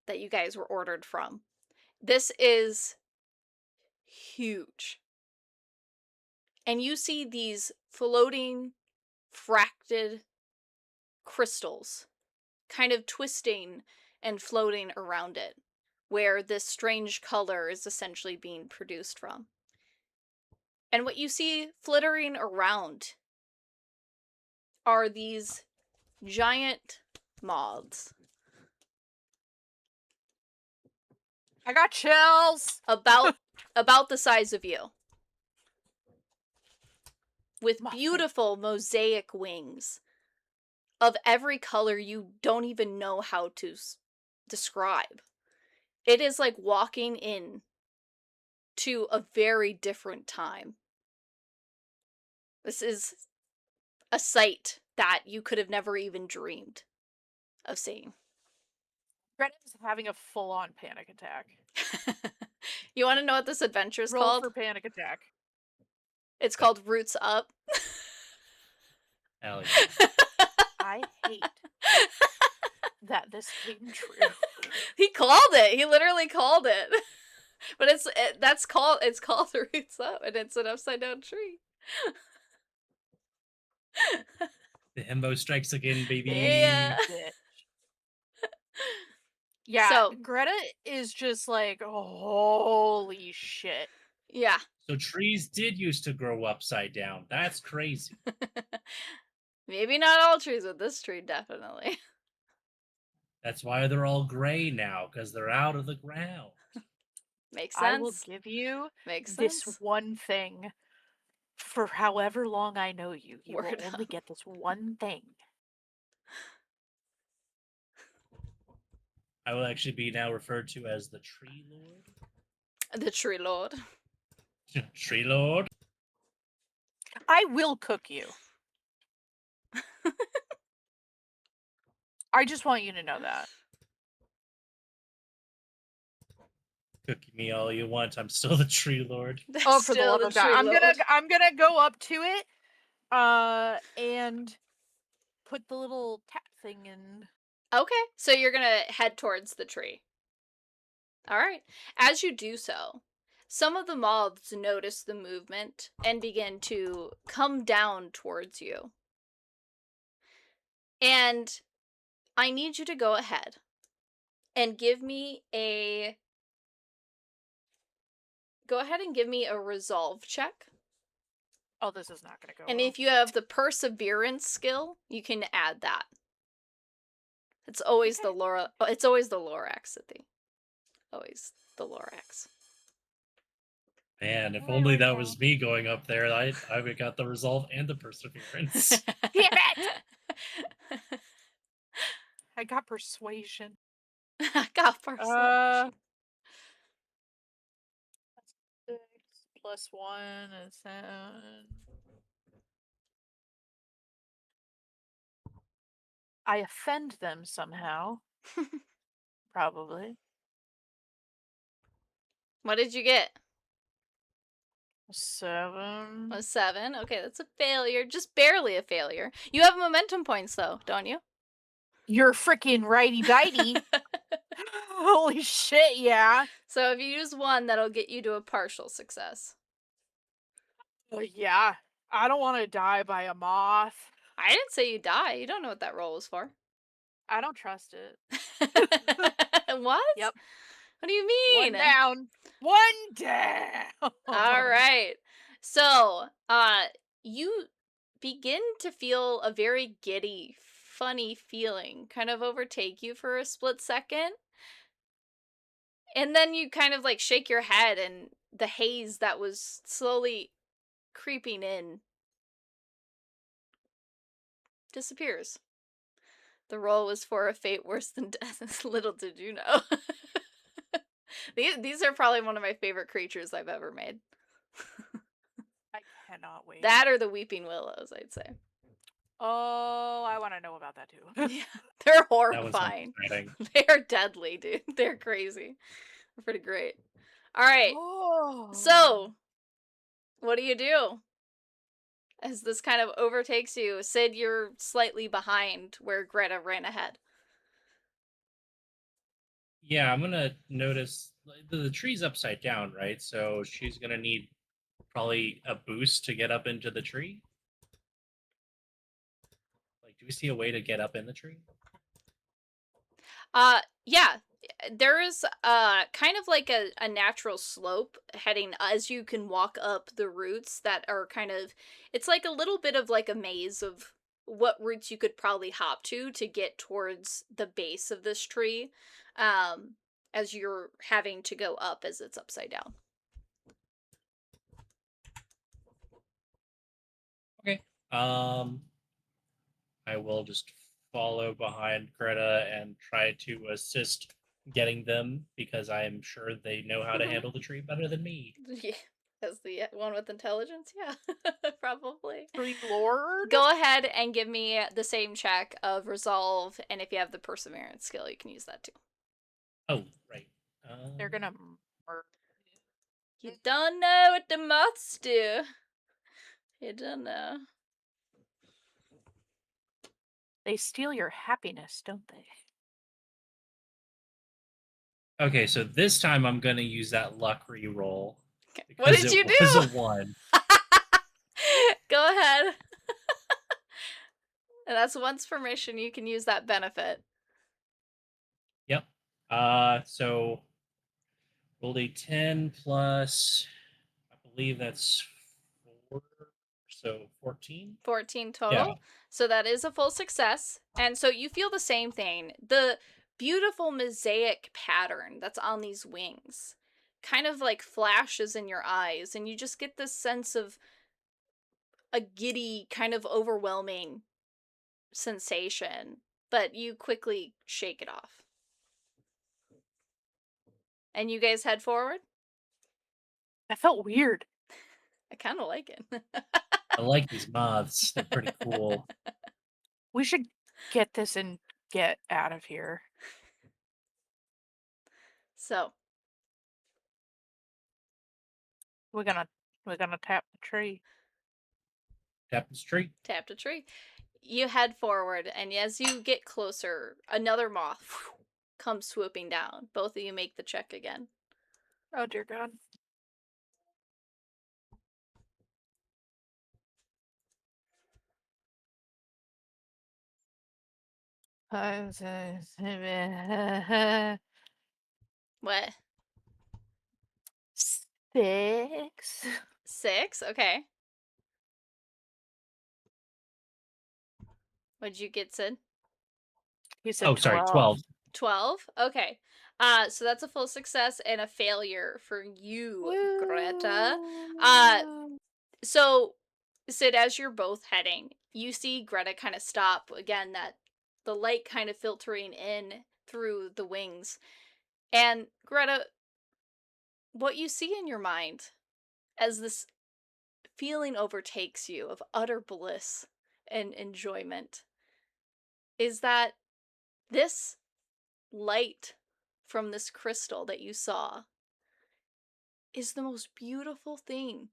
that you guys were ordered from. This is huge. And you see these floating, fracted crystals kind of twisting and floating around it, where this strange color is essentially being produced from. And what you see flittering around are these giant moths, I got chills. about the size of you, with My beautiful mosaic wings of every color you don't even know how to describe. It is like walking in to a very different time. This is a sight that you could have never even dreamed of seeing. Greta's having a full-on panic attack. You want to know what this adventure is Roll called? for panic attack. It's called Roots Up. Hell yeah. I hate that this came true. He called it. He literally called it. But it's called Roots Up, and it's an upside down tree. The himbo strikes again, baby. Yeah. Bitch. Yeah, So- Greta is just like, holy shit. Yeah. So trees did used to grow upside down. That's crazy. Maybe not all trees, but this tree definitely. That's why they're all gray now, because they're out of the ground. Makes sense. I will give you Makes this sense. one thing for however long I know you. You Word will only up. get this one thing. I will actually be now referred to as the Tree Lord. The Tree Lord. Tree Lord? I will cook you. I just want you to know that. Cook me all you want. I'm still the Tree Lord. Oh, for the Still love of God. Tree Lord. I'm gonna go up to it, and put the little tap thing in. Okay, so you're gonna head towards the tree. Alright. As you do so, some of the moths notice the movement and begin to come down towards you. And I need you to go ahead and give me a resolve check. Oh, this is not gonna go. And well. if you have the perseverance skill, you can add that. It's always Okay. the Lorax at the always the Lorax. Man, if There only we that go. was me going up there, I would have got the resolve and the perseverance. Damn it! I got persuasion. Got persuasion. 6 plus 1 is 7. I offend them somehow. Probably. What did you get? 7. A 7. Okay, that's a failure. Just barely a failure. You have momentum points, though, don't you? You're freaking righty-tighty. Holy shit, yeah. So if you use 1, that'll get you to a partial success. Yeah. I don't want to die by a moth. I didn't say you die. You don't know what that roll was for. I don't trust it. What? Yep. What do you mean? One down. One down. All right. So, you begin to feel a very giddy, funny feeling kind of overtake you for a split second. And then you kind of like shake your head, and the haze that was slowly creeping in disappears. The roll was for a fate worse than death. Little did you know. These are probably one of my favorite creatures I've ever made. I cannot wait. That or the Weeping Willows, I'd say. Oh, I want to know about that too. Yeah, they're That was horrifying. exciting. They're deadly, dude. They're crazy. Pretty great. All right. Oh. So, what do? As this kind of overtakes you, Sid, you're slightly behind where Greta ran ahead. Yeah, I'm gonna notice the tree's upside down, right? So she's gonna need probably a boost to get up into the tree. Like, do we see a way to get up in the tree? Yeah, there is kind of like a natural slope heading as you can walk up the roots that are kind of, it's like a little bit of like a maze of what roots you could probably hop to get towards the base of this tree, as you're having to go up as it's upside down. Okay. I will just follow behind Greta and try to assist getting them because I am sure they know how to handle the tree better than me. Yeah, as the one with intelligence, yeah, probably. Tree Lord? Go ahead and give me the same check of resolve, and if you have the perseverance skill, you can use that too. Oh, right. They're gonna murder. You don't know what the moths do. You don't know. They steal your happiness, don't they? Okay, so this time I'm going to use that luck reroll. What did you It was do? a 1. Go ahead. And that's once permission, you can use that benefit. Yep. So rolled a 10 plus, I believe that's 4, so 14. 14 total. Yeah. So that is a full success. And so you feel the same thing. The beautiful mosaic pattern that's on these wings kind of like flashes in your eyes, and you just get this sense of a giddy, kind of overwhelming sensation, but you quickly shake it off. And you guys head forward? That felt weird. I kind of like it. I like these moths. They're pretty cool. We should get this and get out of here. So, We're gonna tap the tree. Tap this tree. tapped a tree. You head forward, and as you get closer, another moth comes swooping down. Both of you make the check again. Oh dear God. What? 6. 6? Okay. What'd you get, Sid? You said Oh, sorry, 12. 12. 12? Okay. So that's a full success and a failure for you, Greta. So, Sid, as you're both heading, you see Greta kind of stop again, that the light kind of filtering in through the wings. And Greta, what you see in your mind as this feeling overtakes you of utter bliss and enjoyment is that this light from this crystal that you saw is the most beautiful thing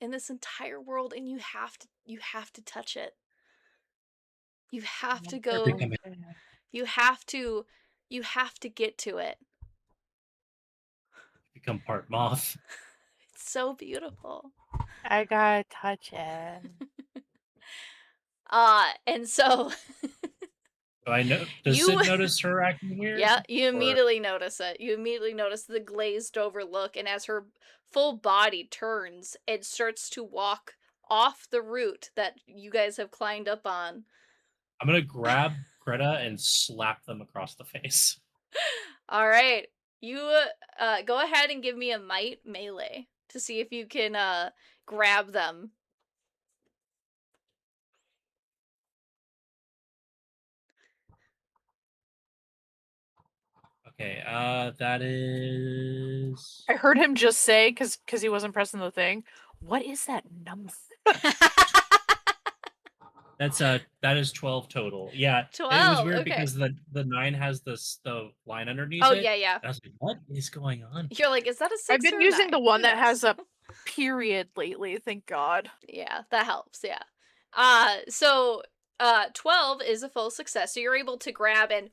in this entire world, and you have to touch it. You have to Where'd they go. come in? You have to get to it. Become part moth. It's so beautiful. I gotta touch it. And so Do I know? Does You- Sid notice her acting weird? yeah, you Or- immediately notice it. You immediately notice the glazed over look, and as her full body turns, it starts to walk off the route that you guys have climbed up on. I'm gonna grab Greta and slap them across the face. All right. You go ahead and give me a might melee to see if you can grab them. Okay, that is I heard him just say, because he wasn't pressing the thing, what is that number? that is 12 total. Yeah. It was 12, weird okay. because the 9 has the line underneath Oh, it. yeah, yeah. And I was like, what is going on? You're like, is that a 6 I've been or a using the 9? one Who that has knows? a period lately, thank God. Yeah, that helps, yeah. So 12 is a full success. So you're able to grab and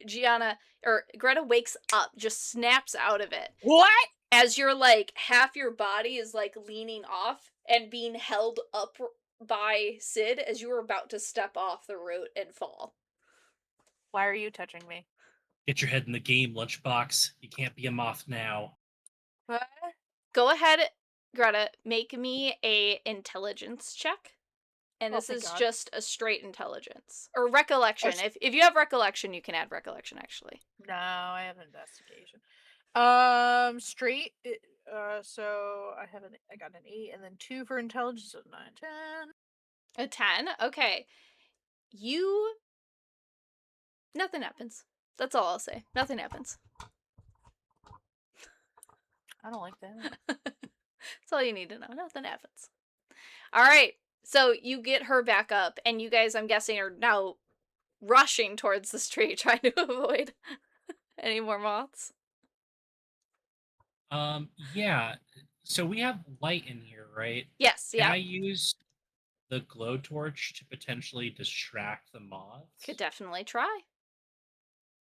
Gianna or Greta wakes up, just snaps out of it. What? As you're like half your body is like leaning off and being held up by Sid as you were about to step off the route and fall. Why are you touching me? Get your head in the game, Lunchbox. You can't be a moth now. What? Go ahead, Greta, make me a intelligence check. And Oh, this thank is God. just a straight intelligence. Or recollection. If you have recollection, you can add recollection, actually. No, I have investigation. Straight. So I got an 8 and then 2 for intelligence, so 9, 10. A 10? Okay. Nothing happens. That's all I'll say. Nothing happens. I don't like that. That's all you need to know. Nothing happens. Alright. So you get her back up, and you guys, I'm guessing, are now rushing towards the street, trying to avoid any more moths. Yeah. So we have light in here, right? Yes, Can yeah. I use the glowtorch to potentially distract the moths? Could definitely try.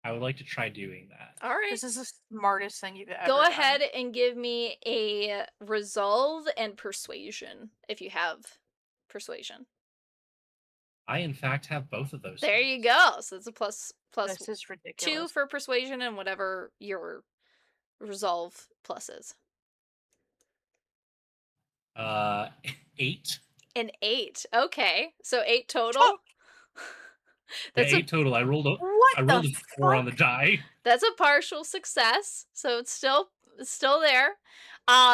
I would like to try doing that. Alright. This is the smartest thing you've ever Go done. ahead and give me a resolve and persuasion if you have persuasion. I, in fact, have both of those. There things. you go. So it's a plus This is ridiculous. 2 for persuasion and whatever your resolve plus is. 8. An 8. Okay. So 8 total. That's 8 total. I rolled a What 4 on the die. That's a partial success. So it's still there.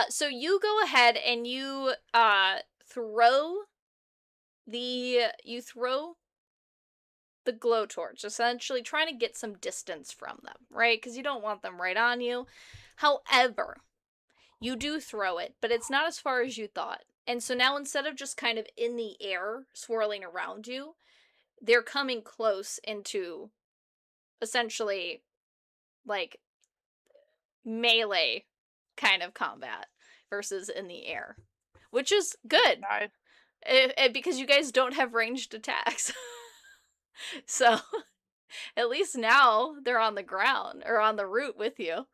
So you go ahead and you throw the glowtorch, essentially trying to get some distance from them, right? Because you don't want them right on you. However, you do throw it, but it's not as far as you thought. And so now instead of just kind of in the air swirling around you, they're coming close into essentially like melee kind of combat versus in the air, which is good because you guys don't have ranged attacks. So at least now they're on the ground or on the route with you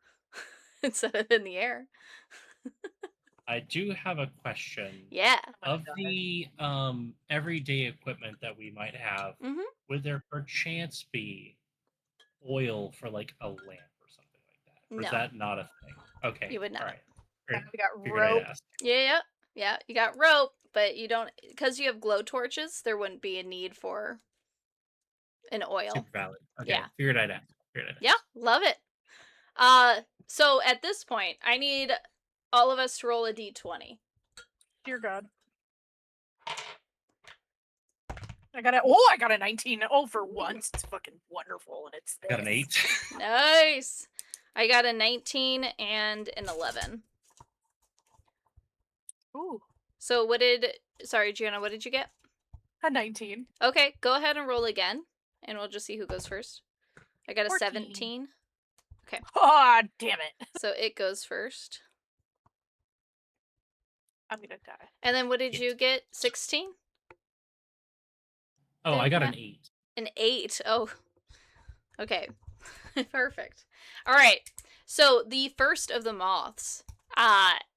instead of in the air. I do have a question. Yeah. Of the everyday equipment that we might have, would there perchance be oil for like a lamp or something like that? Or is No. that not a thing? Okay. You would not. All right. We got Figured I'd rope. ask. Yeah, you got rope, but you don't, because you have glow torches, there wouldn't be a need for an oil. Super valid. Okay. Yeah. Figured I'd ask. Yeah, love it. So at this point, I need all of us to roll a d20. Dear God. I got a 19. Oh, for once. It's fucking wonderful, and it's this. Got an 8. Nice. I got a 19 and an 11. Ooh. So sorry, Gianna, what did you get? A 19. Okay, go ahead and roll again, and we'll just see who goes first. I got a 14. 17. Okay. Oh, damn it. So it goes first. I'm gonna die. And then what did you get? 16? Oh, I got an 8. An 8. Oh. Okay. Perfect. All right. So the first of the moths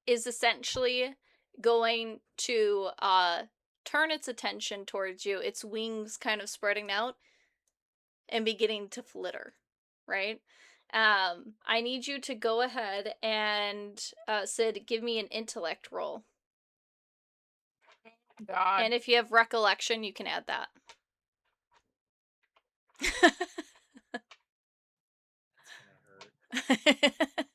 is essentially going to turn its attention towards you, its wings kind of spreading out and beginning to flitter, right? I need you to go ahead and Sid, give me an intellect roll. God. And if you have recollection, you can add that. That's gonna hurt.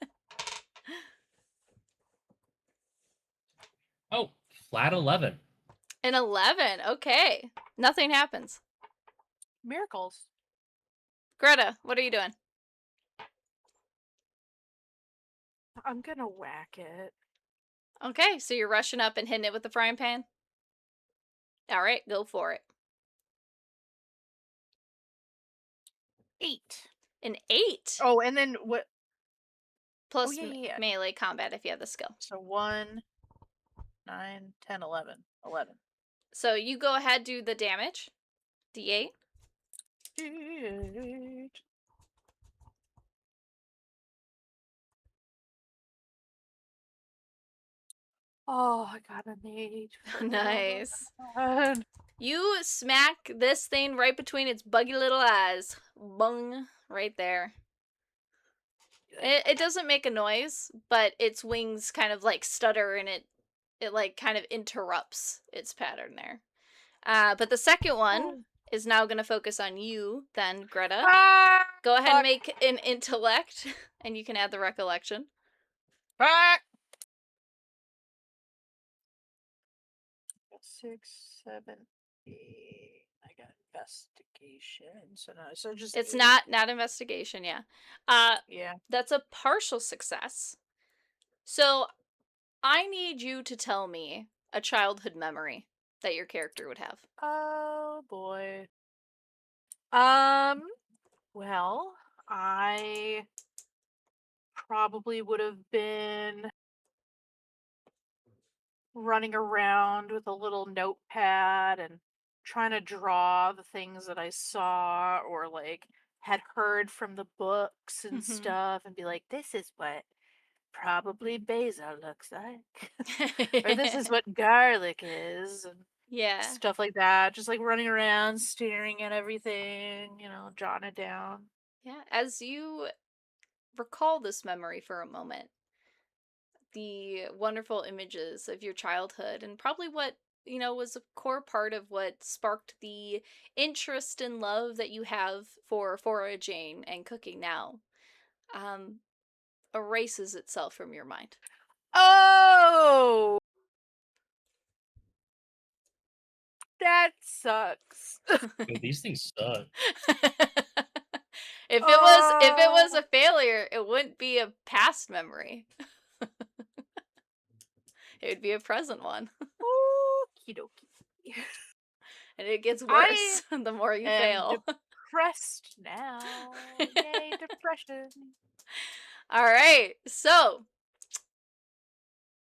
Oh, flat 11. An 11. Okay. Nothing happens. Miracles. Greta, what are you doing? I'm gonna whack it. Okay, so you're rushing up and hitting it with the frying pan? All right, go for it. 8. An 8 Oh, and then what? plus yeah. melee combat if you have the skill. So 1, 9, 10, 11. 11. So you go ahead, do the damage. D8. 8. Oh, I got an 8. Nice. God. You smack this thing right between its buggy little eyes. Bung. Right there. It doesn't make a noise, but its wings kind of like stutter and it like kind of interrupts its pattern there. But the second one is now going to focus on you then, Greta. Ah, Go ahead and fuck. make an intellect, and you can add the recollection. Fuck. 6, 7, 8. I got investigation. So just It's 8. not investigation, yeah. Yeah. That's a partial success. So I need you to tell me a childhood memory that your character would have. Oh boy. Well, I probably would have been running around with a little notepad and trying to draw the things that I saw or like had heard from the books and stuff and be like, this is what probably basil looks like. Or this is what garlic is. And Yeah. stuff like that. Just like running around, staring at everything, jotting it down. Yeah. As you recall this memory for a moment, the wonderful images of your childhood and probably what was a core part of what sparked the interest and love that you have for foraging and cooking now erases itself from your mind. Oh, that sucks. Dude, these things suck. If it was a failure, it wouldn't be a past memory. It would be a present one. Okie dokie. And it gets worse the more you fail. Depressed now. Yay, depression. All right. So,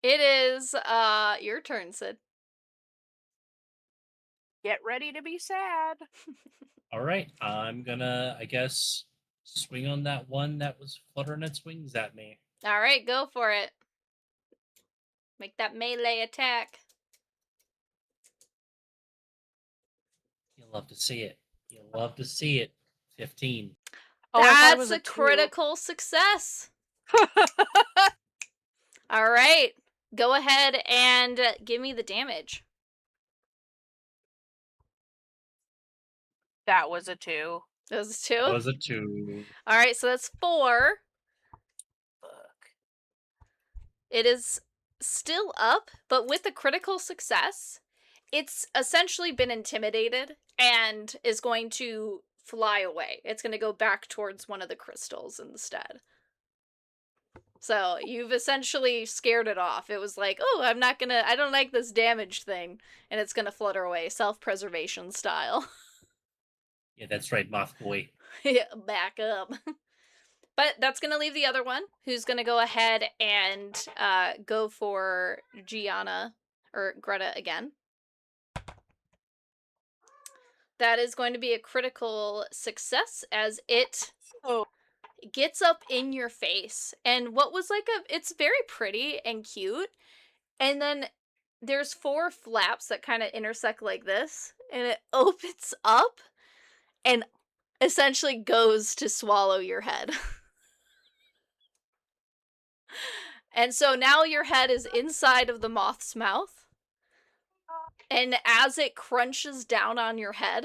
it is your turn, Sid. Get ready to be sad. All right, I'm gonna, I guess, swing on that one that was fluttering its wings at me. All right, go for it. Make that melee attack. You'll love to see it. You'll love to see it. 15. Oh, I thought it That's was a 2. critical success. All right. Go ahead and give me the damage. That was a 2. That was 2? That was a 2. All right, so that's 4. Fuck. It is still up, but with the critical success, it's essentially been intimidated and is going to fly away. It's going to go back towards one of the crystals instead. So you've essentially scared it off. It was like, oh, I don't like this damage thing. And it's going to flutter away, self-preservation style. Yeah, that's right, Moth Boy. Yeah, back up. But that's going to leave the other one, who's going to go ahead and go for Gianna, or Greta again. That is going to be a critical success as it gets up in your face. And what was it's very pretty and cute. And then there's 4 flaps that kind of intersect like this. And it opens up and essentially goes to swallow your head. And so now your head is inside of the moth's mouth. And as it crunches down on your head,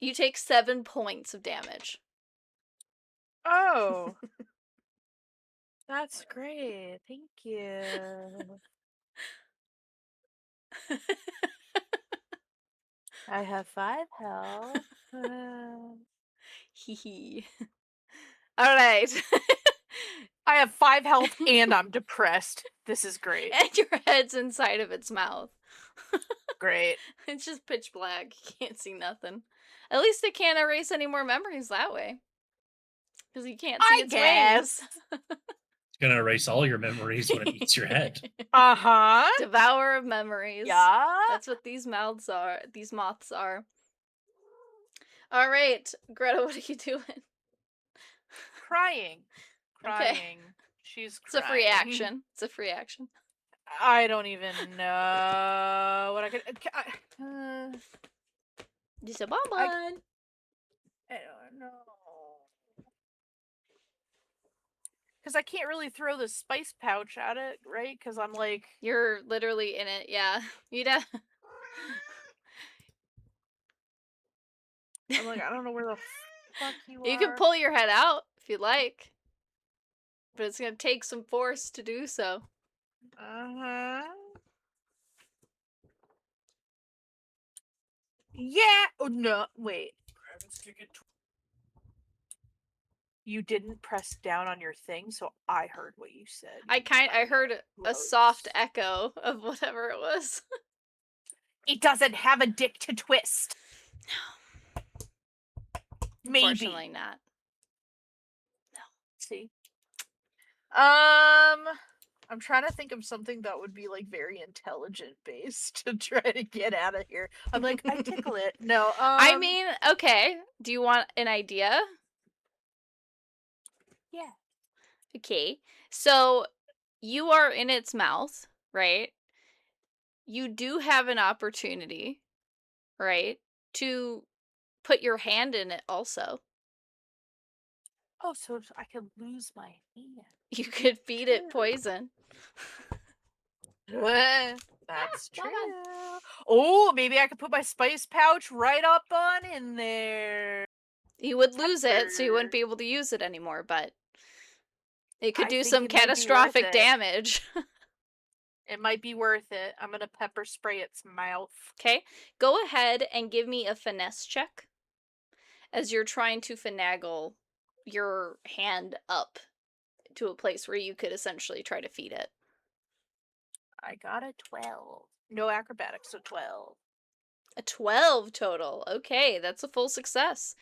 you take 7 points of damage. Oh. That's great. Thank you. I have 5 health. Hee hee. All right. I have 5 health and I'm depressed. This is great. And your head's inside of its mouth. Great. It's just pitch black. You can't see nothing. At least it can't erase any more memories that way. Because you can't see I its guess. wings. It's gonna erase all your memories when it eats your head. Uh-huh. Devourer of memories. Yeah. That's what these moths are. All right, Greta, what are you doing? Crying. Okay. Crying. She's It's crying. a free action. It's a free action. I don't even know what I could. Just a bonbon. I don't know. Because I can't really throw the spice pouch at it, right? Because I'm like. You're literally in it, yeah. You'd have... I'm like, I don't know where the fuck you are. You can pull your head out if you like. But it's gonna take some force to do so. Uh-huh. Yeah. Oh, no. Wait. You didn't press down on your thing, so I heard what you said. I heard a soft echo of whatever it was. It doesn't have a dick to twist. Maybe. Unfortunately not. See. I'm trying to think of something that would be like very intelligent based to try to get out of here. I'm like, I tickle it. No. I mean, okay. Do you want an idea? Yeah. Okay. So you are in its mouth, right? You do have an opportunity, right, to put your hand in it also. Oh, so I could lose my hand. You could feed it poison. That's Well true. done. Oh, maybe I could put my spice pouch right up on in there. You would lose it, so you wouldn't be able to use it anymore, but it could I do think some it might be worth catastrophic it. damage. It might be worth it. I'm gonna pepper spray its mouth. Okay, go ahead and give me a finesse check as you're trying to finagle your hand up to a place where you could essentially try to feed it. I got a 12. No acrobatics, so 12. A 12 total. Okay, that's a full success.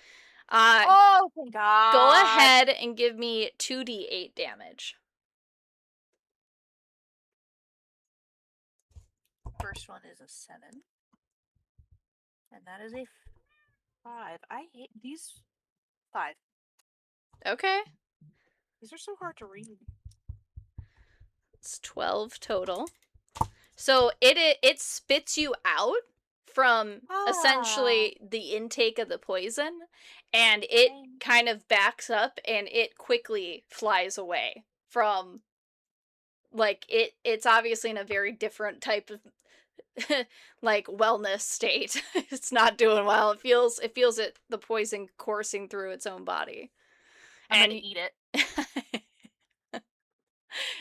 Oh, thank God. Go ahead and give me 2d8 damage. First one is a 7. And that is a 5. I hate these 5. Okay, These are so hard to read. it's 12 total. So it spits you out from essentially the intake of the poison, and it kind of backs up and it quickly flies away from, like, it's obviously in a very different type of like wellness state. It's not doing well. It feels the poison coursing through its own body. I'm gonna eat it.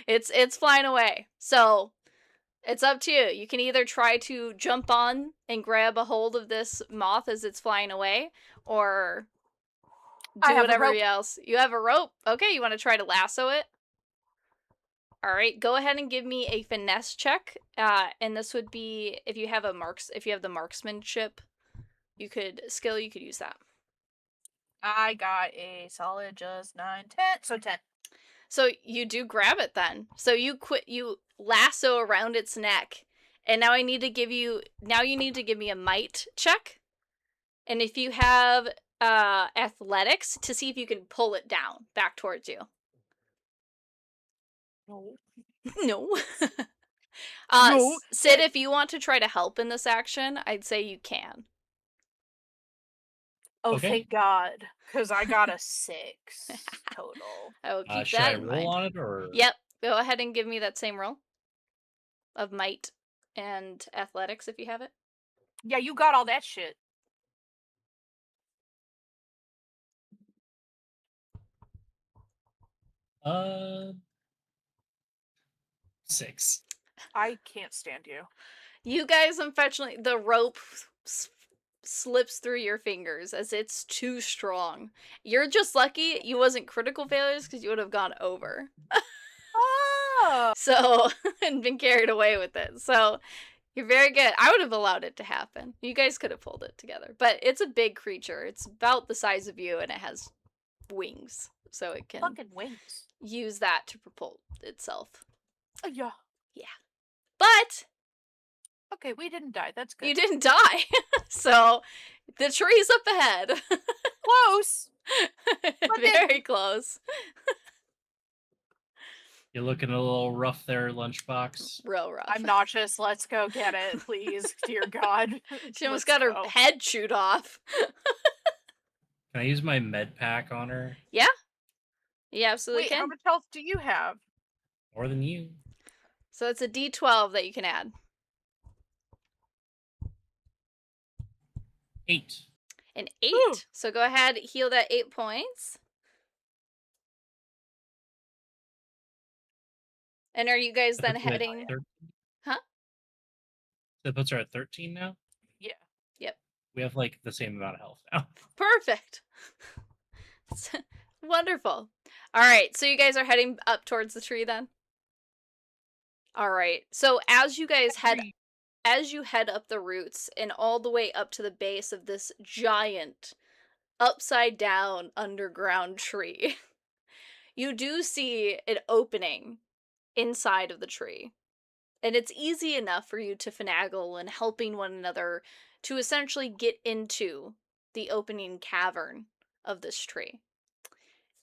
It's flying away. So it's up to you. You can either try to jump on and grab a hold of this moth as it's flying away, or do whatever else. You have a rope. Okay, you want to try to lasso it? All right, go ahead and give me a finesse check. And this would be if you have the marksmanship, you could use that. I got a solid just 9, 10, so 10. So you do grab it then. So you lasso around its neck. And now you need to give me a might check. And if you have athletics, to see if you can pull it down back towards you. No. No. No. Sid, if you want to try to help in this action, I'd say you can. Oh, Okay. thank God. Because I got a 6 total. I will keep Should that I in roll mind. on it, or? Yep. Go ahead and give me that same roll of might and athletics if you have it. Yeah, you got all that shit. Uh, 6. I can't stand you. You guys, unfortunately, the rope slips through your fingers as it's too strong. You're just lucky you wasn't critical failures because you would have gone over. Oh! So, and been carried away with it. So, You're very good. I would have allowed it to happen. You guys could have pulled it together. But it's a big creature. It's about the size of you, and it has wings. So it can Fucking wings. use that to propel itself. Yeah. But Okay, we didn't die. That's good. you didn't die. So the tree's up ahead. Close. Very close. You're looking a little rough there, Lunchbox. Real rough. I'm nauseous. Let's go get it, please. Dear God. She almost Let's got her go. head chewed off. Can I use my med pack on her? You absolutely Wait, can. how much health do you have? More than you. So it's a D12 that you can add. 8. An 8. Ooh. So go ahead, heal that 8 points. And are you guys then That puts her at heading? 13? Huh? That puts her at 13 now? Yeah. Yep. We have like the same amount of health now. Perfect. Wonderful. All right, so you guys are heading up towards the tree then? All right. So as you guys head up the roots and all the way up to the base of this giant upside down underground tree, you do see an opening inside of the tree. And it's easy enough for you to finagle and helping one another to essentially get into the opening cavern of this tree.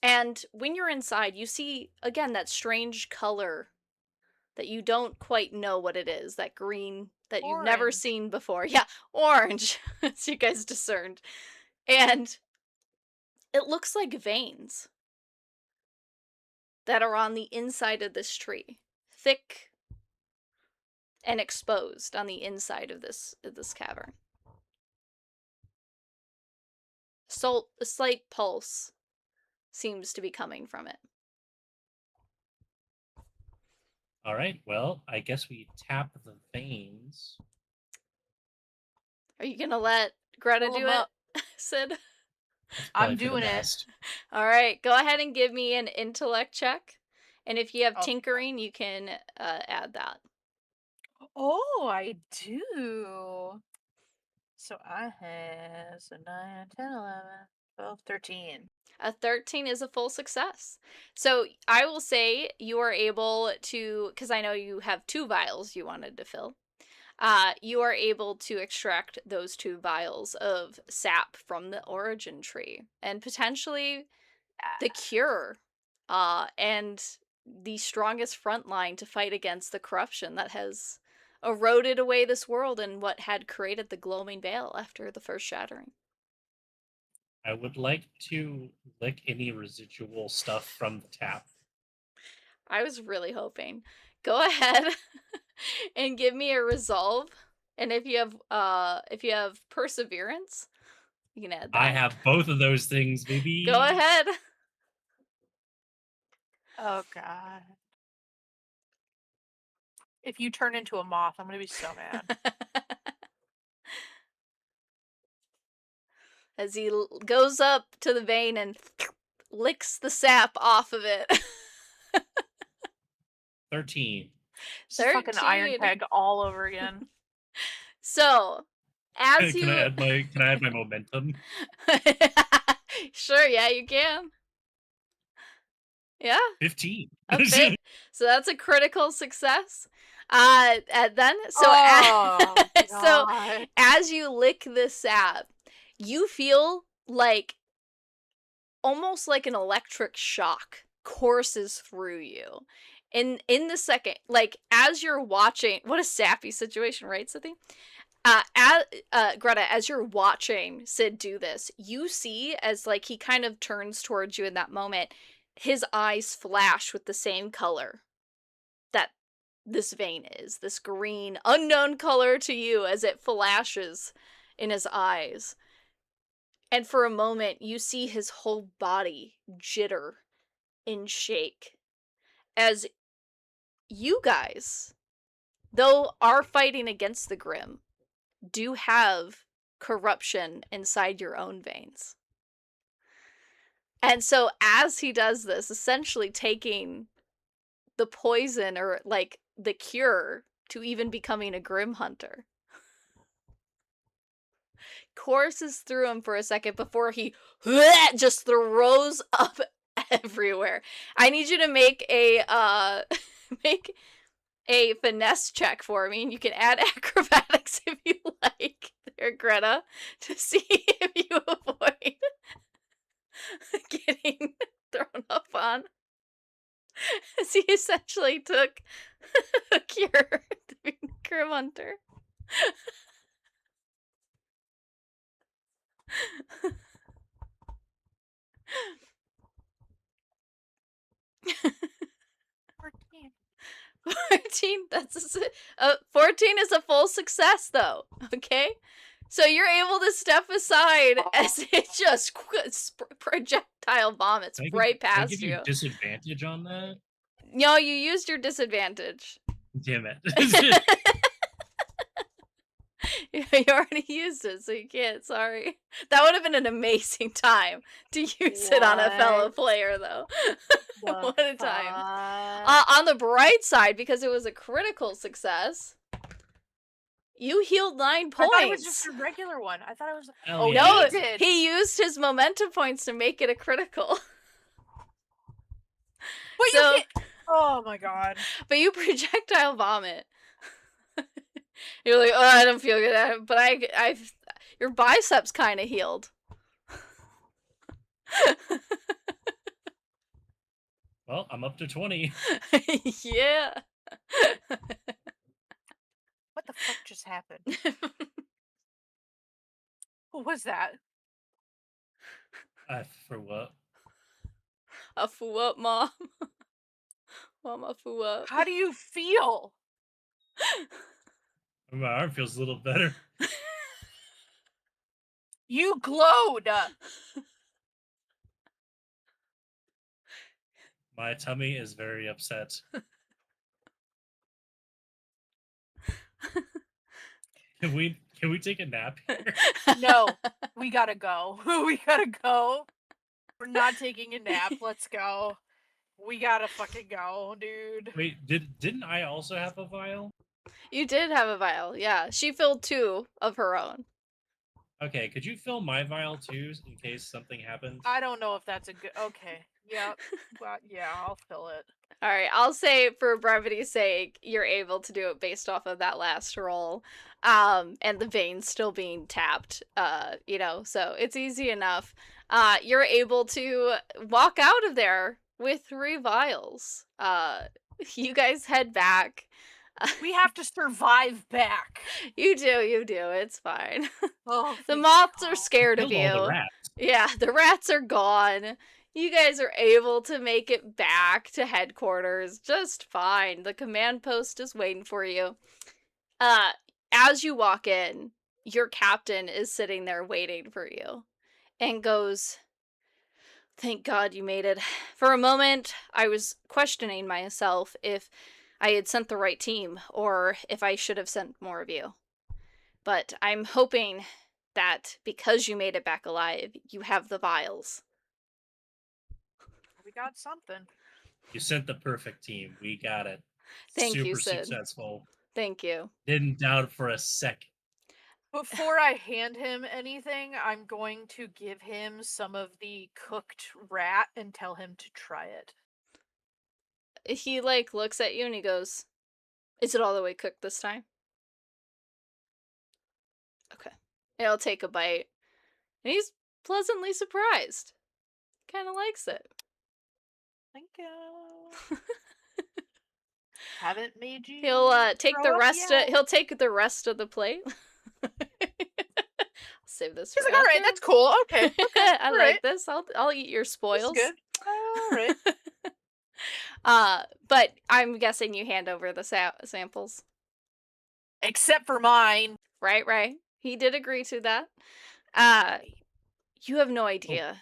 And when you're inside, you see, again, that strange color that you don't quite know what it is, that green that you've never Orange. seen before. Yeah, orange, as you guys discerned. And it looks like veins that are on the inside of this tree. Thick and exposed on the inside of this cavern. So a slight pulse seems to be coming from it. All right, well, I guess we tap the veins. Are you gonna let Greta Pull do 'em it, up. Sid? That's I'm probably for the doing it. best. All right, go ahead and give me an intellect check. And if you have Oh. tinkering, you can add that. Oh, I do. So I have 9, 10, 11, 12, 13. A 13 is a full success. So I will say you are able to, because I know you have 2 vials you wanted to fill. You are able to extract those 2 vials of sap from the origin tree and potentially the cure and the strongest front line to fight against the corruption that has eroded away this world and what had created the Gloaming Vale after the first shattering. I would like to lick any residual stuff from the tap. I was really hoping. Go ahead and give me a resolve. And if you have perseverance, you can add that. I have both of those things, baby. Go ahead. Oh, God. If you turn into a moth, I'm going to be so mad. As he goes up to the vein and licks the sap off of it. 13. Just a fucking iron 13. peg all over again. So, as Can you I add my momentum? Sure, yeah, you can. Yeah. 15. Okay. So that's a critical success. And then so Oh, so God. as you lick this sap, you feel like almost like an electric shock courses through you. In the second, like as you're watching, what a sappy situation, right, Cynthia? Greta, as you're watching Sid do this, you see as like he kind of turns towards you in that moment, his eyes flash with the same color that this vein is, this green, unknown color to you as it flashes in his eyes. And for a moment, you see his whole body jitter and shake as you guys, though are fighting against the Grim, do have corruption inside your own veins. And so as he does this, essentially taking the poison or like the cure to even becoming a Grim Hunter. Courses through him for a second before he just throws up everywhere. I need you to make a make a finesse check for me, and you can add acrobatics if you like, there, Greta, to see if you avoid getting thrown up on. As he essentially took a cure to be a Grim Hunter. "14." 14, 14 is a full success, though, okay? So you're able to step aside as it just projectile vomits right Can I past give you. you disadvantage on that? No, you used your disadvantage. Damn it. You already used it, so you can't, sorry. That would have been an amazing time to use it on a fellow What player, though. the What a time. fuck? On the bright side, because it was a critical success, you healed 9 points. I thought it was just a regular one. I thought it was. Hell Oh, yeah. No, he did. he used his momentum points to make it a critical. But So- you can't. Oh my god. But you projectile vomit. You're like, oh, I don't feel good, but I've your biceps kind of healed. Well, I'm up to 20. Yeah. What the fuck just happened? What was that? For what? A foo up, mom. Mama foo up. How do you feel? My arm feels a little better. You glowed. My tummy is very upset. Can we take a nap here? No, we gotta go. We gotta go. We're not taking a nap. Let's go. We gotta fucking go, dude. Wait, didn't I also have a vial? You did have a vial, yeah. She filled 2 of her own. Okay, could you fill my vial too in case something happens? I don't know if that's a good. Okay. Yep. Well, yeah, I'll fill it. Alright, I'll say for brevity's sake, you're able to do it based off of that last roll. And the veins still being tapped, you know, so it's easy enough. You're able to walk out of there with 3 vials. You guys head back. We have to survive back. You do, it's fine. Oh, The thank moths are God. scared of Killed all the you. rats. Yeah, the rats are gone. You guys are able to make it back to headquarters just fine. The command post is waiting for you. As you walk in, your captain is sitting there waiting for you and goes, "Thank God you made it. For a moment, I was questioning myself if I had sent the right team or if I should have sent more of you. But I'm hoping that because you made it back alive, you have the vials." We got something. You sent the perfect team. We got it. Thank you, Super Sid. successful. Thank you. Didn't doubt it for a second. Before I hand him anything, I'm going to give him some of the cooked rat and tell him to try it. He, like, looks at you and he goes, "Is it all the way cooked this time?" Okay. And I'll take a bite. And he's pleasantly surprised. Kind of likes it. Thank you. Haven't made you. He'll take throw the up rest yet. he'll take the rest of the plate. I'll save this He's for like, all right, after." that's cool. Okay. I all like right. this. I'll eat your This is spoils. good. All right. But I'm guessing you hand over the samples. Except for mine. Right. He did agree to that. You have no idea.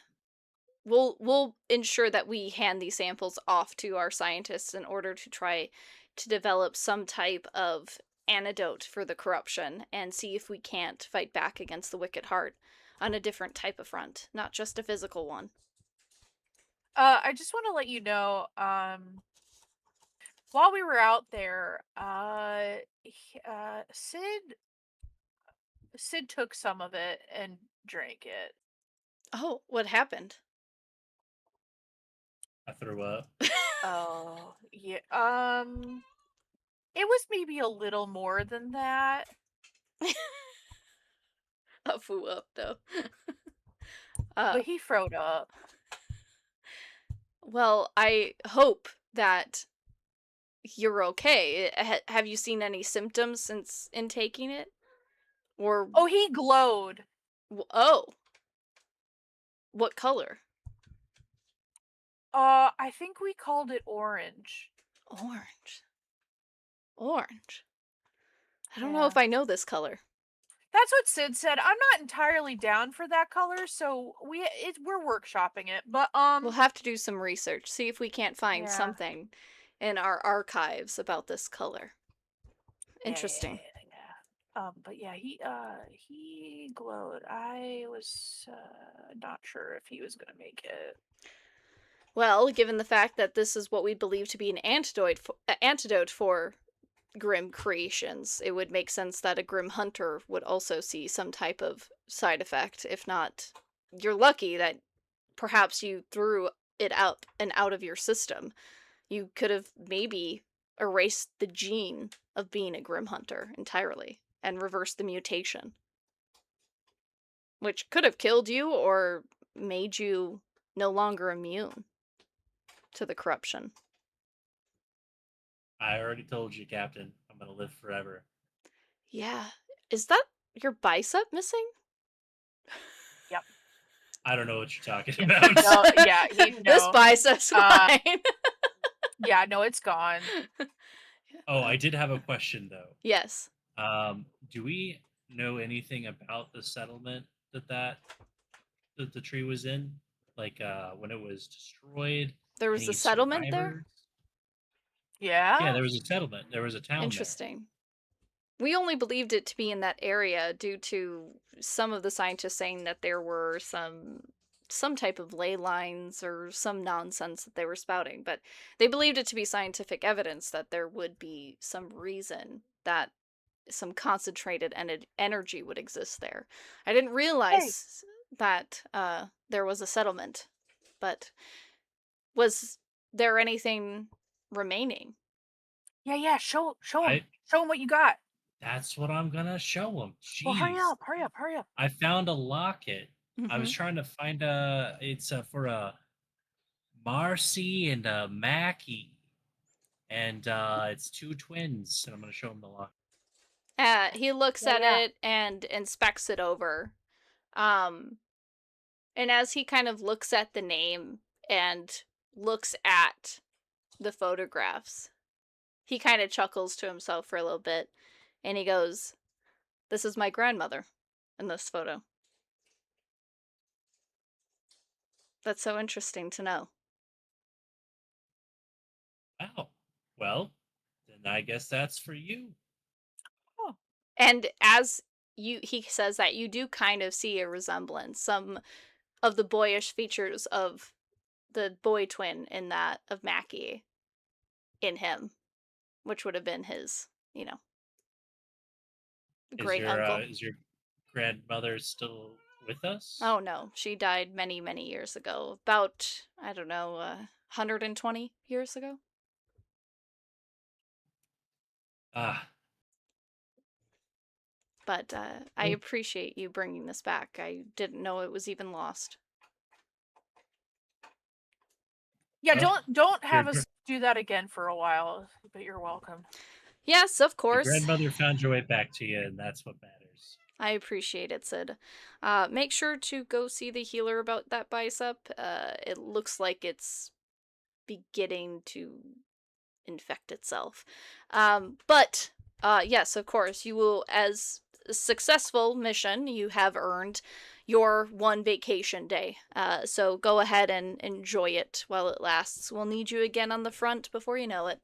We'll ensure that we hand these samples off to our scientists in order to try to develop some type of antidote for the corruption and see if we can't fight back against the Wicked Heart on a different type of front, not just a physical one. I just want to let you know, while we were out there, Sid took some of it and drank it. Oh, what happened? I threw up. Oh, yeah. It was maybe a little more than that. A foo up though. But he throwed up. Well, I hope that you're okay. Have you seen any symptoms since intaking it? Or Oh, he glowed. oh, what color? I think we called it orange. Orange. Orange. I don't know Yeah. if I know this color. That's what Sid said. I'm not entirely down for that color, so we're workshopping it. But We'll have to do some research, see if we can't find yeah. something in our archives about this color. Yeah, Interesting. but yeah, he glowed. I was not sure if he was gonna make it. Well, given the fact that this is what we believe to be an antidote for grim creations, it would make sense that a grim hunter would also see some type of side effect. If not, you're lucky that perhaps you threw it up and out of your system. You could have maybe erased the gene of being a grim hunter entirely and reversed the mutation, which could have killed you or made you no longer immune to the corruption. I already told you, Captain. I'm gonna live forever. Yeah. Is that your bicep missing? Yep. I don't know what you're talking Yeah. about. No, yeah, This bicep's fine. yeah, no, it's gone. Oh, I did have a question though. Yes. Do we know anything about the settlement that the tree was in? Like when it was destroyed? There was Any a settlement there? survivors? Yeah. Yeah, there was a settlement. There was a town Interesting. We only believed it to be in that area due to some of the scientists saying that there were some type of ley lines or some nonsense that they were spouting, but they believed it to be scientific evidence that there would be some reason that some concentrated energy would exist there. I didn't realize that there was a settlement, but was there anything remaining? Yeah. Show him. I- Show him what you got. That's what I'm gonna show them. Well, hurry Jeez. up, hurry up, hurry up. I found a locket. I was Mhm. trying to find it's for a Marcy and a Mackie, and it's two twins, and I'm gonna show them the locket. He looks at Yeah. it and inspects it over. Um, and as he kind of looks at the name and looks at the photographs, he kind of chuckles to himself for a little bit and he goes, "This is my grandmother in this photo." That's so interesting to know. Wow. Well, then I guess that's for you. And as he says that, you do kind of see a resemblance, some of the boyish features of the boy twin in that of Mackie in him, which would have been his, great uncle. Is your grandmother still with us? Oh no, she died many, many years ago. About, I don't know, 120 years ago. Ah, But I Well- appreciate you bringing this back. I didn't know it was even lost. Yeah, Well, don't have your us do that again for a while, but you're welcome. Yes, of your course. grandmother found your way back to you, and that's what matters. I appreciate it, Sid. Make sure to go see the healer about that bicep. It looks like it's beginning to infect itself. But yes, of course, you will, as a successful mission, you have earned your one vacation day. So go ahead and enjoy it while it lasts. We'll need you again on the front before you know it.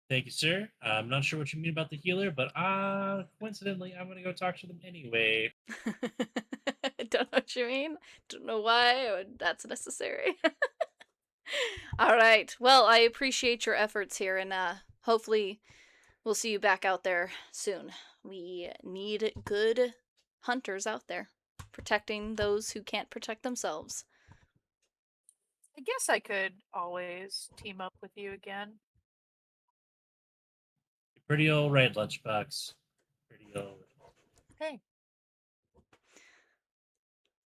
Thank you, sir. I'm not sure what you mean about the healer, but coincidentally, I'm gonna go talk to them anyway. I don't know what you mean. Don't know why that's necessary. All right. Well, I appreciate your efforts here, and hopefully we'll see you back out there soon. We need good hunters out there, protecting those who can't protect themselves. I guess I could always team up with you again. Pretty old right, Lunchbox. Pretty old. Hey.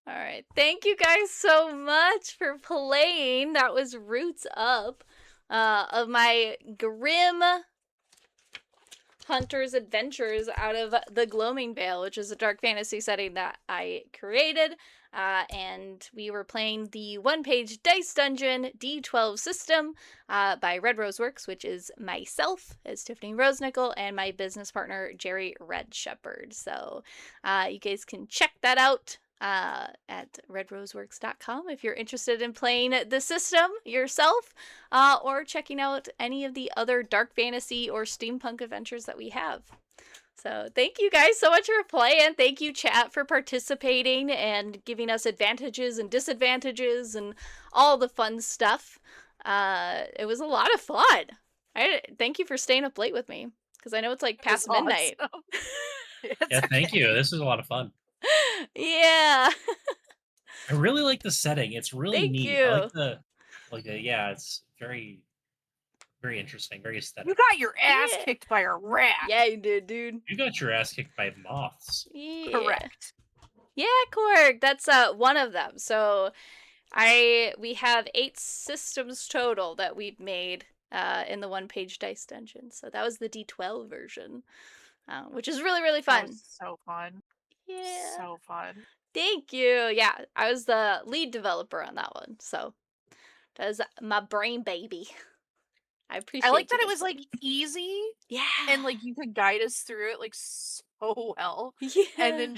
All right. Thank you guys so much for playing. That was Roots Up of my Grim Hunter's Adventures out of the Gloaming Vale, which is a dark fantasy setting that I created. And we were playing the one-page dice dungeon D12 system by Red Rose Works, which is myself as Tiffany Rosenickel and my business partner Jerry Red Shepherd. So you guys can check that out at redroseworks.com if you're interested in playing the system yourself, or checking out any of the other dark fantasy or steampunk adventures that we have. So thank you guys so much for playing. Thank you, chat, for participating and giving us advantages and disadvantages and all the fun stuff. It was a lot of fun. Thank you for staying up late with me, because I know it's like past midnight. Awesome. Yeah, thank you. This is a lot of fun. Yeah. I really like the setting. It's really Thank neat. you. I like the yeah, it's very very interesting, very aesthetic. You got your ass Yeah. kicked by a rat. Yeah, you did, dude. You got your ass kicked by moths. Yeah. Correct. Yeah, Korg. That's one of them. So we have 8 systems total that we've made in the one-page dice dungeon. So that was the D12 version, which is really, really That fun. was so fun. Yeah. So fun. Thank you. Yeah, I was the lead developer on that one. So that was my brain baby. I appreciate I like that you it was guys. like easy Yeah. and like you could guide us through it like so well. Yeah. And then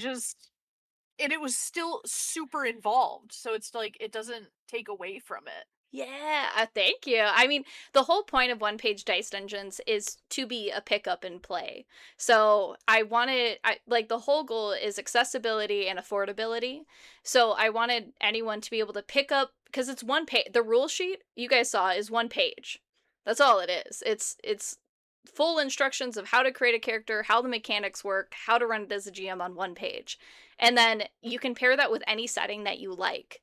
and it was still super involved. So it's like it doesn't take away from it. Yeah, thank you. I mean, the whole point of one-page dice dungeons is to be a pick up and play. So like the whole goal is accessibility and affordability. So I wanted anyone to be able to pick up, because it's one page. The rule sheet you guys saw is one page. That's all it is. It's full instructions of how to create a character, how the mechanics work, how to run it as a GM on one page. And then you can pair that with any setting that you like.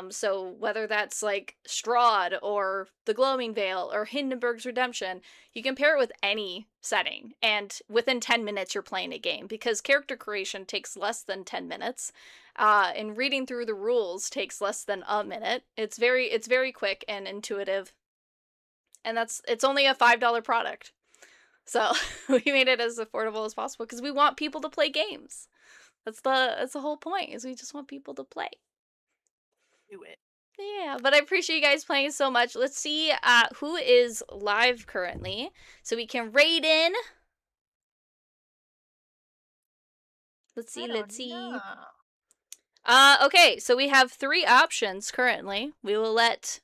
So whether that's like Strahd or the Gloaming Vale or Hindenburg's Redemption, you can pair it with any setting, and within 10 minutes you're playing a game, because character creation takes less than 10 minutes. And reading through the rules takes less than a minute. It's very quick and intuitive. And it's only a $5 product. So we made it as affordable as possible because we want people to play games. That's the whole point, is we just want people to play. Do it. Yeah, but I appreciate you guys playing so much. Let's see who is live currently, so we can raid in. Let's see. Okay, so we have 3 options currently. We will let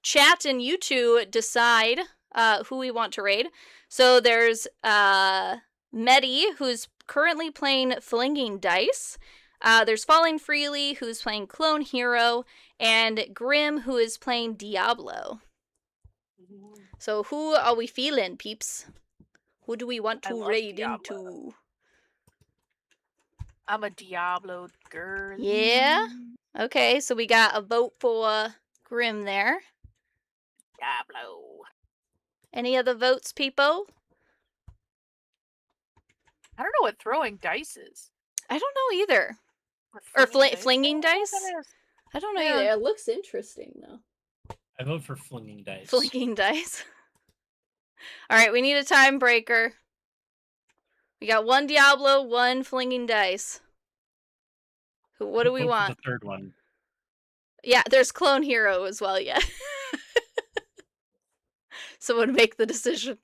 chat and you two decide who we want to raid. So there's Medi, who's currently playing Flinging Dice. There's Falling Freely, who's playing Clone Hero, and Grim, who is playing Diablo. So who are we feeling, peeps? Who do we want to raid into? I'm a Diablo girl. Yeah? Okay, so we got a vote for Grim there. Diablo. Any other votes, people? I don't know what throwing dice is. I don't know either. Or flinging dice? I don't know either. It looks interesting, though. I vote for flinging dice. Flinging dice. Alright, we need a time breaker. We got 1 Diablo, 1 flinging dice. What do we Vote for want? the third one. Yeah, there's Clone Hero as well, yeah. Someone make the decision.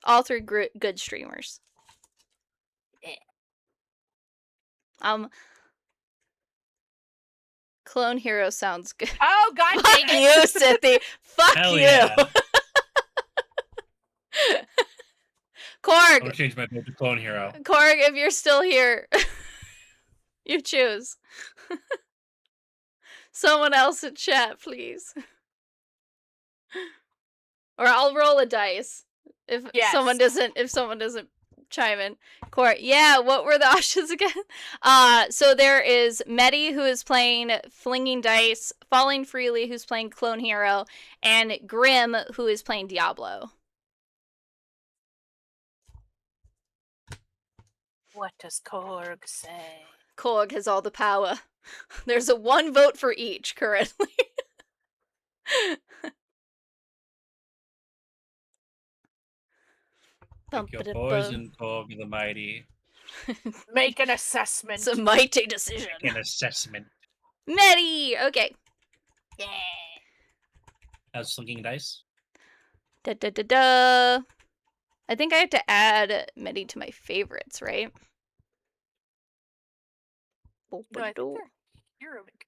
All 3 good streamers. Clone Hero sounds good. Oh, god Fuck dang it! you, Sithy. Fuck Hell you. yeah. Korg. I'll change my vote to Clone Hero. Korg, if you're still here, you choose. Someone else in chat, please. Or I'll roll a dice if someone doesn't chime in. Court, yeah. What were the options again? So there is Medi, who is playing Flinging Dice, Falling Freely, who's playing Clone Hero, and Grim, who is playing Diablo. What does Korg say? Korg has all the power. There's a 1 vote for each currently. Pick your poison, Korg the Mighty. Make an assessment. It's a mighty decision. Make an assessment. Medi! Okay. Yeah. How's Slinging Dice? Da da da da. I think I have to add Medi to my favorites, right? No, I think they're hero maker.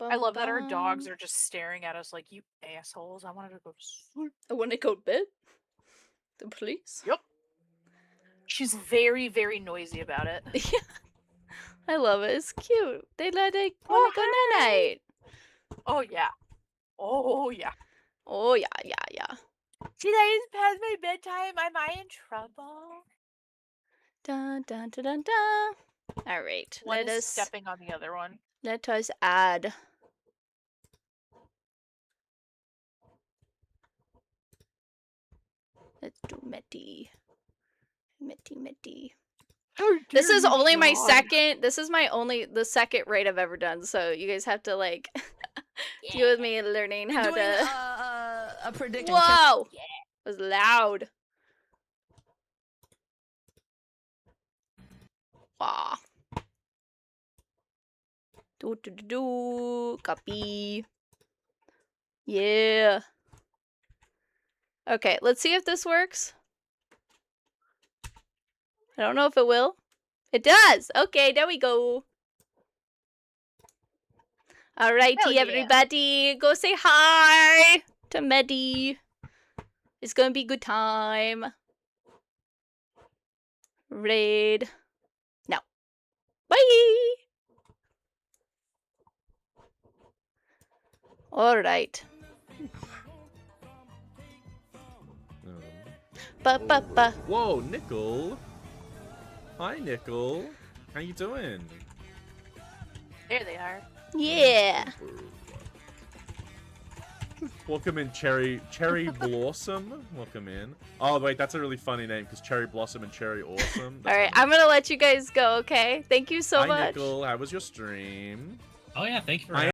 I love that our dogs are just staring at us like, you assholes. I wanted to go to sleep. I want to go to bed. The police? Yep. She's very, very noisy about it. Yeah. I love it. It's cute. They want to go night-night. Oh, yeah. Oh, yeah. Oh, yeah. See, that is past my bedtime. Am I in trouble? Dun, dun, dun, dun, dun. All right. One is stepping on the other one. Let us add. Let's do Meti. Meti. This is only my second. This is the second raid I've ever done. So you guys have to like deal with me learning how to. A prediction. Whoa! Yeah. It was loud. Wow. Copy. Yeah. Okay, let's see if this works. I don't know if it will. It does! Okay, there we go. Alrighty, everybody. Go say hi to Medi. It's gonna be a good time. Raid. Now. Bye! Alright. Ba. Whoa, Nickel. Hi, Nickel. How you doing? There they are. Yeah. Welcome in, Cherry Blossom. Welcome in. Oh wait, that's a really funny name because Cherry Blossom and Cherry Awesome. All right, I'm gonna let you guys go. Okay. Thank you so much. Hi, Nickel. How was your stream? Oh yeah, thank you for